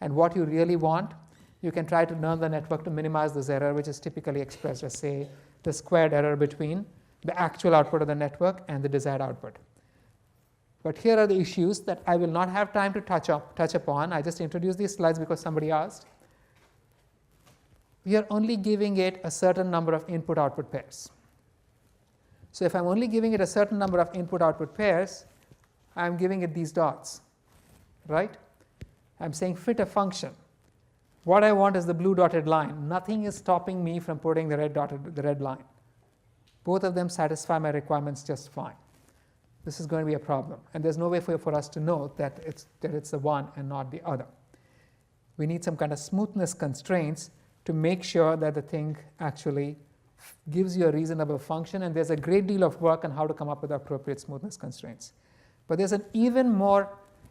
and what you really want. You can try to learn the network to minimize this error, which is typically expressed as, say, the squared error between the actual output of the network and the desired output. But here are the issues that I will not have time to touch upon. I just introduced these slides because somebody asked. We are only giving it a certain number of input-output pairs. So if I'm only giving it a certain number of input-output pairs, I'm giving it these dots, right? I'm saying fit a function. What I want is the blue dotted line. Nothing is stopping me from putting the red line. Both of them satisfy my requirements just fine. This is going to be a problem, and there's no way for us to know that it's the one and not the other. We need some kind of smoothness constraints to make sure that the thing actually gives you a reasonable function, and there's a great deal of work on how to come up with appropriate smoothness constraints. But there's an even more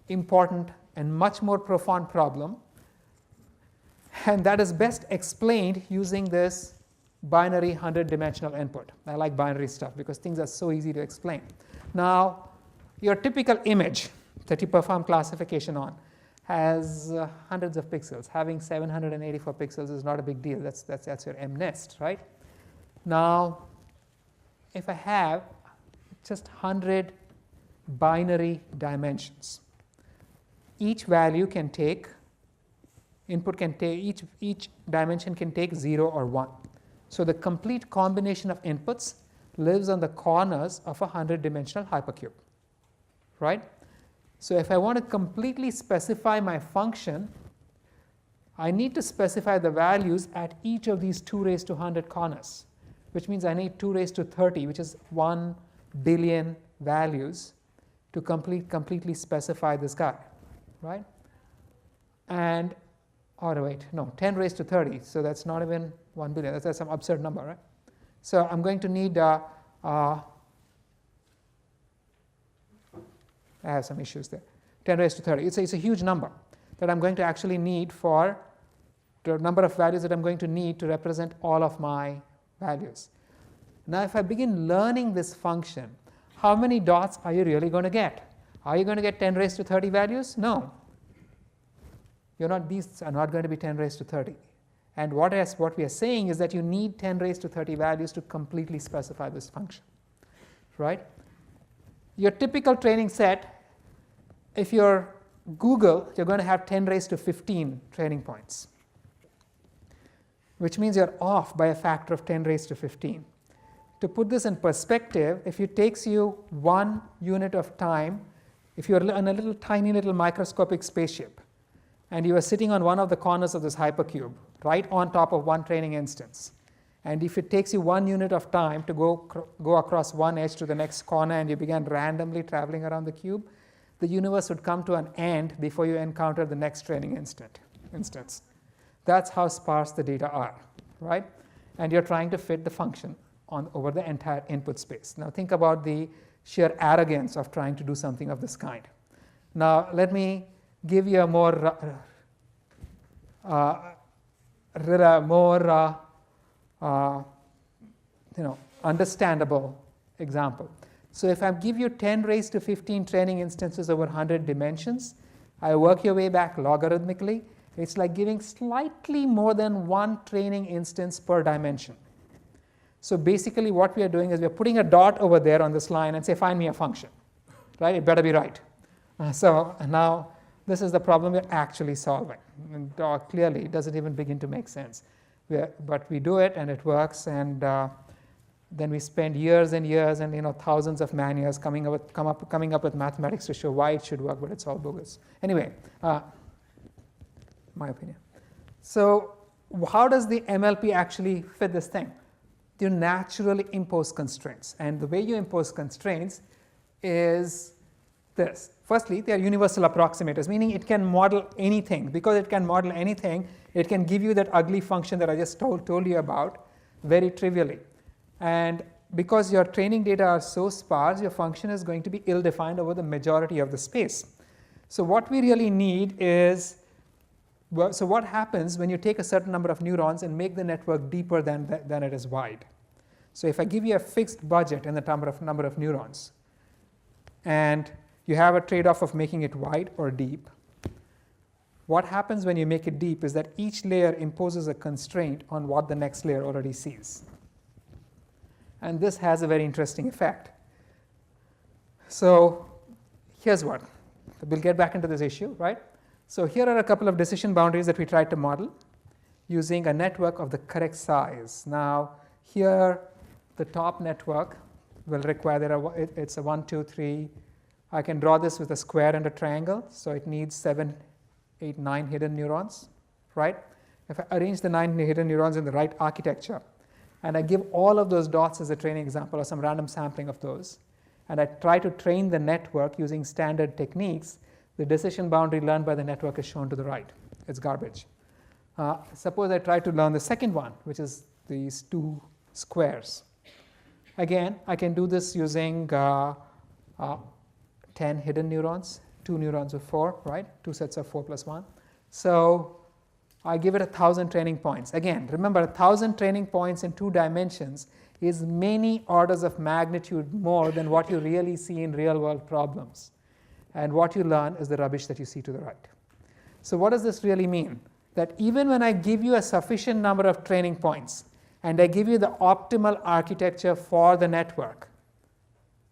important and much more profound problem, and that is best explained using this binary 100-dimensional input. I like binary stuff because things are so easy to explain. Now, your typical image that you perform classification on has hundreds of pixels. Having 784 pixels is not a big deal. That's your MNIST, right? Now, if I have just 100 binary dimensions, each value can take, input can take, each dimension can take 0 or 1. So the complete combination of inputs lives on the corners of a 100-dimensional hypercube, right? So if I want to completely specify my function, I need to specify the values at each of these 2 raised to 100 corners, which means I need 2 raised to 30, which is 1 billion values to completely specify this guy, right? And, oh wait, no, 10 raised to 30, so that's not even 1 billion, that's some absurd number, right? So I'm going to need, I have some issues there, 10 raised to 30. It's a huge number that I'm going to actually need for the number of values that I'm going to need to represent all of my values. Now, if I begin learning this function, how many dots are you really going to get? Are you going to get 10 raised to 30 values? No. These are not going to be 10 raised to 30. And what we are saying is that you need 10 raised to 30 values to completely specify this function, right? Your typical training set, if you're Google, you're going to have 10 raised to 15 training points, which means you're off by a factor of 10 raised to 15. To put this in perspective, if it takes you 1 unit of time, if you're on a tiny little microscopic spaceship, and you are sitting on one of the corners of this hypercube, right on top of one training instance, and if it takes you 1 unit of time to go across one edge to the next corner, and you began randomly traveling around the cube, the universe would come to an end before you encounter the next training instance. That's how sparse the data are, right? And you're trying to fit the function over the entire input space. Now think about the sheer arrogance of trying to do something of this kind. Now let me give you a more understandable example. So if I give you 10 raised to 15 training instances over 100 dimensions, I work your way back logarithmically. It's like giving slightly more than 1 training instance per dimension. So basically what we are doing is we are putting a dot over there on this line and say, find me a function, right? It better be right. So now this is the problem we're actually solving. And clearly it doesn't even begin to make sense. But we do it and it works, and then we spend years and years and thousands of man years coming up with mathematics to show why it should work, but it's all bogus. Anyway, my opinion. So how does the MLP actually fit this thing? You naturally impose constraints, and the way you impose constraints is this. Firstly, they are universal approximators, meaning it can model anything. Because it can model anything, it can give you that ugly function that I just told you about very trivially. And because your training data are so sparse, your function is going to be ill-defined over the majority of the space. So what we really need is, so what happens when you take a certain number of neurons and make the network deeper than it is wide? So if I give you a fixed budget in the number of neurons, and you have a trade-off of making it wide or deep, what happens when you make it deep is that each layer imposes a constraint on what the next layer already sees. And this has a very interesting effect. So here's what. We'll get back into this issue, right? So here are a couple of decision boundaries that we tried to model using a network of the correct size. Now here the top network will require, it's a 1, 2, 3. I can draw this with a square and a triangle, so it needs 7, 8, 9 hidden neurons, right? If I arrange the 9 hidden neurons in the right architecture, and I give all of those dots as a training example or some random sampling of those, and I try to train the network using standard techniques, the decision boundary learned by the network is shown to the right. It's garbage. Suppose I try to learn the second one, which is these two squares. Again, I can do this using 10 hidden neurons, 2 neurons of 4, right? 2 sets of 4 plus 1. So I give it 1,000 training points. Again, remember 1,000 training points in 2 dimensions is many orders of magnitude more than what you really see in real world problems. And what you learn is the rubbish that you see to the right. So what does this really mean? That even when I give you a sufficient number of training points and I give you the optimal architecture for the network,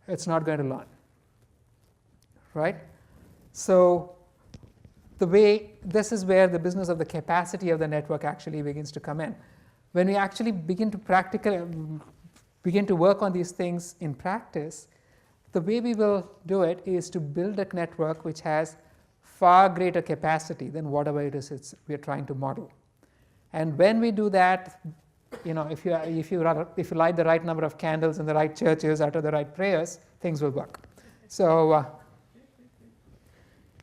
it's not going to learn, right? So this is where the business of the capacity of the network actually begins to come in. When we actually begin to work on these things in practice, the way we will do it is to build a network which has far greater capacity than whatever it is we are trying to model. And when we do that, if you light the right number of candles in the right churches, utter the right prayers, things will work. So,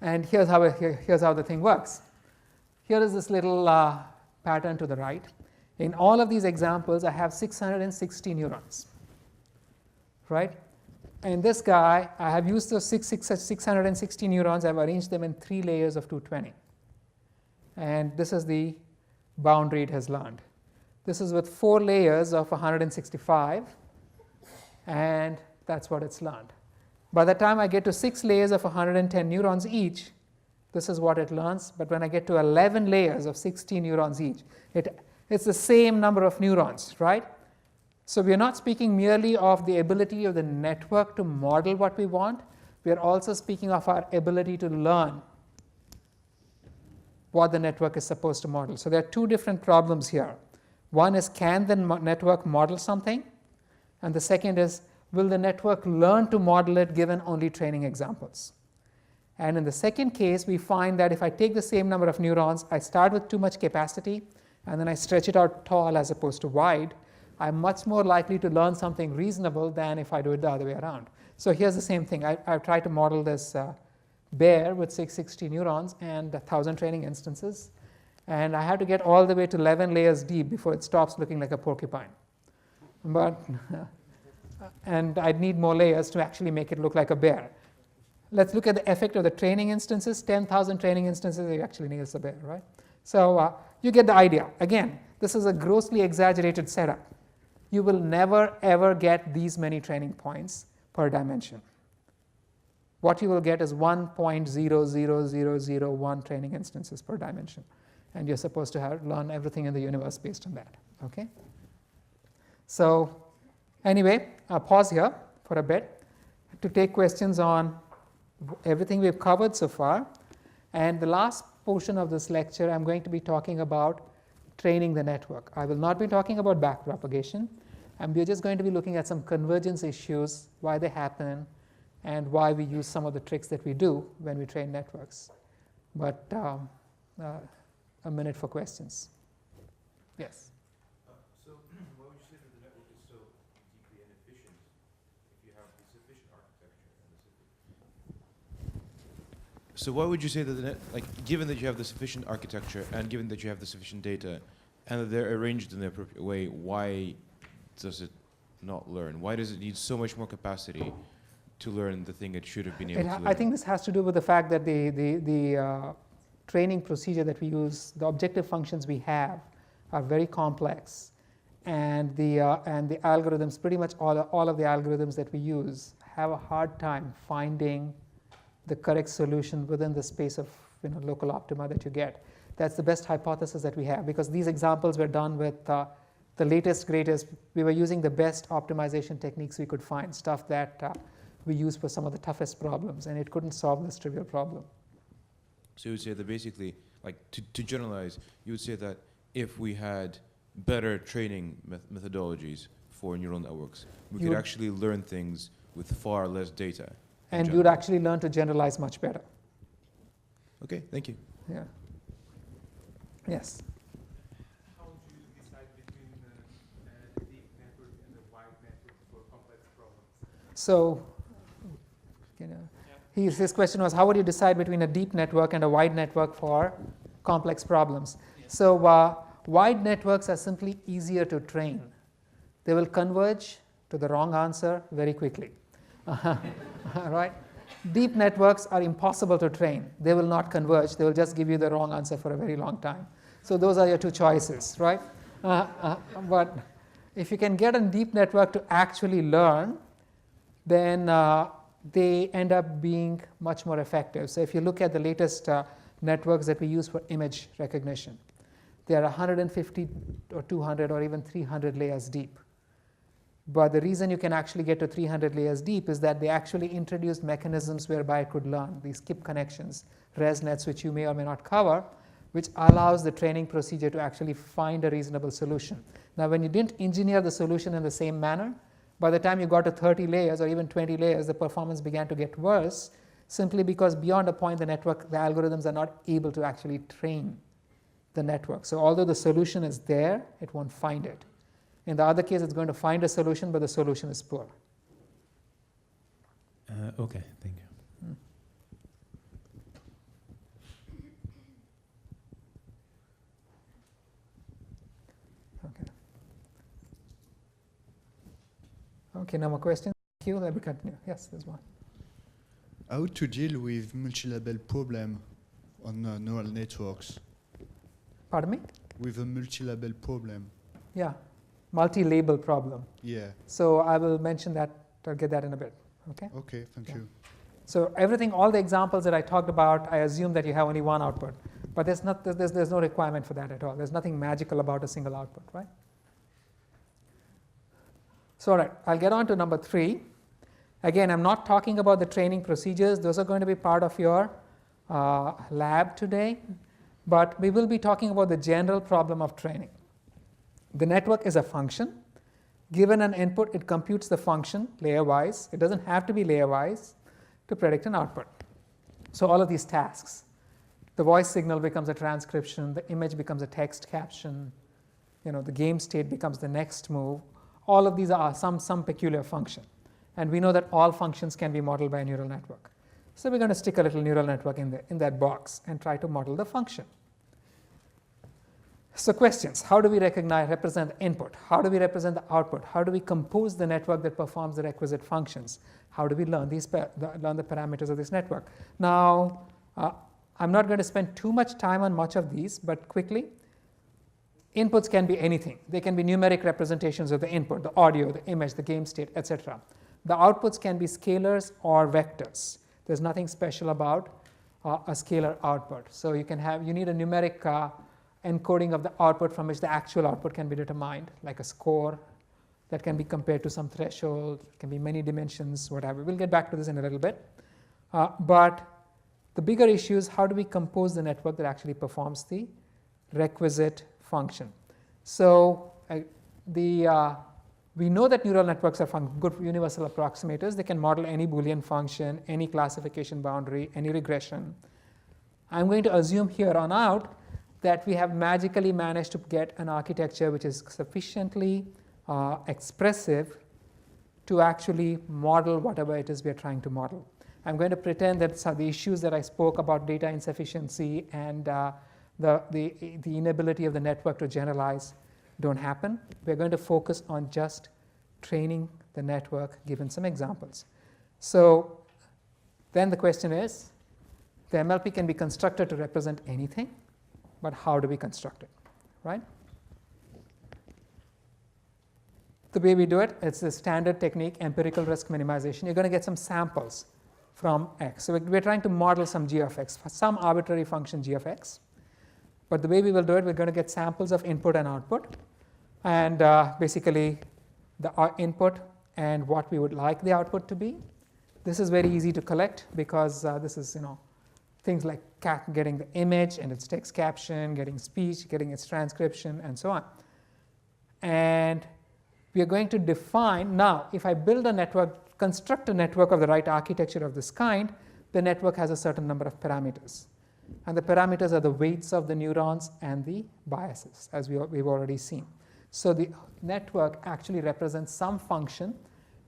and here's how the thing works. Here is this little pattern to the right. In all of these examples, I have 660 neurons, right? And this guy, I have used those 660 neurons. I've arranged them in 3 layers of 220. And this is the boundary it has learned. This is with 4 layers of 165, and that's what it's learned. By the time I get to 6 layers of 110 neurons each, this is what it learns. But when I get to 11 layers of 60 neurons each, it's the same number of neurons, right? So we are not speaking merely of the ability of the network to model what we want. We are also speaking of our ability to learn what the network is supposed to model. So there are 2 different problems here. One is, can the network model something? And the second is, will the network learn to model it given only training examples? And in the second case, we find that if I take the same number of neurons, I start with too much capacity, and then I stretch it out tall as opposed to wide, I'm much more likely to learn something reasonable than if I do it the other way around. So here's the same thing. I've tried to model this bear with 660 neurons and 1,000 training instances. And I have to get all the way to 11 layers deep before it stops looking like a porcupine. And I'd need more layers to actually make it look like a bear. Let's look at the effect of the training instances. 10,000 training instances, it actually nails the bear, right? So you get the idea. Again, this is a grossly exaggerated setup. You will never, ever get these many training points per dimension. What you will get is 1.00001 training instances per dimension. And you're supposed to learn everything in the universe based on that. Okay? So anyway, I'll pause here for a bit to take questions on everything we've covered so far. And the last portion of this lecture, I'm going to be talking about training the network. I will not be talking about backpropagation, and we're just going to be looking at some convergence issues, why they happen, and why we use some of the tricks that we do when we train networks. But a minute for questions. Yes? So why would you say that the network is so deeply inefficient if you have the sufficient architecture and the So why would you say that given that you have the sufficient architecture and given that you have the sufficient data and that they're arranged in the appropriate way, why does it not learn? Why does it need so much more capacity to learn the thing it should have been able to learn? I think this has to do with the fact that the training procedure that we use, the objective functions we have are very complex, and the algorithms, pretty much all of the algorithms that we use have a hard time finding the correct solution within the space of local optima that you get. That's the best hypothesis that we have, because these examples were done with the latest, greatest. We were using the best optimization techniques we could find, stuff that we use for some of the toughest problems, and it couldn't solve this trivial problem. So you would say that basically, to generalize, you would say that if we had better training methodologies for neural networks, we could actually learn things with far less data. And you'd actually learn to generalize much better. Okay, thank you. Yeah. Yes? How would you decide between the So, his question was, how would you decide between a deep network and a wide network for complex problems? So wide networks are simply easier to train. They will converge to the wrong answer very quickly. Right? Deep networks are impossible to train. They will not converge. They will just give you the wrong answer for a very long time. So those are your two choices, right? But if you can get a deep network to actually learn, then they end up being much more effective. So if you look at the latest networks that we use for image recognition, they are 150 or 200 or even 300 layers deep. But the reason you can actually get to 300 layers deep is that they actually introduced mechanisms whereby it could learn, these skip connections, ResNets, which you may or may not cover, which allows the training procedure to actually find a reasonable solution. Now, when you didn't engineer the solution in the same manner, by the time you got to 30 layers or even 20 layers, the performance began to get worse, simply because beyond a point, the algorithms are not able to actually train the network. So although the solution is there, it won't find it. In the other case, it's going to find a solution, but the solution is poor. Okay, thank you. Okay. Okay, no more questions. Thank you. Let me continue. Yes, there's one. How to deal with multi-level problem on neural networks? Pardon me? With a multi-level problem. Yeah, multi-label problem. Yeah. So I will mention that. I'll get that in a bit. Okay. Okay, thank you. So everything, all the examples that I talked about, I assume that you have only one output, but there's no requirement for that at all. There's nothing magical about a single output, right? So all right, I'll get on to number 3. Again, I'm not talking about the training procedures. Those are going to be part of your lab today, but we will be talking about the general problem of training. The network is a function. Given an input, it computes the function layer-wise. It doesn't have to be layer-wise to predict an output. So all of these tasks, the voice signal becomes a transcription, the image becomes a text caption, the game state becomes the next move. All of these are some peculiar function. And we know that all functions can be modeled by a neural network. So we're going to stick a little neural network in that box and try to model the function. So questions, how do we represent the input? How do we represent the output? How do we compose the network that performs the requisite functions? How do we learn the parameters of this network? Now, I'm not going to spend too much time on much of these, but quickly, inputs can be anything. They can be numeric representations of the input, the audio, the image, the game state, etc. The outputs can be scalars or vectors. There's nothing special about a scalar output. So you need a numeric encoding of the output from which the actual output can be determined, like a score that can be compared to some threshold. It can be many dimensions, whatever. We'll get back to this in a little bit. But the bigger issue is, how do we compose the network that actually performs the requisite function? So we know that neural networks are good universal approximators. They can model any Boolean function, any classification boundary, any regression. I'm going to assume here on out that we have magically managed to get an architecture which is sufficiently expressive to actually model whatever it is we are trying to model. I'm going to pretend that the issues that I spoke about, data insufficiency and the inability of the network to generalize, don't happen. We're going to focus on just training the network, given some examples. So then the question is, the MLP can be constructed to represent anything, but how do we construct it, right? The way we do it, it's the standard technique, empirical risk minimization. You're going to get some samples from x. So we're trying to model some g of x, some arbitrary function g of x. But the way we will do it, we're going to get samples of input and output, and basically the input and what we would like the output to be. This is very easy to collect because this is, things like getting the image and its text caption, getting speech, getting its transcription, and so on. And we are going to define, now if I build a network, construct a network of the right architecture of this kind, the network has a certain number of parameters. And the parameters are the weights of the neurons and the biases, as we've already seen. So the network actually represents some function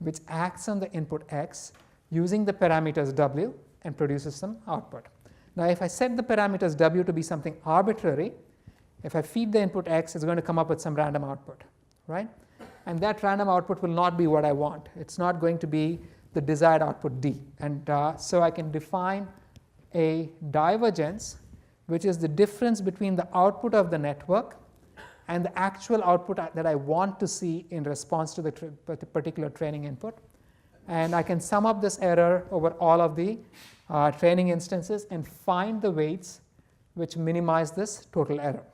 which acts on the input x using the parameters w and produces some output. Now if I set the parameters w to be something arbitrary, if I feed the input x, it's going to come up with some random output, right? And that random output will not be what I want. It's not going to be the desired output d. And so I can define a divergence, which is the difference between the output of the network and the actual output that I want to see in response to the particular training input. And I can sum up this error over all of the training instances and find the weights which minimize this total error.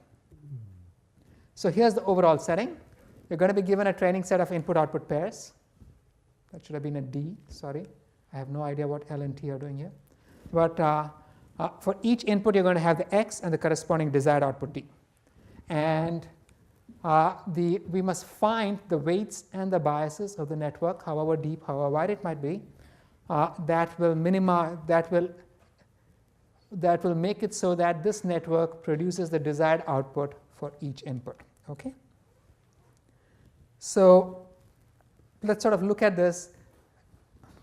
So here's the overall setting. You're going to be given a training set of input-output pairs. That should have been a D, sorry. I have no idea what L and T are doing here. But for each input, you're going to have the X and the corresponding desired output D. And we must find the weights and the biases of the network, however deep, however wide it might be, that will minimize, that will make it so that this network produces the desired output for each input. Okay? So let's sort of look at this.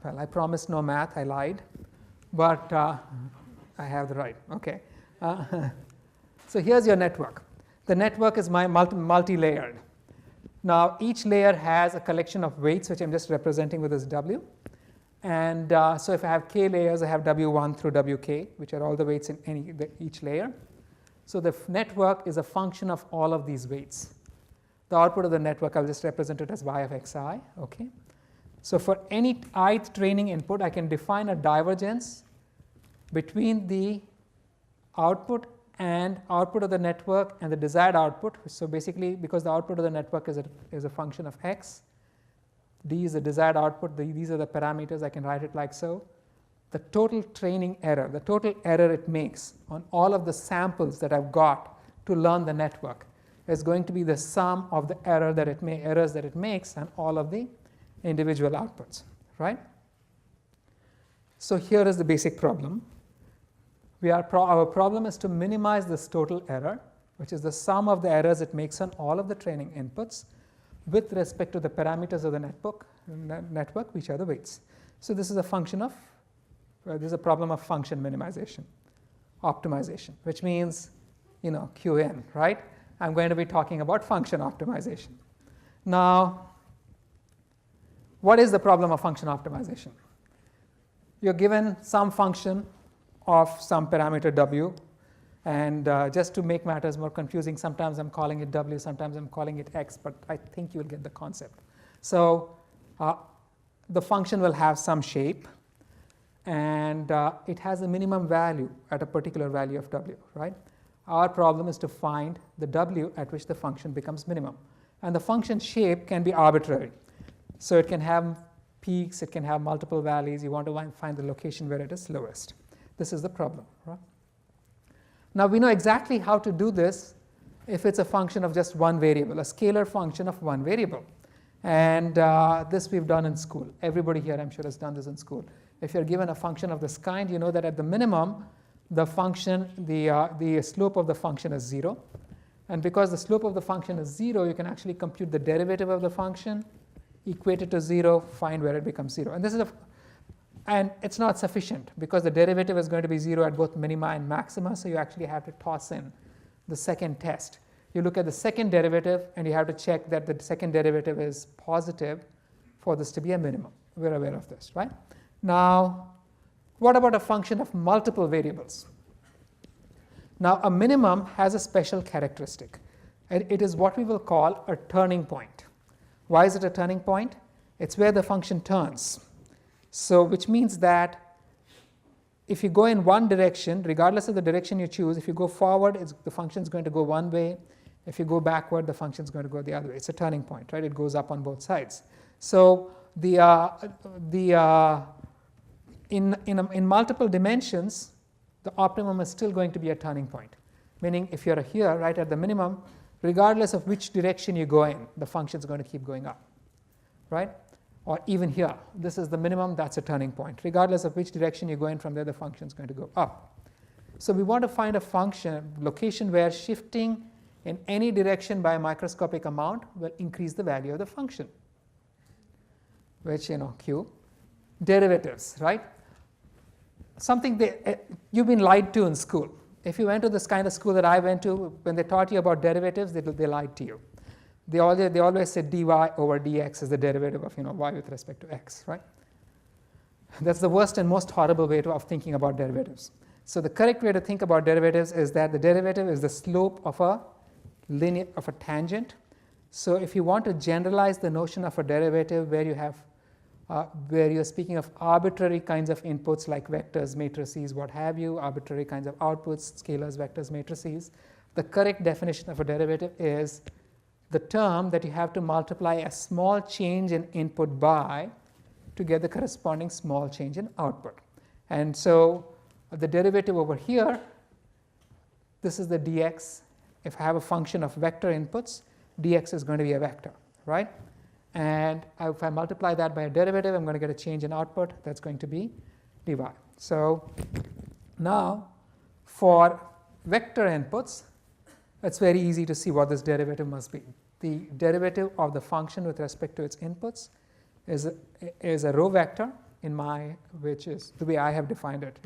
Well, I promised no math, I lied, but I have the right. Okay. So here's your network. The network is multi-layered. Now each layer has a collection of weights, which I'm just representing with this W. And so if I have k layers, I have W1 through Wk, which are all the weights in each layer. So the network is a function of all of these weights. The output of the network, I'll just represent it as y of xi. Okay. So for any ith training input, I can define a divergence between the output of the network and the desired output. So basically, because the output of the network is a function of x, d is the desired output, these are the parameters, I can write it like so. The total training error, the total error it makes on all of the samples that I've got to learn the network is going to be the sum of the errors that it makes on all of the individual outputs, right? So here is the basic problem. Our problem is to minimize this total error, which is the sum of the errors it makes on all of the training inputs with respect to the parameters of the network, which are the weights. So this is a function of, this is a problem of function minimization, optimization, which means, QN, right? I'm going to be talking about function optimization. Now, what is the problem of function optimization? You're given some function of some parameter w, and just to make matters more confusing, sometimes I'm calling it w, sometimes I'm calling it x, but I think you'll get the concept. So the function will have some shape, and it has a minimum value at a particular value of w, right? Our problem is to find the w at which the function becomes minimum. And the function shape can be arbitrary. So it can have peaks, it can have multiple valleys. You want to find the location where it is lowest. This is the problem, right? Now we know exactly how to do this if it's a function of just one variable, a scalar function of one variable. And this we've done in school. Everybody here, I'm sure, has done this in school. If you're given a function of this kind, you know that at the minimum, the function, the slope of the function is 0. And because the slope of the function is 0, you can actually compute the derivative of the function, equate it to 0, find where it becomes 0. And this is and it's not sufficient because the derivative is going to be 0 at both minima and maxima, so you actually have to toss in the second test. You look at the second derivative and you have to check that the second derivative is positive for this to be a minimum. We're aware of this, right? Now, what about a function of multiple variables? Now, a minimum has a special characteristic, and it is what we will call a turning point. Why is it a turning point? It's where the function turns. So, which means that if you go in one direction, regardless of the direction you choose, if you go forward, the function is going to go one way. If you go backward, the function is going to go the other way. It's a turning point, right? It goes up on both sides. So, in multiple dimensions, the optimum is still going to be a turning point. Meaning, if you're here, right at the minimum, regardless of which direction you go in, the function is going to keep going up, right? Or even here, this is the minimum, that's a turning point. Regardless of which direction you go in from there, the function is going to go up. So we want to find a function, location where shifting in any direction by a microscopic amount will increase the value of the function. which, Q. Derivatives, right? Something you've been lied to in school. If you went to this kind of school that I went to, when they taught you about derivatives, they lied to you. They always said dy over dx is the derivative of y with respect to x, right? That's the worst and most horrible way of thinking about derivatives. So the correct way to think about derivatives is that the derivative is the slope of a tangent. So if you want to generalize the notion of a derivative where you're speaking of arbitrary kinds of inputs like vectors, matrices, what have you, arbitrary kinds of outputs, scalars, vectors, matrices, the correct definition of a derivative is the term that you have to multiply a small change in input by to get the corresponding small change in output. And so the derivative over here, this is the dx. If I have a function of vector inputs, dx is going to be a vector, right? And if I multiply that by a derivative, I'm going to get a change in output. That's going to be dy. So now for vector inputs, it's very easy to see what this derivative must be. The derivative of the function with respect to its inputs is a row vector which is the way I have defined it.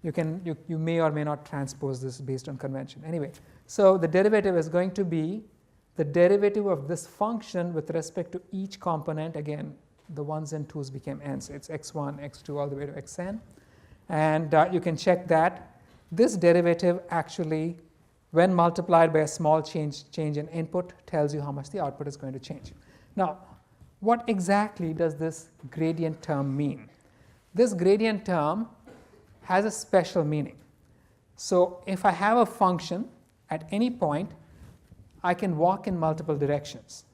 You may or may not transpose this based on convention. Anyway, so the derivative is going to be the derivative of this function with respect to each component. Again, the ones and twos became n's. It's x1, x2, all the way to xn. And you can check that this derivative actually, when multiplied by a small change in input, tells you how much the output is going to change. Now, what exactly does this gradient term mean? This gradient term has a special meaning. So if I have a function at any point, I can walk in multiple directions.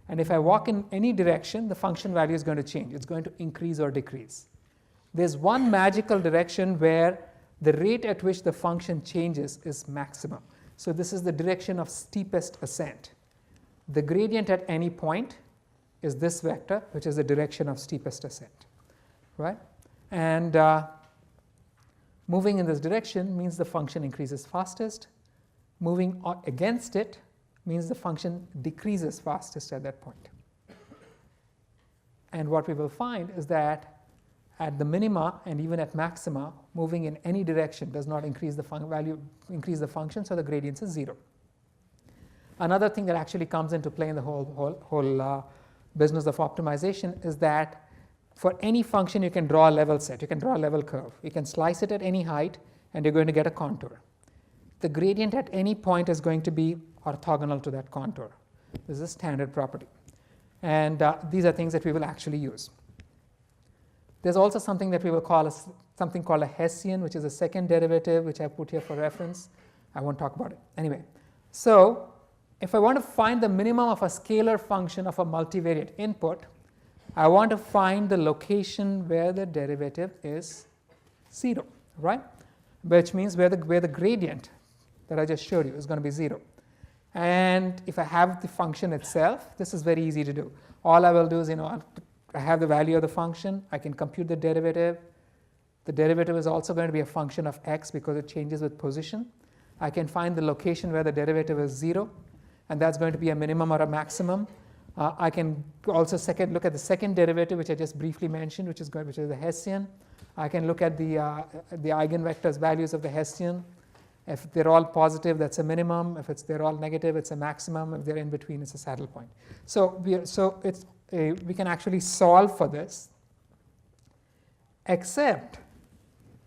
And if I walk in any direction, the function value is going to change. It's going to increase or decrease. There's one magical direction where the rate at which the function changes is maximum. So this is the direction of steepest ascent. The gradient at any point is this vector, which is the direction of steepest ascent, right? And moving in this direction means the function increases fastest. Moving against it means the function decreases fastest at that point. And what we will find is that at the minima and even at maxima, moving in any direction does not increase the function, so the gradients is 0. Another thing that actually comes into play in the whole business of optimization is that for any function you can draw a level set, you can draw a level curve. You can slice it at any height and you're going to get a contour. The gradient at any point is going to be orthogonal to that contour. This is a standard property. And these are things that we will actually use. There's also something that we will call something called a Hessian, which is a second derivative, which I put here for reference. I won't talk about it. Anyway, so if I want to find the minimum of a scalar function of a multivariate input, I want to find the location where the derivative is 0, right? Which means where the gradient that I just showed you is going to be 0. And if I have the function itself, this is very easy to do. All I will do is, I have the value of the function. I can compute the derivative. The derivative is also going to be a function of x because it changes with position. I can find the location where the derivative is 0, and that's going to be a minimum or a maximum. I can also look at the second derivative, which I just briefly mentioned, which is the Hessian. I can look at the eigenvectors values of the Hessian. If they're all positive, that's a minimum. If they're all negative, it's a maximum. If they're in between, it's a saddle point. So we can actually solve for this, except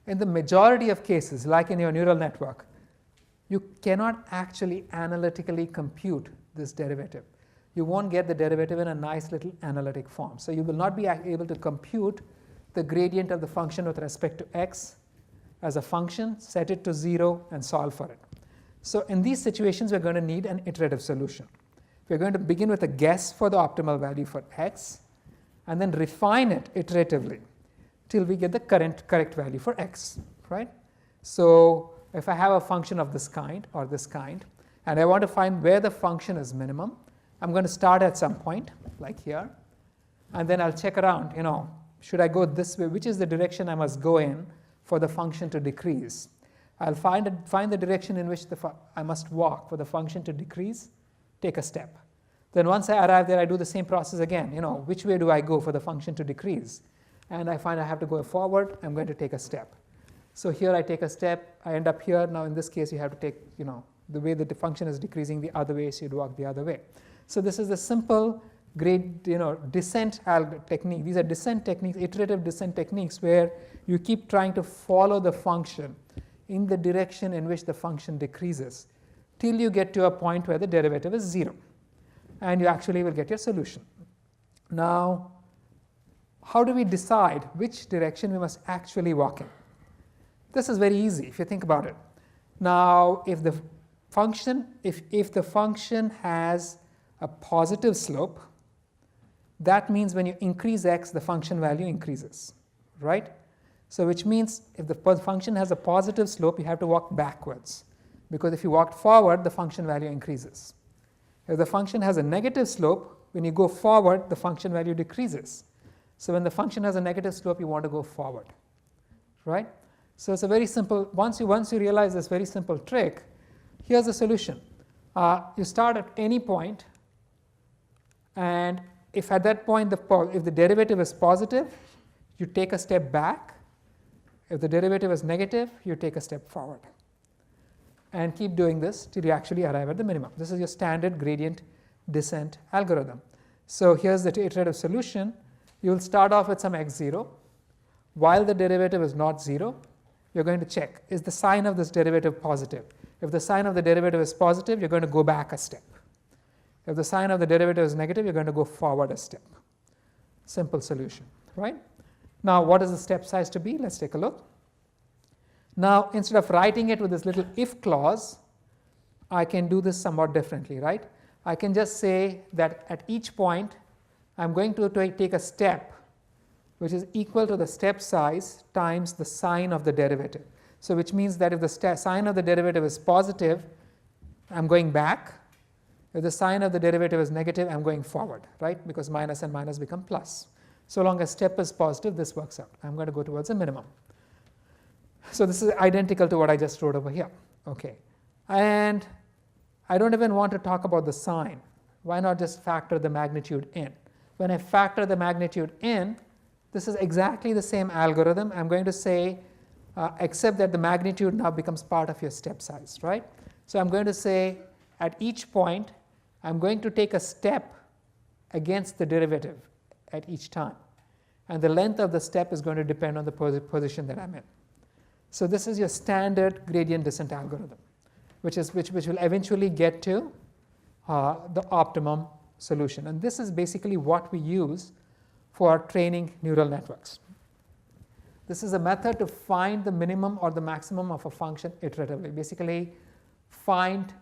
in the majority of cases, like in your neural network, you cannot actually analytically compute this derivative. You won't get the derivative in a nice little analytic form. So you will not be able to compute the gradient of the function with respect to x as a function, set it to 0, and solve for it. So in these situations, we're going to need an iterative solution. We're going to begin with a guess for the optimal value for x, and then refine it iteratively till we get the correct value for x, right? So if I have a function of this kind or this kind, and I want to find where the function is minimum, I'm going to start at some point, like here, and then I'll check around, should I go this way? Which is the direction I must go in for the function to decrease? I'll find the direction in which I must walk for the function to decrease, take a step. Then once I arrive there, I do the same process again. Which way do I go for the function to decrease? And I find I have to go forward. I'm going to take a step. So here I take a step. I end up here. Now in this case, you have to take, the way that the function is decreasing the other way, so you'd walk the other way. So this is the simple descent technique. These are descent techniques, iterative descent techniques, where you keep trying to follow the function in the direction in which the function decreases till you get to a point where the derivative is 0. And you actually will get your solution. Now, how do we decide which direction we must actually walk in? This is very easy if you think about it. Now, if the function has a positive slope, that means when you increase x, the function value increases, right? So which means if the function has a positive slope, you have to walk backwards, because if you walked forward, the function value increases. If the function has a negative slope, when you go forward, the function value decreases. So when the function has a negative slope, you want to go forward, right? So it's a very simple, once you realize this very simple trick, here's the solution. You start at any point, and if at that point, if the derivative is positive, you take a step back. If the derivative is negative, you take a step forward. And keep doing this till you actually arrive at the minimum. This is your standard gradient descent algorithm. So here's the iterative solution. You'll start off with some x0. While the derivative is not 0, you're going to check, is the sign of this derivative positive? If the sign of the derivative is positive, you're going to go back a step. If the sign of the derivative is negative, you're going to go forward a step. Simple solution, right? Now, what is the step size to be? Let's take a look. Now, instead of writing it with this little if clause, I can do this somewhat differently, right? I can just say that at each point, I'm going to take a step which is equal to the step size times the sign of the derivative. So which means that if the sign of the derivative is positive, I'm going back. If the sign of the derivative is negative, I'm going forward, right? Because minus and minus become plus. So long as step is positive, this works out. I'm going to go towards a minimum. So this is identical to what I just wrote over here. Okay. And I don't even want to talk about the sign. Why not just factor the magnitude in? When I factor the magnitude in, this is exactly the same algorithm. I'm going to say, except that the magnitude now becomes part of your step size, right? So I'm going to say at each point, I'm going to take a step against the derivative at each time. And the length of the step is going to depend on the position that I'm in. So this is your standard gradient descent algorithm, which will eventually get to the optimum solution. And this is basically what we use for training neural networks. This is a method to find the minimum or the maximum of a function iteratively. Basically, to find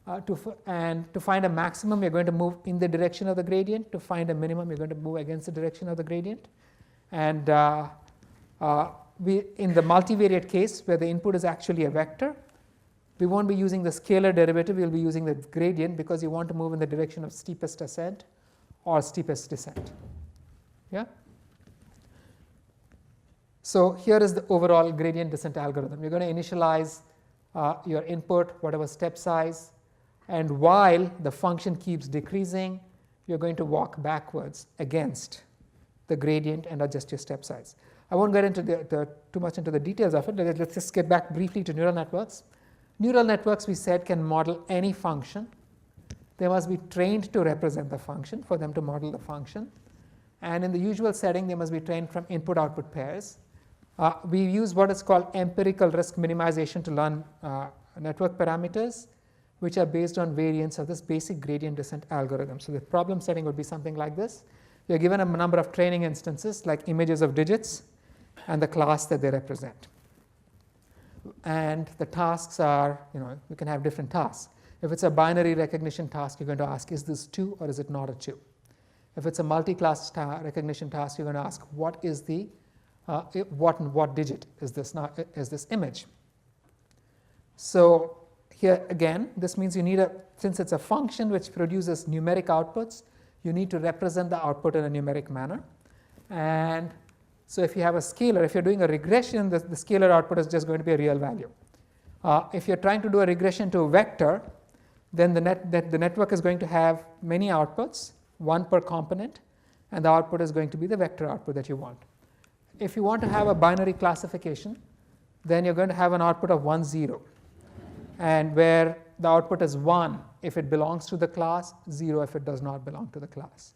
a maximum, you're going to move in the direction of the gradient. To find a minimum, you're going to move against the direction of the gradient. And in the multivariate case, where the input is actually a vector, we won't be using the scalar derivative. We'll be using the gradient because you want to move in the direction of steepest ascent or steepest descent. Yeah. So here is the overall gradient descent algorithm. You're going to initialize your input, whatever step size, and while the function keeps decreasing, you're going to walk backwards against the gradient and adjust your step size. I won't get into too much into the details of it. Let's just get back briefly to neural networks. Neural networks, we said, can model any function. They must be trained to represent the function for them to model the function. And in the usual setting, they must be trained from input-output pairs. We use what is called empirical risk minimization to learn network parameters, which are based on variance of this basic gradient descent algorithm. So the problem setting would be something like this. You're given a number of training instances, like images of digits, and the class that they represent. And the tasks are, you can have different tasks. If it's a binary recognition task, you're going to ask, is this 2 or is it not a 2? If it's a multi-class recognition task, you're going to ask, what is the what digit is this image? So here again, this means you need since it's a function which produces numeric outputs, you need to represent the output in a numeric manner. And so if you have a scalar, if you're doing a regression, the scalar output is just going to be a real value. If you're trying to do a regression to a vector, then the network is going to have many outputs, one per component, and the output is going to be the vector output that you want. If you want to have a binary classification, then you're going to have an output of 1, 0, and where the output is 1 if it belongs to the class, 0 if it does not belong to the class.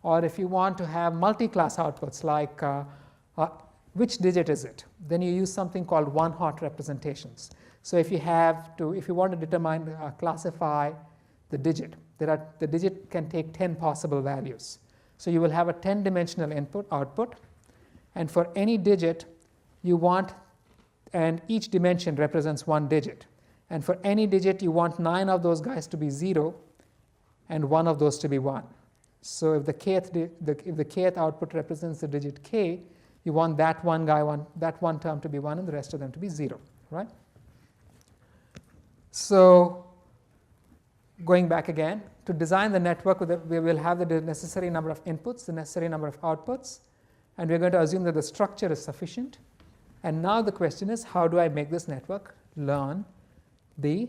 Or if you want to have multi-class outputs like which digit is it, then you use something called one-hot representations. So if you want to determine, classify the digit, the digit can take 10 possible values. So you will have a 10-dimensional input output, and for any digit you want, and each dimension represents one digit, and for any digit you want 9 of those guys to be 0 and 1 of those to be 1. So if the kth output represents the digit k, you want that one term to be 1 and the rest of them to be 0, right? So going back again, to design the network, we will have the necessary number of inputs, the necessary number of outputs, and we're going to assume that the structure is sufficient. And now the question is, how do I make this network learn to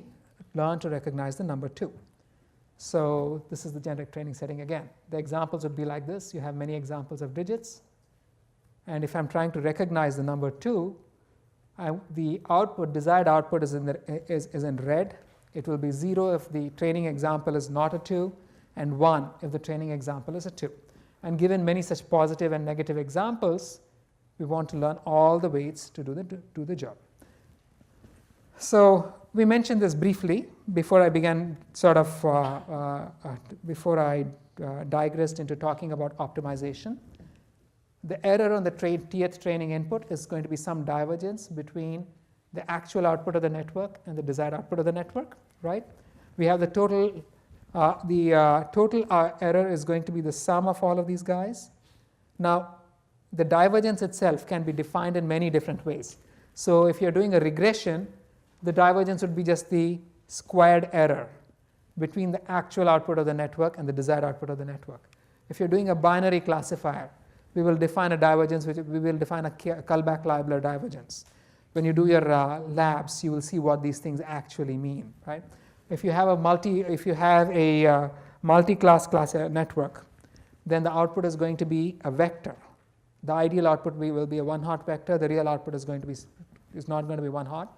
recognize the number 2? So this is the generic training setting again. The examples would be like this. You have many examples of digits, and if I'm trying to recognize the number 2, the desired output is in red. It will be 0 if the training example is not a 2, and 1 if the training example is a 2. And given many such positive and negative examples, we want to learn all the weights to do the job. So we mentioned this briefly before I began before I digressed into talking about optimization. The error on the tth training input is going to be some divergence between the actual output of the network and the desired output of the network, right? We have the total error is going to be the sum of all of these guys. Now, the divergence itself can be defined in many different ways. So if you're doing a regression, the divergence would be just the squared error between the actual output of the network and the desired output of the network. If you're doing a binary classifier, we will define a divergence, which we will define a Kullback-Leibler divergence. When you do your labs, you will see what these things actually mean, right? If you have a multi-class network, then the output is going to be a vector. The ideal output will be a one-hot vector. The real output is not going to be one-hot.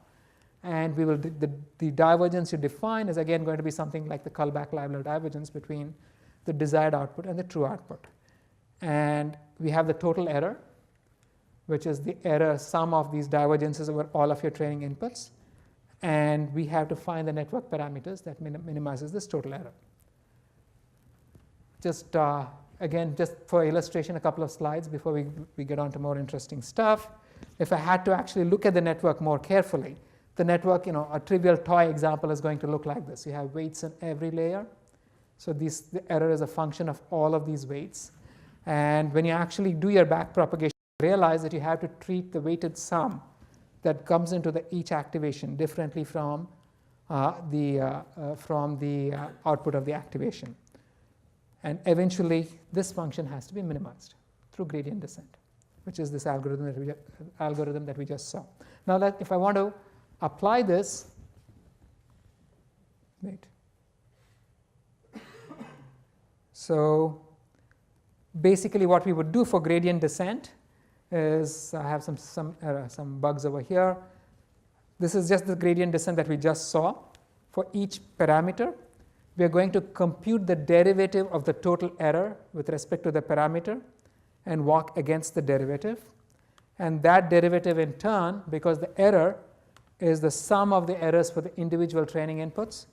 And the divergence you define is again going to be something like the Kullback-Leibler divergence between the desired output and the true output. And we have the total error, which is the error sum of these divergences over all of your training inputs. And we have to find the network parameters that minimizes this total error. Just again, just for illustration, a couple of slides before we get on to more interesting stuff. If I had to actually look at the network more carefully, the network, a trivial toy example is going to look like this. You have weights in every layer. So the error is a function of all of these weights. And when you actually do your backpropagation, you realize that you have to treat the weighted sum that comes into each activation differently from the output of the activation. And eventually, this function has to be minimized through gradient descent, which is this algorithm that we just saw. Now, if I want to apply this, so basically what we would do for gradient descent is, I have some bugs over here. This is just the gradient descent that we just saw. For each parameter, we are going to compute the derivative of the total error with respect to the parameter and walk against the derivative. And that derivative in turn, because the error is the sum of the errors for the individual training inputs,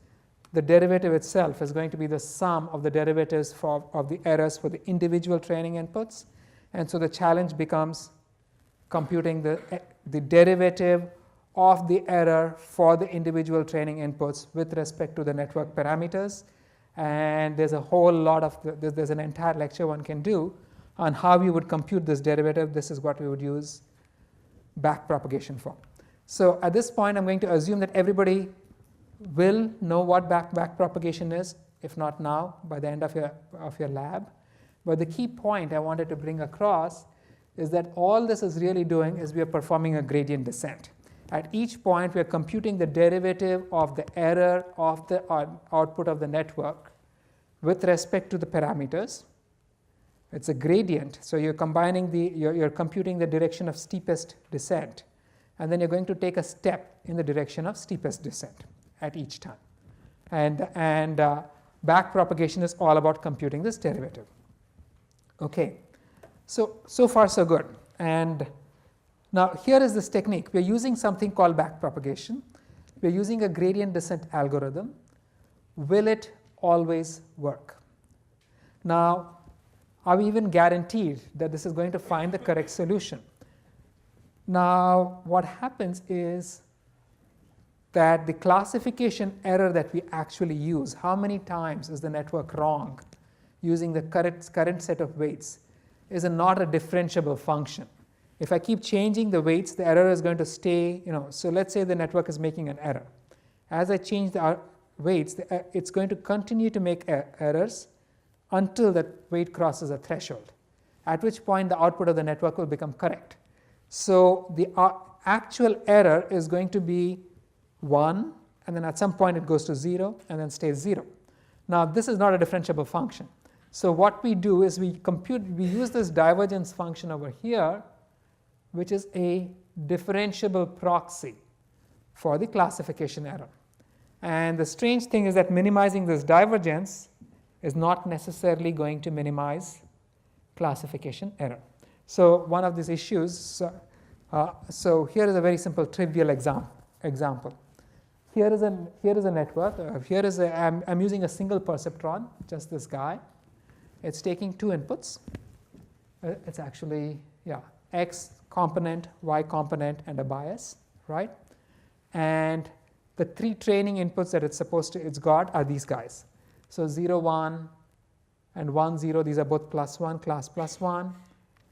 the derivative itself is going to be the sum of the derivatives of the errors for the individual training inputs. And so the challenge becomes computing the derivative of the error for the individual training inputs with respect to the network parameters. And there's a whole lot of, there's an entire lecture one can do on how you would compute this derivative. This is what we would use backpropagation for. So at this point, I'm going to assume that everybody will know what backpropagation is, if not now, by the end of your lab. But the key point I wanted to bring across is that all this is really doing is we are performing a gradient descent. At each point, we are computing the derivative of the error of the output of the network with respect to the parameters. It's a gradient, so you're combining you're computing the direction of steepest descent, and then you're going to take a step in the direction of steepest descent at each time. And back propagation is all about computing this derivative. Okay, so far so good. And now here is this technique. We're using something called back propagation. We're using a gradient descent algorithm. Will it always work? Now, are we even guaranteed that this is going to find the correct solution? Now, what happens is that the classification error that we actually use, how many times is the network wrong using the current set of weights, is not a differentiable function. If I keep changing the weights, the error is going to stay, so let's say the network is making an error. As I change the weights, it's going to continue to make errors until that weight crosses a threshold, at which point the output of the network will become correct. So the actual error is going to be 1, and then at some point it goes to 0 and then stays 0. Now this is not a differentiable function. So what we do is we use this divergence function over here, which is a differentiable proxy for the classification error. And the strange thing is that minimizing this divergence is not necessarily going to minimize classification error. So one of these issues, so here is a very simple trivial example. Here is a network. I'm using a single perceptron, just this guy. It's taking 2 inputs. It's actually, X component, Y component, and a bias, right? And the 3 training inputs that it's got are these guys. So 0, 1, and 1, 0, these are both +1, class +1,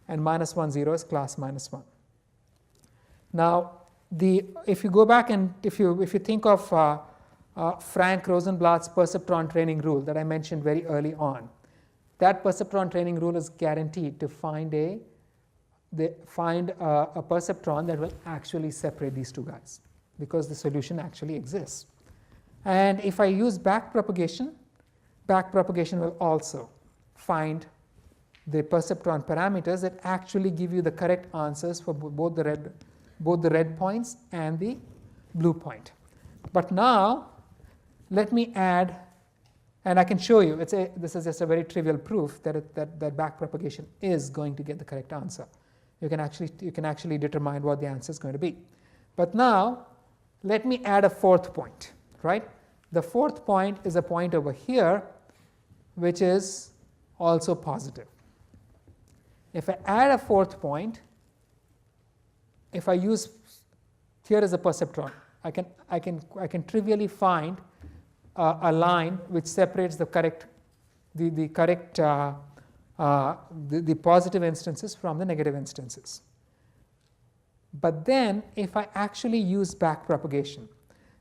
and -1, 0 is class -1. Now, if you go back and if you think of Frank Rosenblatt's perceptron training rule that I mentioned very early on, that perceptron training rule is guaranteed to find a perceptron that will actually separate these 2 guys, because the solution actually exists. And if I use back propagation will also find the perceptron parameters that actually give you the correct answers for both the red points and the blue point. But now let me add, and I can show you, this is just a very trivial proof that back propagation is going to get the correct answer. You can actually determine what the answer is going to be. But now let me add a 4th point, right? The 4th point is a point over here, which is also positive. If I add a 4th point, if I use, here is a perceptron, I can trivially find a line which separates the positive instances from the negative instances. But then if I actually use back propagation,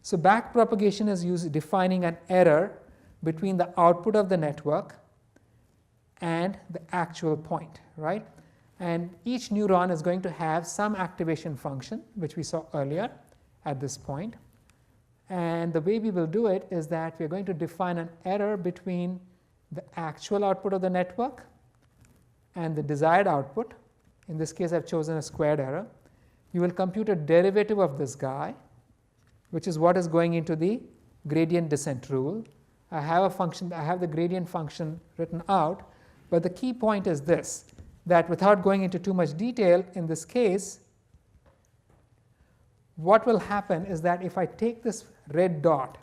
so back propagation is defining an error between the output of the network and the actual point, right? And each neuron is going to have some activation function, which we saw earlier at this point. And the way we will do it is that we're going to define an error between the actual output of the network and the desired output. In this case, I've chosen a squared error. You will compute a derivative of this guy, which is what is going into the gradient descent rule. I have the gradient function written out, but the key point is this, that without going into too much detail, in this case, what will happen is that if I take this red dot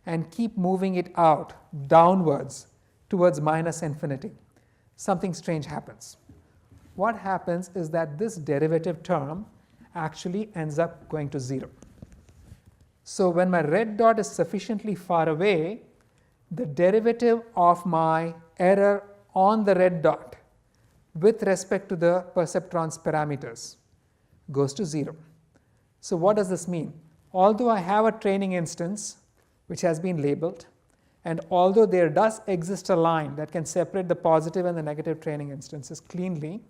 and keep moving it out downwards towards -infinity, something strange happens. What happens is that this derivative term actually ends up going to 0. So when my red dot is sufficiently far away, the derivative of my error on the red dot with respect to the perceptron's parameters goes to 0. So what does this mean? Although I have a training instance which has been labeled, and although there does exist a line that can separate the positive and the negative training instances cleanly,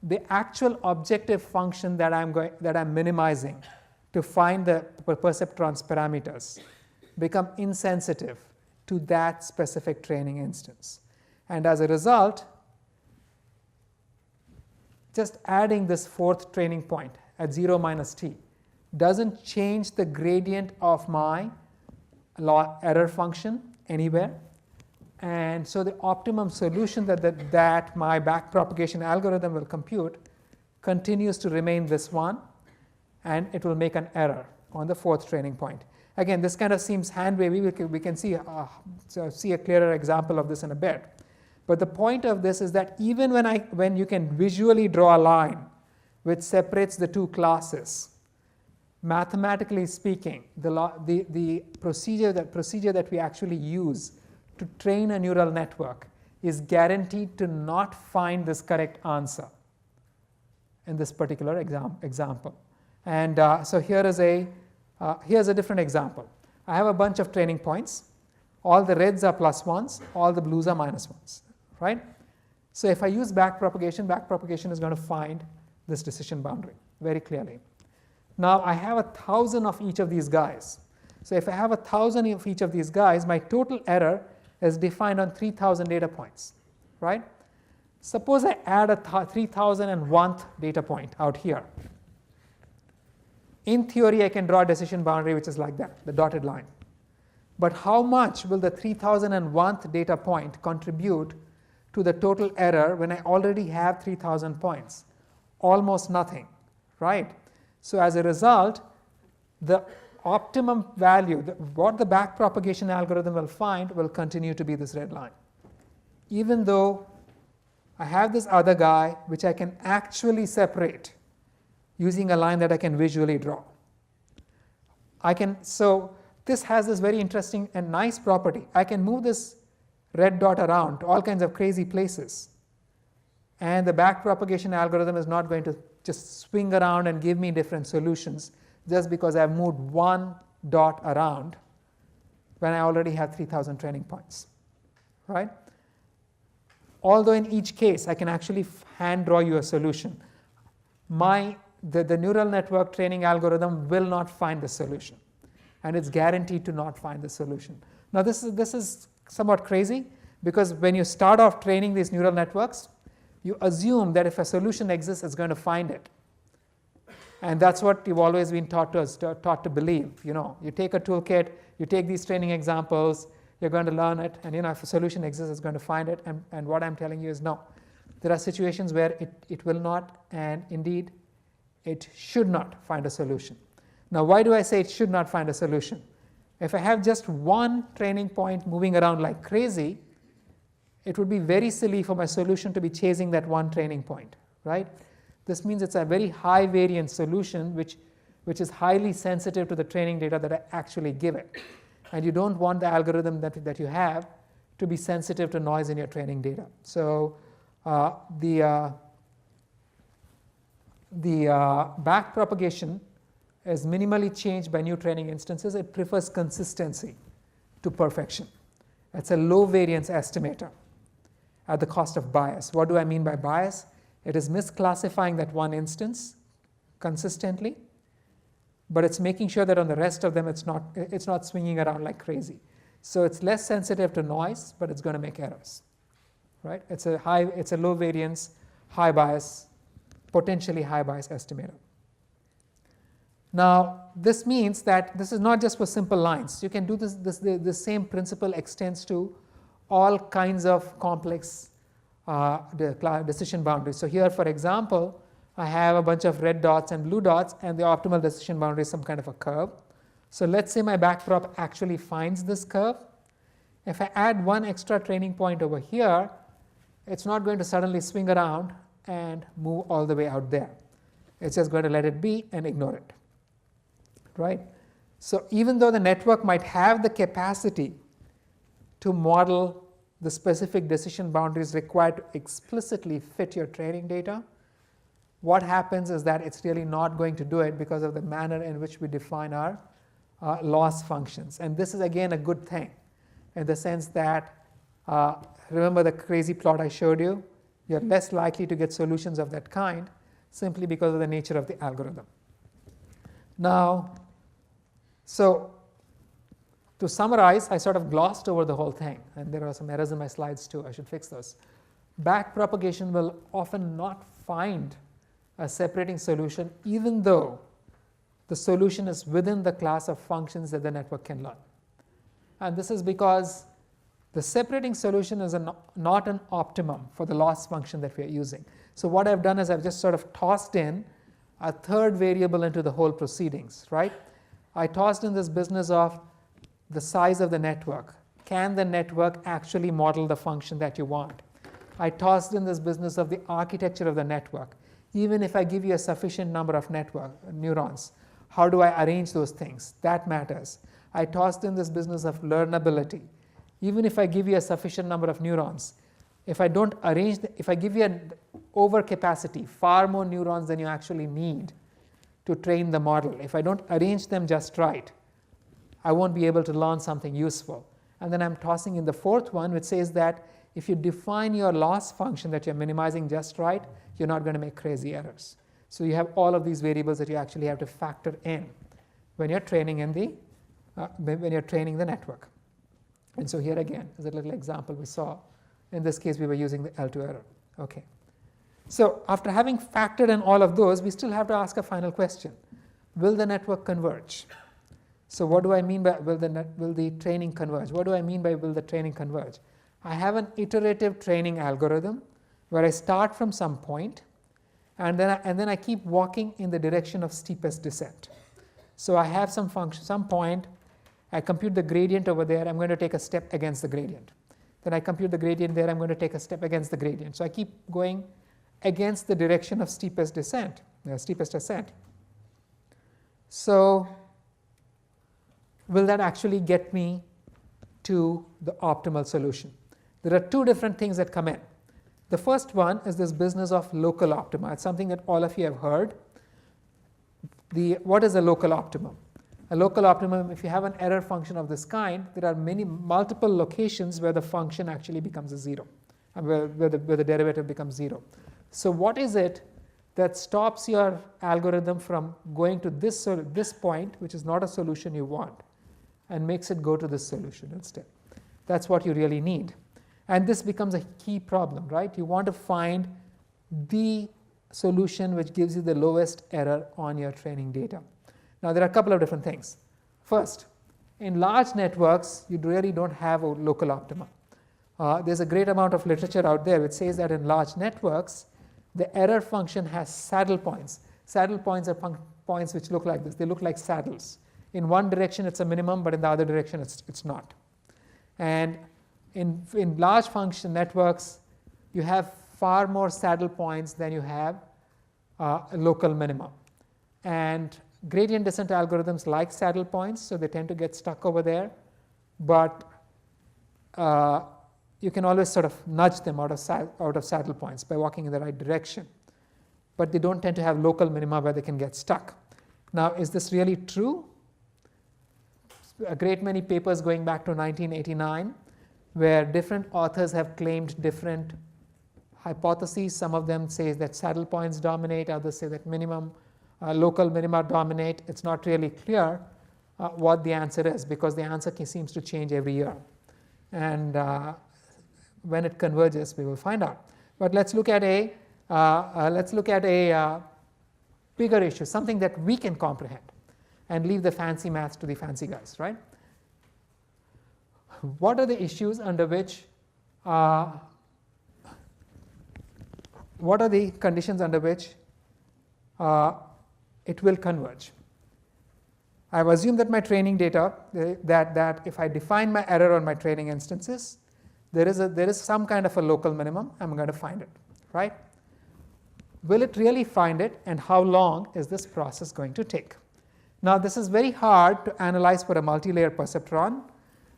the actual objective function that I'm minimizing to find the perceptron's parameters become insensitive to that specific training instance. And as a result, just adding this fourth training point at 0 minus t doesn't change the gradient of my error function anywhere. And so the optimum solution that my backpropagation algorithm will compute continues to remain this one, and it will make an error on the fourth training point. Again, this kind of seems hand wavy. We can see a clearer example of this in a bit. But the point of this is that even when you can visually draw a line which separates the two classes, mathematically speaking, the procedure that we actually use to train a neural network is guaranteed to not find this correct answer in this particular example. And so here's a different example. I have a bunch of training points. All the reds are plus ones, all the blues are minus ones, right? So if I use backpropagation is going to find this decision boundary very clearly. Now I have 1,000 of each of these guys. So if I have 1,000 of each of these guys, my total error is defined on 3,000 data points, right? Suppose I add a 3,001th data point out here. In theory, I can draw a decision boundary which is like that, the dotted line. But how much will the 3,001th data point contribute to the total error when I already have 3,000 points? Almost nothing, right? So as a result, the optimum value, what the backpropagation algorithm will find, will continue to be this red line. Even though I have this other guy which I can actually separate using a line that I can visually draw. So this has this very interesting and nice property. I can move this red dot around to all kinds of crazy places, and the backpropagation algorithm is not going to just swing around and give me different solutions just because I've moved one dot around when I already have 3,000 training points, right? Although in each case I can actually hand draw you a solution, the neural network training algorithm will not find the solution, and it's guaranteed to not find the solution. Now this is somewhat crazy, because when you start off training these neural networks, you assume that if a solution exists, it's going to find it. And that's what you've always been taught to believe. You take a toolkit, you take these training examples, you're going to learn it, and if a solution exists, it's going to find it. And what I'm telling you is no. There are situations where it will not, and indeed, it should not find a solution. Now, why do I say it should not find a solution? If I have just one training point moving around like crazy, it would be very silly for my solution to be chasing that one training point, right? This means it's a very high variance solution which is highly sensitive to the training data that I actually give it. And you don't want the algorithm that you have to be sensitive to noise in your training data. So the backpropagation is minimally changed by new training instances. It prefers consistency to perfection. It's a low variance estimator at the cost of bias. What do I mean by bias? It is misclassifying that one instance consistently, but it's making sure that on the rest of them it's not swinging around like crazy. So it's less sensitive to noise, but it's going to make errors, right? It's a low variance, high bias, potentially high bias estimator. Now this means that this is not just for simple lines. You can do this. The same principle extends to all kinds of complex decision boundaries. So here, for example, I have a bunch of red dots and blue dots, and the optimal decision boundary is some kind of a curve. So let's say my backprop actually finds this curve. If I add one extra training point over here, it's not going to suddenly swing around and move all the way out there. It's just going to let it be and ignore it, right? So even though the network might have the capacity to model the specific decision boundaries required to explicitly fit your training data, what happens is that it's really not going to do it because of the manner in which we define our loss functions. And this is again a good thing in the sense that, remember the crazy plot I showed you? You're less likely to get solutions of that kind simply because of the nature of the algorithm. Now, so to summarize, I sort of glossed over the whole thing, and there are some errors in my slides too. I should fix those. Backpropagation will often not find a separating solution, even though the solution is within the class of functions that the network can learn. And this is because the separating solution is not an optimum for the loss function that we are using. So what I've done is I've just sort of tossed in a third variable into the whole proceedings, right? I tossed in this business of the size of the network. Can the network actually model the function that you want? I tossed in this business of the architecture of the network. Even if I give you a sufficient number of neurons, how do I arrange those things? That matters. I tossed in this business of learnability. Even if I give you a sufficient number of neurons, if I don't arrange, if I give you an overcapacity, far more neurons than you actually need to train the model, if I don't arrange them just right, I won't be able to learn something useful. And then I'm tossing in the fourth one, which says that if you define your loss function that you're minimizing just right, you're not going to make crazy errors. So you have all of these variables that you actually have to factor in when you're training in the network. And so here again is a little example we saw. In this case, we were using the L2 error. Okay. So after having factored in all of those, we still have to ask a final question. Will the network converge? So what do I mean by will the training converge? What do I mean by will the training converge? I have an iterative training algorithm where I start from some point, and then I keep walking in the direction of steepest descent. So I have some function, some point, I compute the gradient over there, I'm going to take a step against the gradient. Then I compute the gradient there, I'm going to take a step against the gradient. So I keep going against the direction of steepest descent, steepest ascent. So will that actually get me to the optimal solution? There are two different things that come in. The first one is this business of local optima. It's something that all of you have heard. What is a local optimum? A local optimum, if you have an error function of this kind, there are multiple locations where the function actually becomes a zero, and where the derivative becomes zero. So what is it that stops your algorithm from going to this point, which is not a solution you want, and makes it go to this solution instead? That's what you really need. And this becomes a key problem, right? You want to find the solution which gives you the lowest error on your training data. Now, there are a couple of different things. First, in large networks, you really don't have a local optima. There's a great amount of literature out there which says that in large networks, the error function has saddle points. Saddle points are points which look like this. They look like saddles. In one direction, it's a minimum, but in the other direction, it's not. And in large function networks, you have far more saddle points than you have a local minimum. And gradient descent algorithms like saddle points, so they tend to get stuck over there. But you can always sort of nudge them out of saddle points by walking in the right direction. But they don't tend to have local minima where they can get stuck. Now, is this really true? A great many papers going back to 1989 where different authors have claimed different hypotheses. Some of them say that saddle points dominate, others say that local minima dominate. It's not really clear what the answer is, because the answer seems to change every year. And when it converges, we will find out. But let's look at a bigger issue, something that we can comprehend, and leave the fancy maths to the fancy guys, right? What are the issues under which, what are the conditions under which it will converge? I've assumed that my training data, that if I define my error on my training instances, there is some kind of a local minimum. I'm going to find it, right? Will it really find it, and how long is this process going to take? Now, this is very hard to analyze for a multi-layer perceptron,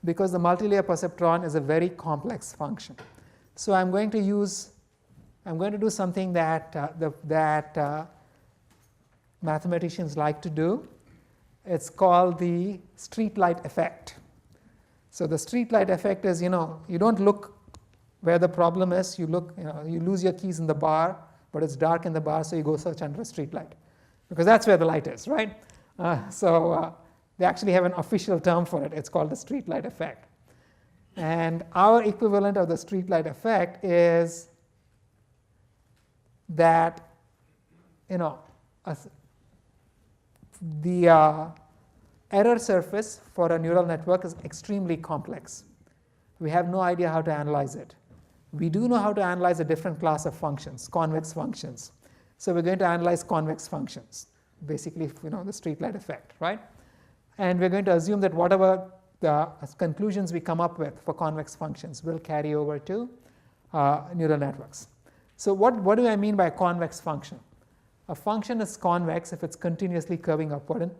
because the multi-layer perceptron is a very complex function. So I'm going to do something that mathematicians like to do. It's called the streetlight effect. So the streetlight effect is, you don't look where the problem is. You lose your keys in the bar, but it's dark in the bar, so you go search under a streetlight, because that's where the light is, right? So they actually have an official term for it. It's called the streetlight effect. And our equivalent of the streetlight effect is that, the error surface for a neural network is extremely complex. We have no idea how to analyze it. We do know how to analyze a different class of functions, convex functions. So we're going to analyze convex functions, basically, the streetlight effect, right? And we're going to assume that whatever the conclusions we come up with for convex functions will carry over to neural networks. So what do I mean by a convex function? A function is convex if it's continuously curving upward,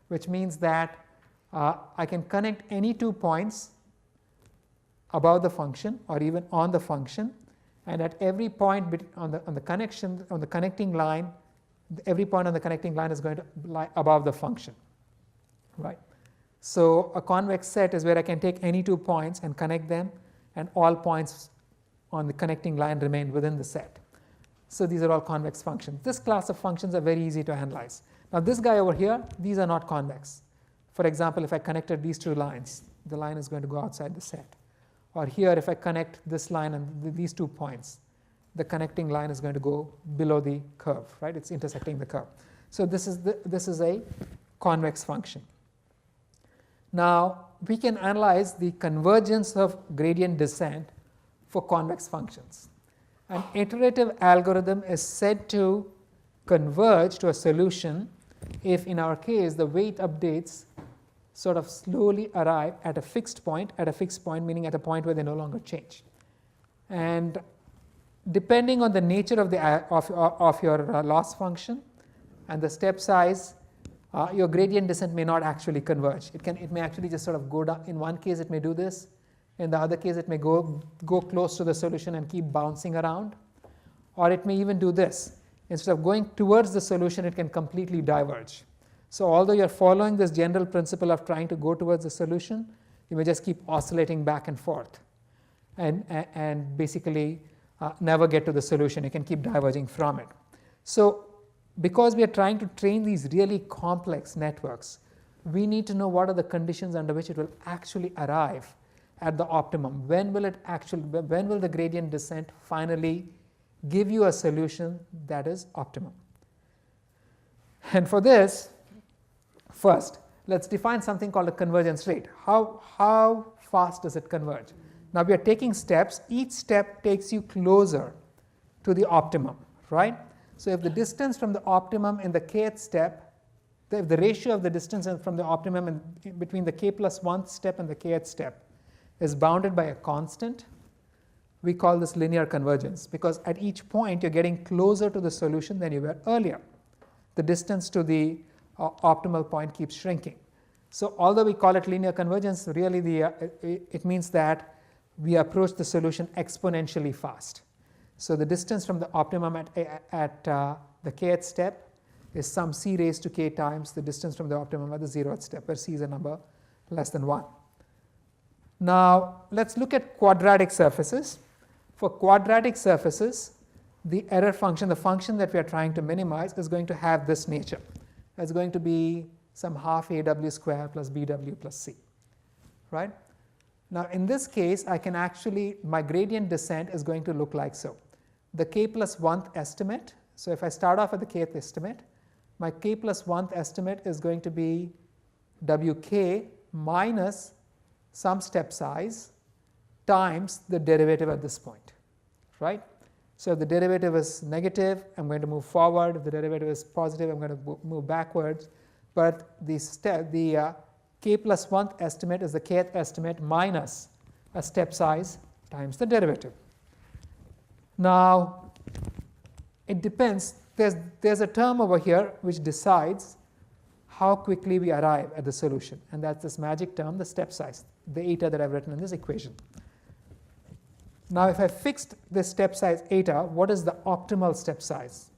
which means that I can connect any 2 points above the function or even on the function, and at every point on the connecting line, every point on the connecting line is going to lie above the function, right? So a convex set is where I can take any 2 points and connect them, and all points on the connecting line remain within the set. So these are all convex functions. This class of functions are very easy to analyze. Now this guy over here, these are not convex. For example, if I connected these 2 lines, the line is going to go outside the set. Or here, if I connect this line and these 2 points, the connecting line is going to go below the curve, right? It's intersecting the curve. So this is a convex function. Now we can analyze the convergence of gradient descent for convex functions. An iterative algorithm is said to converge to a solution if, in our case, the weight updates sort of slowly arrive at a fixed point, meaning at a point where they no longer change. And depending on the nature of your loss function and the step size, your gradient descent may not actually converge. It may actually just sort of go down. In one case, it may do this. In the other case, it may go close to the solution and keep bouncing around. Or it may even do this. Instead of going towards the solution, it can completely diverge. So although you're following this general principle of trying to go towards the solution, you may just keep oscillating back and forth and basically never get to the solution. You can keep diverging from it. So because we are trying to train these really complex networks, we need to know what are the conditions under which it will actually arrive at the optimum. When will the gradient descent finally give you a solution that is optimum? And for this, first, let's define something called a convergence rate. How fast does it converge? Now we are taking steps. Each step takes you closer to the optimum, right? So if the distance from the optimum in the kth step, if the ratio of the distance from the optimum between the k plus 1th step and the kth step is bounded by a constant, we call this linear convergence, because at each point you're getting closer to the solution than you were earlier. The distance to the optimal point keeps shrinking. So although we call it linear convergence, really it means that we approach the solution exponentially fast. So the distance from the optimum at the kth step is some c raised to k times the distance from the optimum at the 0th step, where c is a number less than 1. Now let's look at quadratic surfaces. For quadratic surfaces, the error function, the function that we are trying to minimize, is going to have this nature. It's going to be some half aw square plus bw plus c, right? Now in this case, I can actually, my gradient descent is going to look like so. The k plus 1th estimate, so if I start off at the kth estimate, my k plus 1th estimate is going to be wk minus some step size times the derivative at this point, right? So if the derivative is negative, I'm going to move forward. If the derivative is positive, I'm going to move backwards. But the k plus 1th estimate is the kth estimate minus a step size times the derivative. Now it depends. There's a term over here which decides how quickly we arrive at the solution, and that's this magic term, the step size, the eta that I've written in this equation. Now if I fixed this step size eta, what is the optimal step size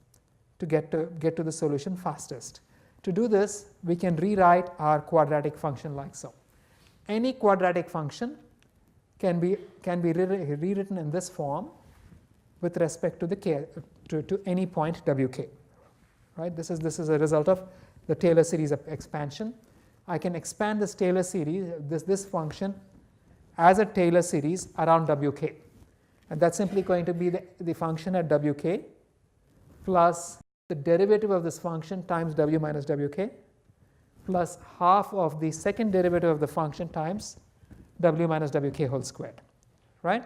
to get to the solution fastest? To do this, we can rewrite our quadratic function like so. Any quadratic function can be rewritten in this form with respect to the k to any point wk, right? This is a result of the Taylor series of expansion. I can expand this Taylor series, this function, as a Taylor series around wk. And that's simply going to be the function at wk plus the derivative of this function times w minus wk plus half of the second derivative of the function times w minus wk whole squared, right?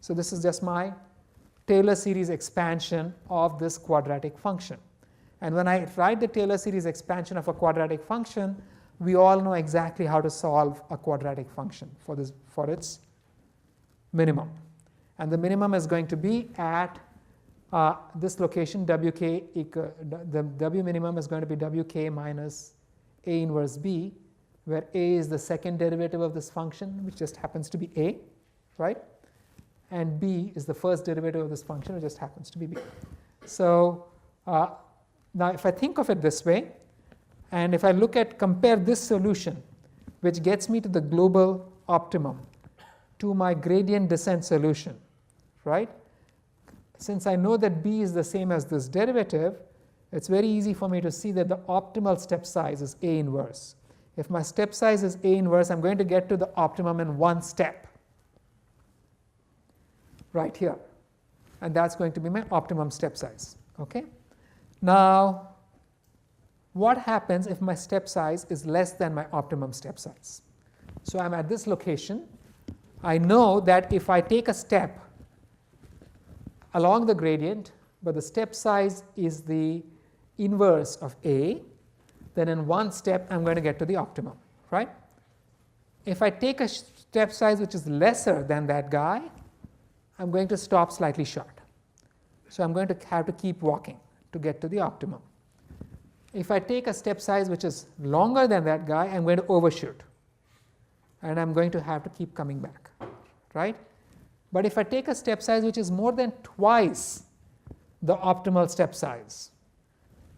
So this is just my Taylor series expansion of this quadratic function. And when I write the Taylor series expansion of a quadratic function, we all know exactly how to solve a quadratic function for its minimum. And the minimum is going to be at this location wk the w minimum is going to be wk minus a inverse b, where a is the second derivative of this function, which just happens to be a, right? And b is the first derivative of this function, which just happens to be b. So now if I think of it this way, and if I compare this solution, which gets me to the global optimum, to my gradient descent solution, right? Since I know that b is the same as this derivative, it's very easy for me to see that the optimal step size is A inverse. If my step size is A inverse, I'm going to get to the optimum in one step, right here. And that's going to be my optimum step size. Okay? Now, what happens if my step size is less than my optimum step size? So I'm at this location. I know that if I take a step along the gradient, but the step size is the inverse of A, then in one step I'm going to get to the optimum, right? If I take a step size which is lesser than that guy, I'm going to stop slightly short. So I'm going to have to keep walking to get to the optimum. If I take a step size which is longer than that guy, I'm going to overshoot. And I'm going to have to keep coming back, right? But if I take a step size which is more than twice the optimal step size,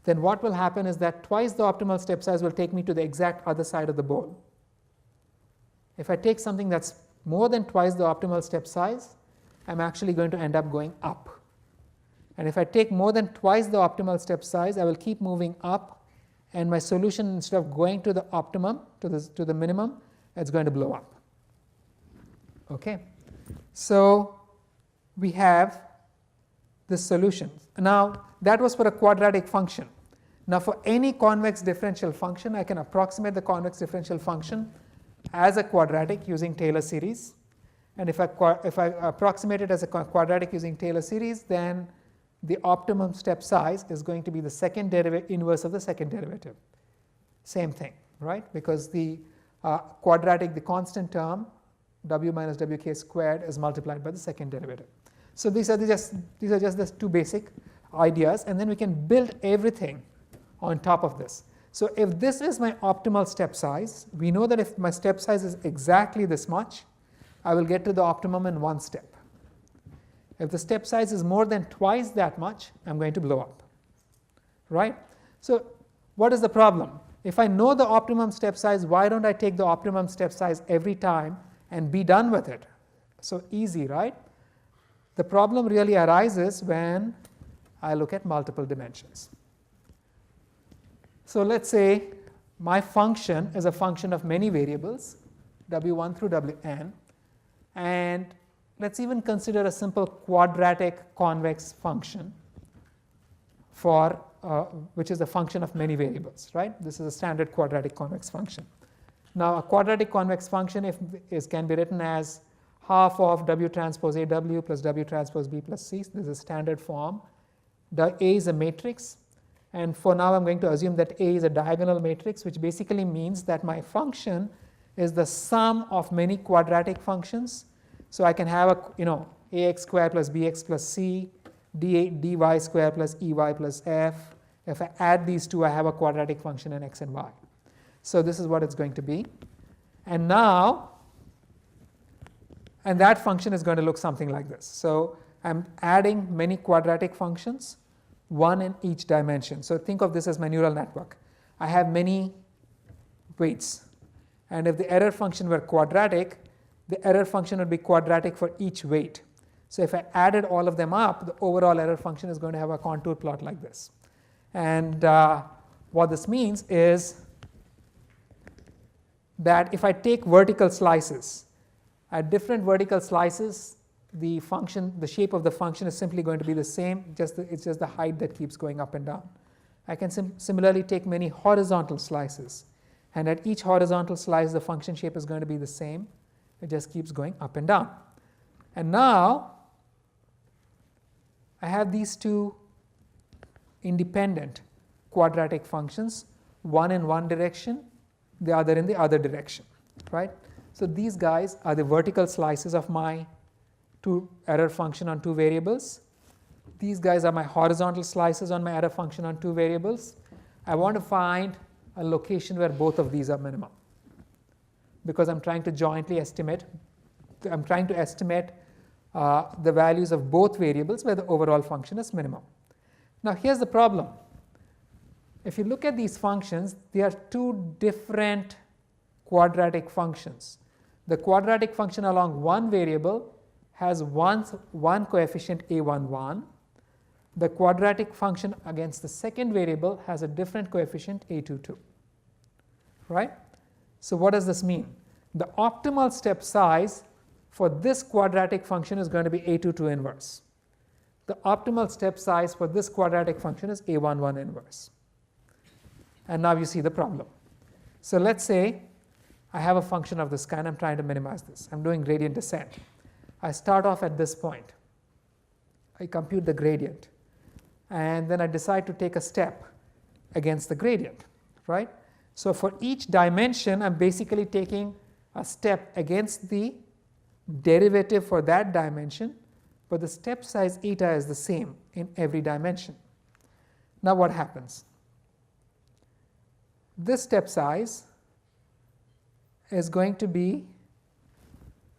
then what will happen is that twice the optimal step size will take me to the exact other side of the bowl. If I take something that's more than twice the optimal step size, I'm actually going to end up going up. And if I take more than twice the optimal step size, I will keep moving up, and my solution, instead of going to the optimum, to the minimum, it's going to blow up. Okay? So we have this solution. Now, that was for a quadratic function. Now, for any convex differential function, I can approximate the convex differential function as a quadratic using Taylor series. And if I approximate it as a quadratic using Taylor series, then the optimum step size is going to be the second derivative inverse of the second derivative. Same thing, right? Because the quadratic, the constant term, w minus wk squared, is multiplied by the second derivative. So these are just the two basic ideas, and then we can build everything on top of this. So if this is my optimal step size, we know that if my step size is exactly this much, I will get to the optimum in one step. If the step size is more than twice that much, I'm going to blow up, right? So what is the problem? If I know the optimum step size, why don't I take the optimum step size every time and be done with it? So easy, right? The problem really arises when I look at multiple dimensions. So let's say my function is a function of many variables, w1 through wn, and let's even consider a simple quadratic convex function for which is a function of many variables, right? This is a standard quadratic convex function. Now, a quadratic convex function can be written as half of w transpose aw plus w transpose b plus c. This is a standard form. The A is a matrix, and for now I'm going to assume that A is a diagonal matrix, which basically means that my function is the sum of many quadratic functions. So I can have ax squared plus bx plus c, dy squared plus ey plus f. If I add these two, I have a quadratic function in x and y. So this is what it's going to be. And now, and that function is going to look something like this. So I'm adding many quadratic functions, one in each dimension. So think of this as my neural network. I have many weights, and if the error function were quadratic, the error function would be quadratic for each weight. So if I added all of them up, the overall error function is going to have a contour plot like this. And What this means is that if I take vertical slices, at different vertical slices, the shape of the function is simply going to be the same, it's just the height that keeps going up and down. I can similarly take many horizontal slices, and at each horizontal slice the function shape is going to be the same, it just keeps going up and down. And now I have these two independent quadratic functions, one in one direction, the other in the other direction, right? So these guys are the vertical slices of my error function on two variables. These guys are my horizontal slices on my error function on two variables. I want to find a location where both of these are minimum, because I'm trying to jointly estimate, the values of both variables where the overall function is minimum. Now here's the problem. If you look at these functions, they are two different quadratic functions. The quadratic function along one variable has one coefficient a11. The quadratic function against the second variable has a different coefficient a22. Right? So what does this mean? The optimal step size for this quadratic function is going to be a22 inverse. The optimal step size for this quadratic function is a11 inverse. And now you see the problem. So let's say I have a function of this kind, I'm trying to minimize this. I'm doing gradient descent. I start off at this point. I compute the gradient. And then I decide to take a step against the gradient, right? So for each dimension, I'm basically taking a step against the derivative for that dimension, but the step size eta is the same in every dimension. Now what happens? This step size is going to be,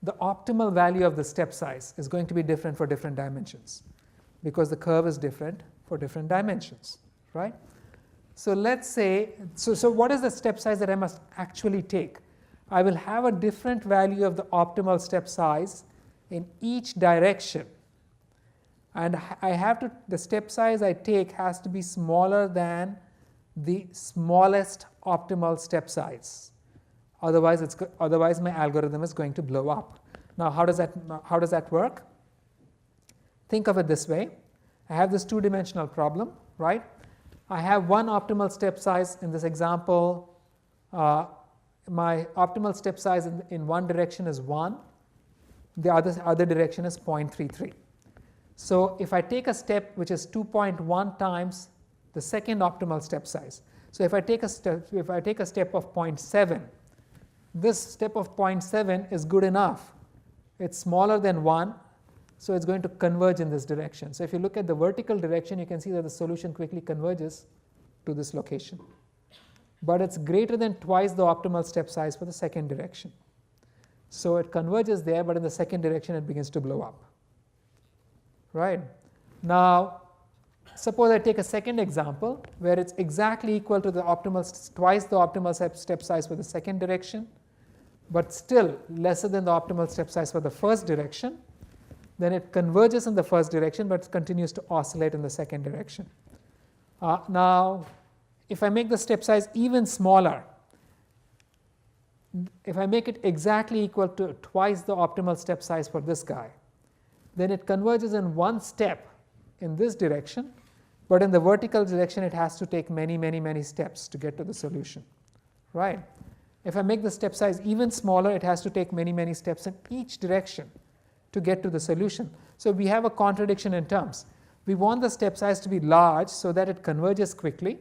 the optimal value of the step size is going to be different for different dimensions, because the curve is different for different dimensions, right? So let's say, so what is the step size that I must actually take? I will have a different value of the optimal step size in each direction, and the step size I take has to be smaller than the smallest optimal step size. Otherwise my algorithm is going to blow up. Now how does that work? Think of it this way. I have this two-dimensional problem, right? I have one optimal step size in this example. My optimal step size in one direction is 1. The other direction is 0.33. So if I take a step which is 2.1 times the second optimal step size. So if I take a step of 0.7, this step of 0.7 is good enough. It's smaller than 1, so it's going to converge in this direction. So if you look at the vertical direction, you can see that the solution quickly converges to this location. But it's greater than twice the optimal step size for the second direction. So it converges there, but in the second direction it begins to blow up. Right? Now, suppose I take a second example where it's exactly equal to twice the optimal step size for the second direction, but still lesser than the optimal step size for the first direction. Then it converges in the first direction, but continues to oscillate in the second direction. Now, if I make the step size even smaller, if I make it exactly equal to twice the optimal step size for this guy, then it converges in one step in this direction, but in the vertical direction it has to take many steps to get to the solution, right? If I make the step size even smaller, it has to take many steps in each direction to get to the solution. So we have a contradiction in terms. We want the step size to be large so that it converges quickly.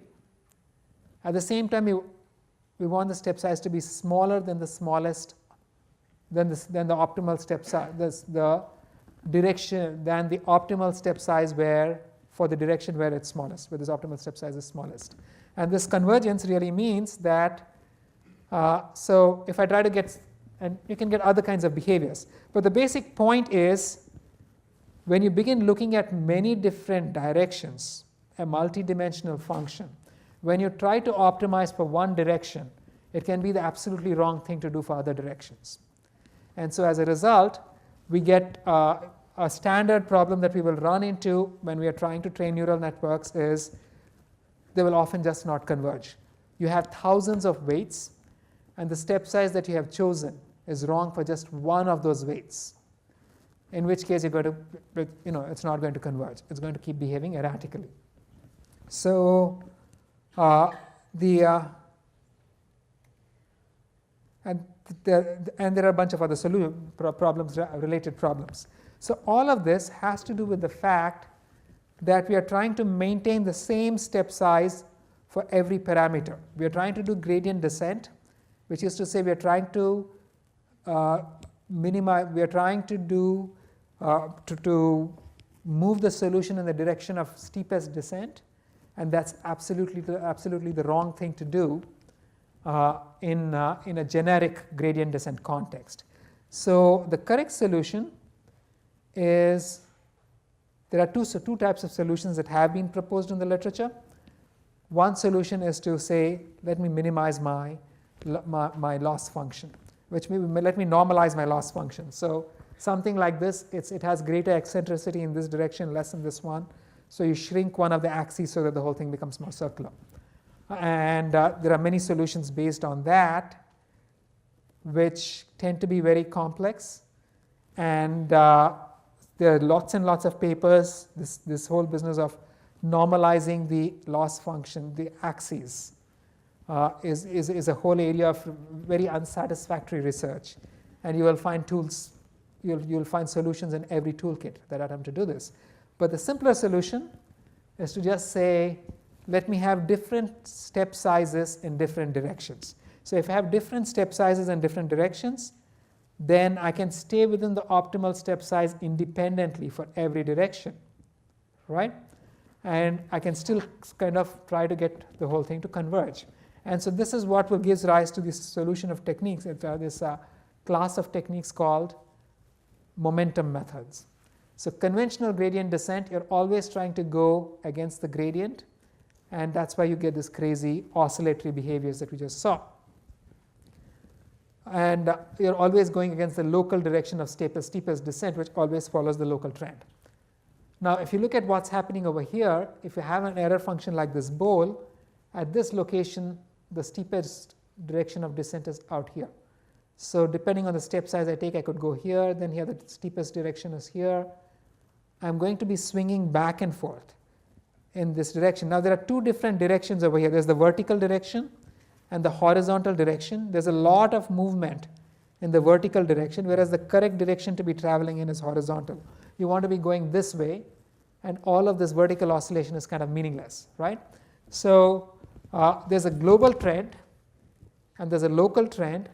At the same time, we want the step size to be smaller than the smallest, than the optimal step size, the optimal step size for the direction where it's smallest, where this optimal step size is smallest. And this convergence really means that, so if I try to get, and you can get other kinds of behaviors, but the basic point is when you begin looking at many different directions, a multidimensional function, when you try to optimize for one direction, it can be the absolutely wrong thing to do for other directions. And so as a result, we get a standard problem that we will run into when we are trying to train neural networks is they will often just not converge. You have thousands of weights, and the step size that you have chosen is wrong for just one of those weights, in which case you're going to, it's not going to converge. It's going to keep behaving erratically. So and there are a bunch of other related problems. So all of this has to do with the fact that we are trying to maintain the same step size for every parameter. We are trying to do gradient descent, which is to say we are trying to minimize, we are trying to do to move the solution in the direction of steepest descent, and that's absolutely the wrong thing to do in a generic gradient descent context. So the correct solution is, there are two types of solutions that have been proposed in the literature. One solution is to say, let me minimize my loss function, which let me normalize my loss function. So something like this, it has greater eccentricity in this direction, less in this one. So you shrink one of the axes so that the whole thing becomes more circular. And there are many solutions based on that, which tend to be very complex. And there are lots and lots of papers. This whole business of normalizing the loss function, the axes, is a whole area of very unsatisfactory research. And you will find tools, you'll find solutions in every toolkit that attempt to do this. But the simpler solution is to just say, let me have different step sizes in different directions. So if I have different step sizes in different directions, then I can stay within the optimal step size independently for every direction, right? And I can still kind of try to get the whole thing to converge. And so this is what gives rise to this solution of techniques, this class of techniques called momentum methods. So conventional gradient descent, you're always trying to go against the gradient, and that's why you get this crazy oscillatory behaviors that we just saw. And you're always going against the local direction of steepest descent, which always follows the local trend. Now, if you look at what's happening over here, if you have an error function like this bowl, at this location, the steepest direction of descent is out here. So depending on the step size I take, I could go here, then here the steepest direction is here. I'm going to be swinging back and forth in this direction. Now, there are two different directions over here. There's the vertical direction and the horizontal direction. There's a lot of movement in the vertical direction, whereas the correct direction to be traveling in is horizontal. You want to be going this way, and all of this vertical oscillation is kind of meaningless, right? So there's a global trend and there's a local trend,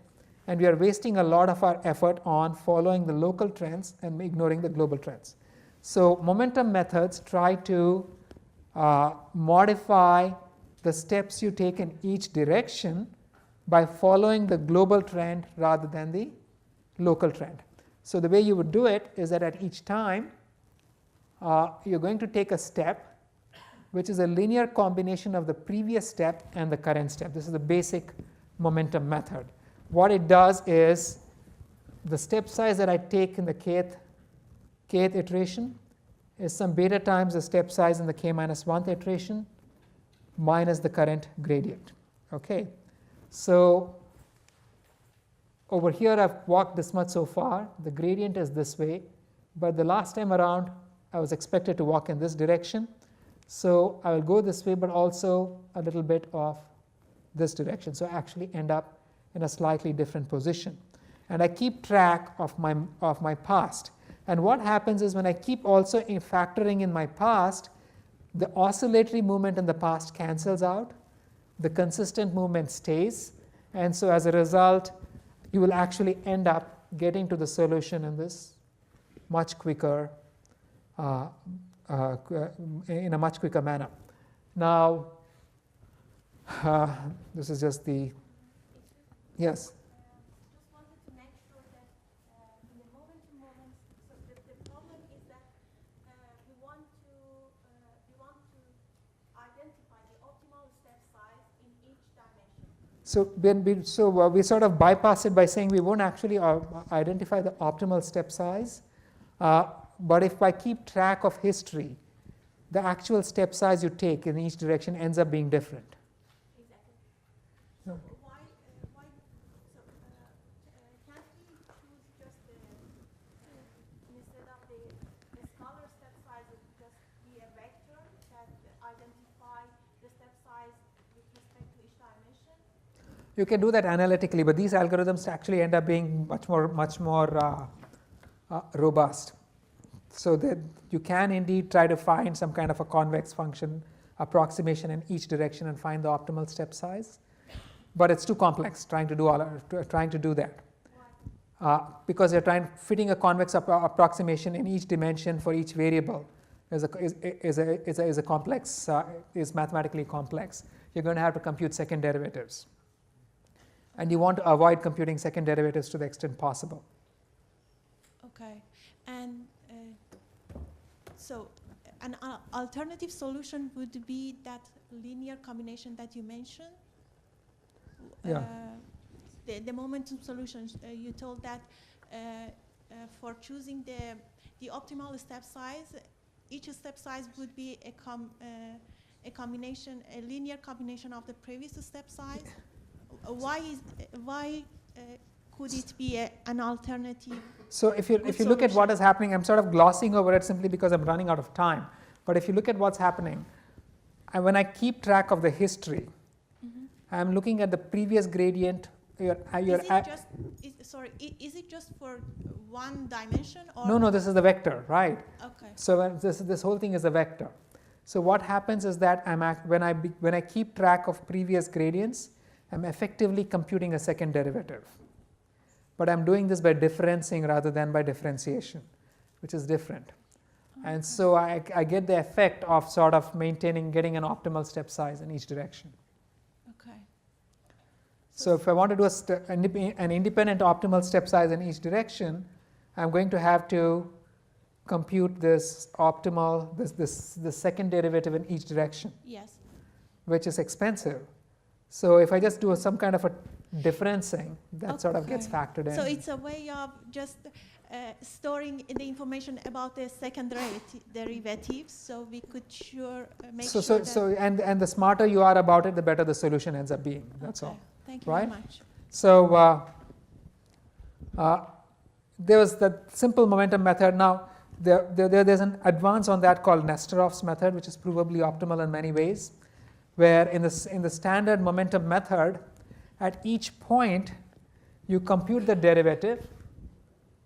and we are wasting a lot of our effort on following the local trends and ignoring the global trends. So momentum methods try to modify the steps you take in each direction by following the global trend rather than the local trend. So the way you would do it is that at each time you're going to take a step which is a linear combination of the previous step and the current step. This is the basic momentum method. What it does is the step size that I take in the kth iteration is some beta times the step size in the k minus 1th iteration minus the current gradient. Okay, so over here I've walked this much so far. The gradient is this way, but the last time around I was expected to walk in this direction. So I will go this way, but also a little bit of this direction. So I actually end up in a slightly different position. And I keep track of my past. And what happens is when I keep also factoring in my past, the oscillatory movement in the past cancels out, the consistent movement stays, and so as a result, you will actually end up getting to the solution in this much quicker, in a much quicker manner. Now, this is just the, yes? Just wanted to make sure that in the moment-to-moment, so the problem is that we want to identify the optimal step size in each dimension. So we sort of bypass it by saying we won't actually identify the optimal step size, but if I keep track of history the actual step size you take in each direction ends up being different. Exactly. No. So why can't we choose just instead of the smaller step size, it just be a vector that identify the step size with respect to each dimension? You can do that analytically, but these algorithms actually end up being much more robust. So that you can indeed try to find some kind of a convex function approximation in each direction and find the optimal step size, but it's too complex trying to do that. Why? Because you're fitting a convex approximation in each dimension for each variable is mathematically complex. You're going to have to compute second derivatives, and you want to avoid computing second derivatives to the extent possible. Okay, and so an alternative solution would be that linear combination that you mentioned. Yeah. The momentum solutions, you told that for choosing the optimal step size, each step size would be a combination, a linear combination of the previous step size. Why could it be an alternative? So if you look at solution. what is happening, I'm sort of glossing over it simply because I'm running out of time. But if you look at what's happening, when I keep track of the history, I'm looking at the previous gradient. Is it just for one dimension, or No, this is the vector, right? Okay. So this whole thing is a vector. So what happens is that when I keep track of previous gradients, I'm effectively computing a second derivative. But I'm doing this by differencing rather than by differentiation, which is different. Okay. And so I get the effect of sort of getting an optimal step size in each direction. Okay. So if I want to do an independent optimal step size in each direction, I'm going to have to compute this optimal, the second derivative in each direction, Yes. which is expensive. So if I just do some kind of a differencing, that sort of gets Okay. factored in. So it's a way of just storing the information about the second derivatives, so we could make sure that. And the smarter you are about it, the better the solution ends up being. That's Okay. all. Thank you Right? very much. So there was the simple momentum method. Now there's an advance on that called Nesterov's method, which is provably optimal in many ways, where in the standard momentum method, at each point you compute the derivative,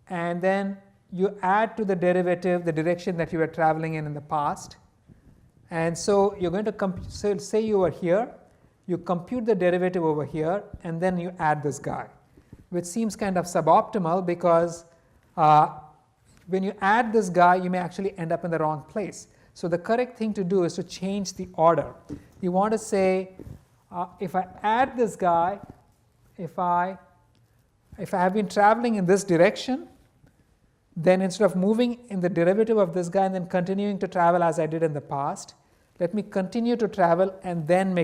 and then you add to the derivative the direction that you were traveling in the past. And so you're going to say you were here, you compute the derivative over here, and then you add this guy, which seems kind of suboptimal because when you add this guy, you may actually end up in the wrong place. So the correct thing to do is to change the order. You want to say, if I add this guy, if I have been traveling in this direction, then instead of moving in the derivative of this guy and then continuing to travel as I did in the past, let me continue to travel and then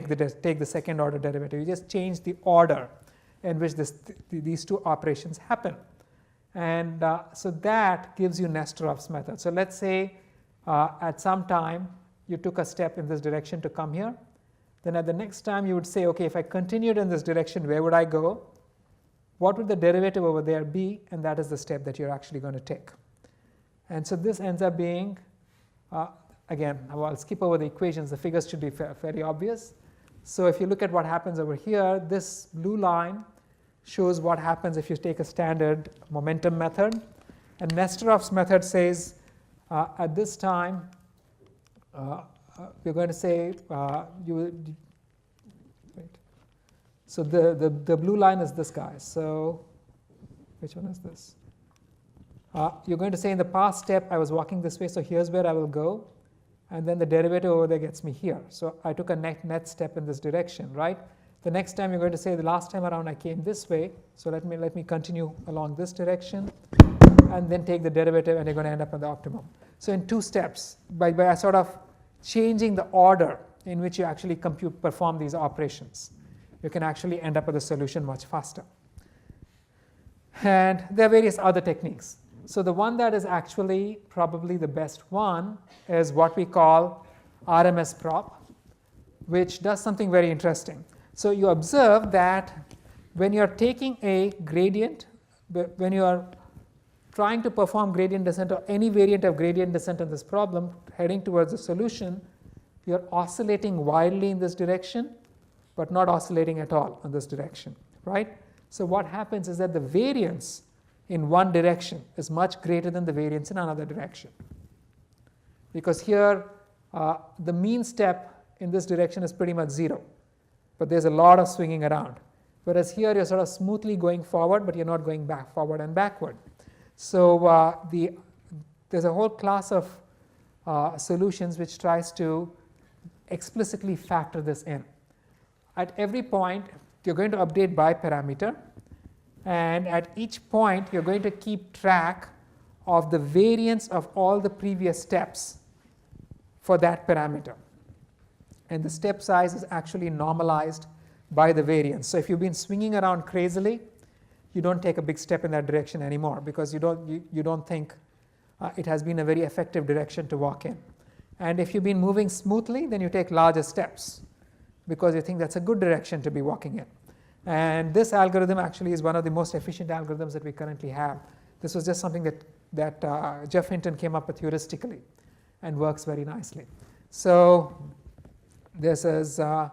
take the second order derivative. You just change the order in which these two operations happen. And so that gives you Nesterov's method. So let's say at some time you took a step in this direction to come here. Then at the next time you would say, okay, if I continued in this direction, where would I go? What would the derivative over there be? And that is the step that you're actually going to take. And so this ends up being, again, I'll skip over the equations. The figures should be fairly obvious. So if you look at what happens over here, this blue line shows what happens if you take a standard momentum method. And Nesterov's method says at this time, we're going to say so the blue line is this guy. So which one is this? You're going to say in the past step I was walking this way, so here's where I will go, and then the derivative over there gets me here. So I took a net step in this direction, right? The next time you're going to say the last time around I came this way, so let me continue along this direction, and then take the derivative, and you're going to end up at the optimum. So in two steps, by sort of changing the order in which you actually perform these operations, you can actually end up with a solution much faster. And there are various other techniques. So the one that is actually probably the best one is what we call RMS prop, which does something very interesting. So you observe that when you're taking a gradient, when you are trying to perform gradient descent or any variant of gradient descent on this problem, heading towards a solution, you're oscillating wildly in this direction, but not oscillating at all in this direction, right? So what happens is that the variance in one direction is much greater than the variance in another direction. Because here, the mean step in this direction is pretty much 0, but there's a lot of swinging around. Whereas here, you're sort of smoothly going forward, but you're not going back, forward and backward. So there's a whole class of solutions which tries to explicitly factor this in. At every point, you're going to update by parameter, and at each point, you're going to keep track of the variance of all the previous steps for that parameter. And the step size is actually normalized by the variance. So if you've been swinging around crazily, you don't take a big step in that direction anymore, because you don't think it has been a very effective direction to walk in. And if you've been moving smoothly, then you take larger steps, because you think that's a good direction to be walking in. And this algorithm actually is one of the most efficient algorithms that we currently have. This was just something that Jeff Hinton came up with heuristically and works very nicely. So this is the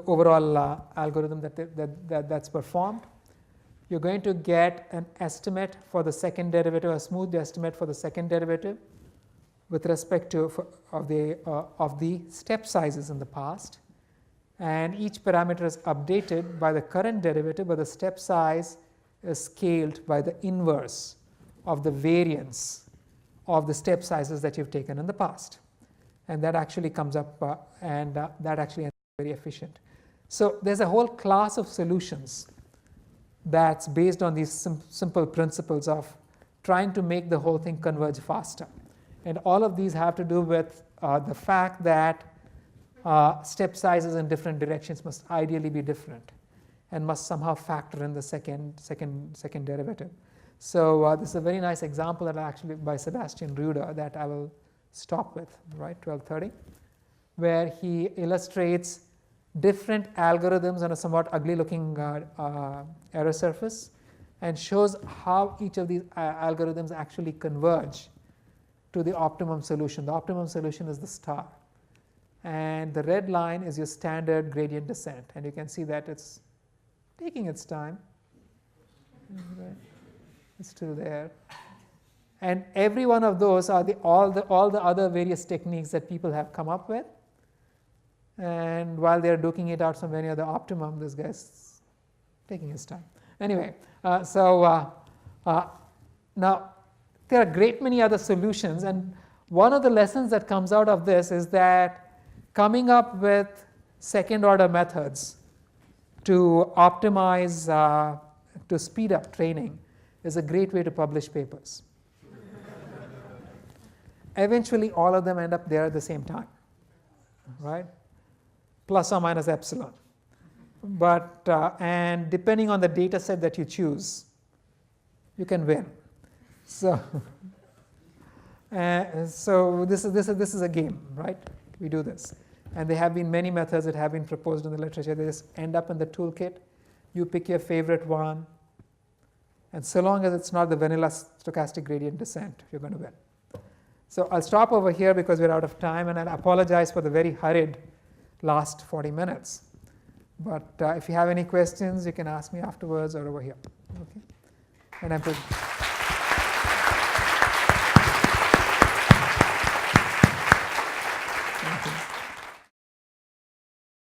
overall algorithm that's performed. You're going to get an estimate for the second derivative, a smooth estimate for the second derivative with respect to of the step sizes in the past. And each parameter is updated by the current derivative, but the step size is scaled by the inverse of the variance of the step sizes that you've taken in the past. And that actually comes up, that actually is very efficient. So there's a whole class of solutions that's based on these simple principles of trying to make the whole thing converge faster. And all of these have to do with the fact that step sizes in different directions must ideally be different and must somehow factor in the second derivative. So this is a very nice example that actually by Sebastian Ruder that I will stop with, right, 12:30, where he illustrates different algorithms on a somewhat ugly looking error surface and shows how each of these algorithms actually converge to the optimum solution. The optimum solution is the star. And the red line is your standard gradient descent. And you can see that it's taking its time. It's still there. And every one of those are all the other various techniques that people have come up with. And while they're duking it out somewhere near the optimum, this guy's taking his time. Anyway, now there are a great many other solutions. And one of the lessons that comes out of this is that coming up with second order methods to optimize, to speed up training is a great way to publish papers. Eventually, all of them end up there at the same time, right? Plus or minus epsilon. But, and depending on the data set that you choose, you can win. So, so this is a game, right? We do this. And there have been many methods that have been proposed in the literature. They just end up in the toolkit. You pick your favorite one. And so long as it's not the vanilla stochastic gradient descent, you're going to win. So I'll stop over here because we're out of time. And I apologize for the very hurried last 40 minutes. But if you have any questions, you can ask me afterwards or over here. Okay? And I'm pretty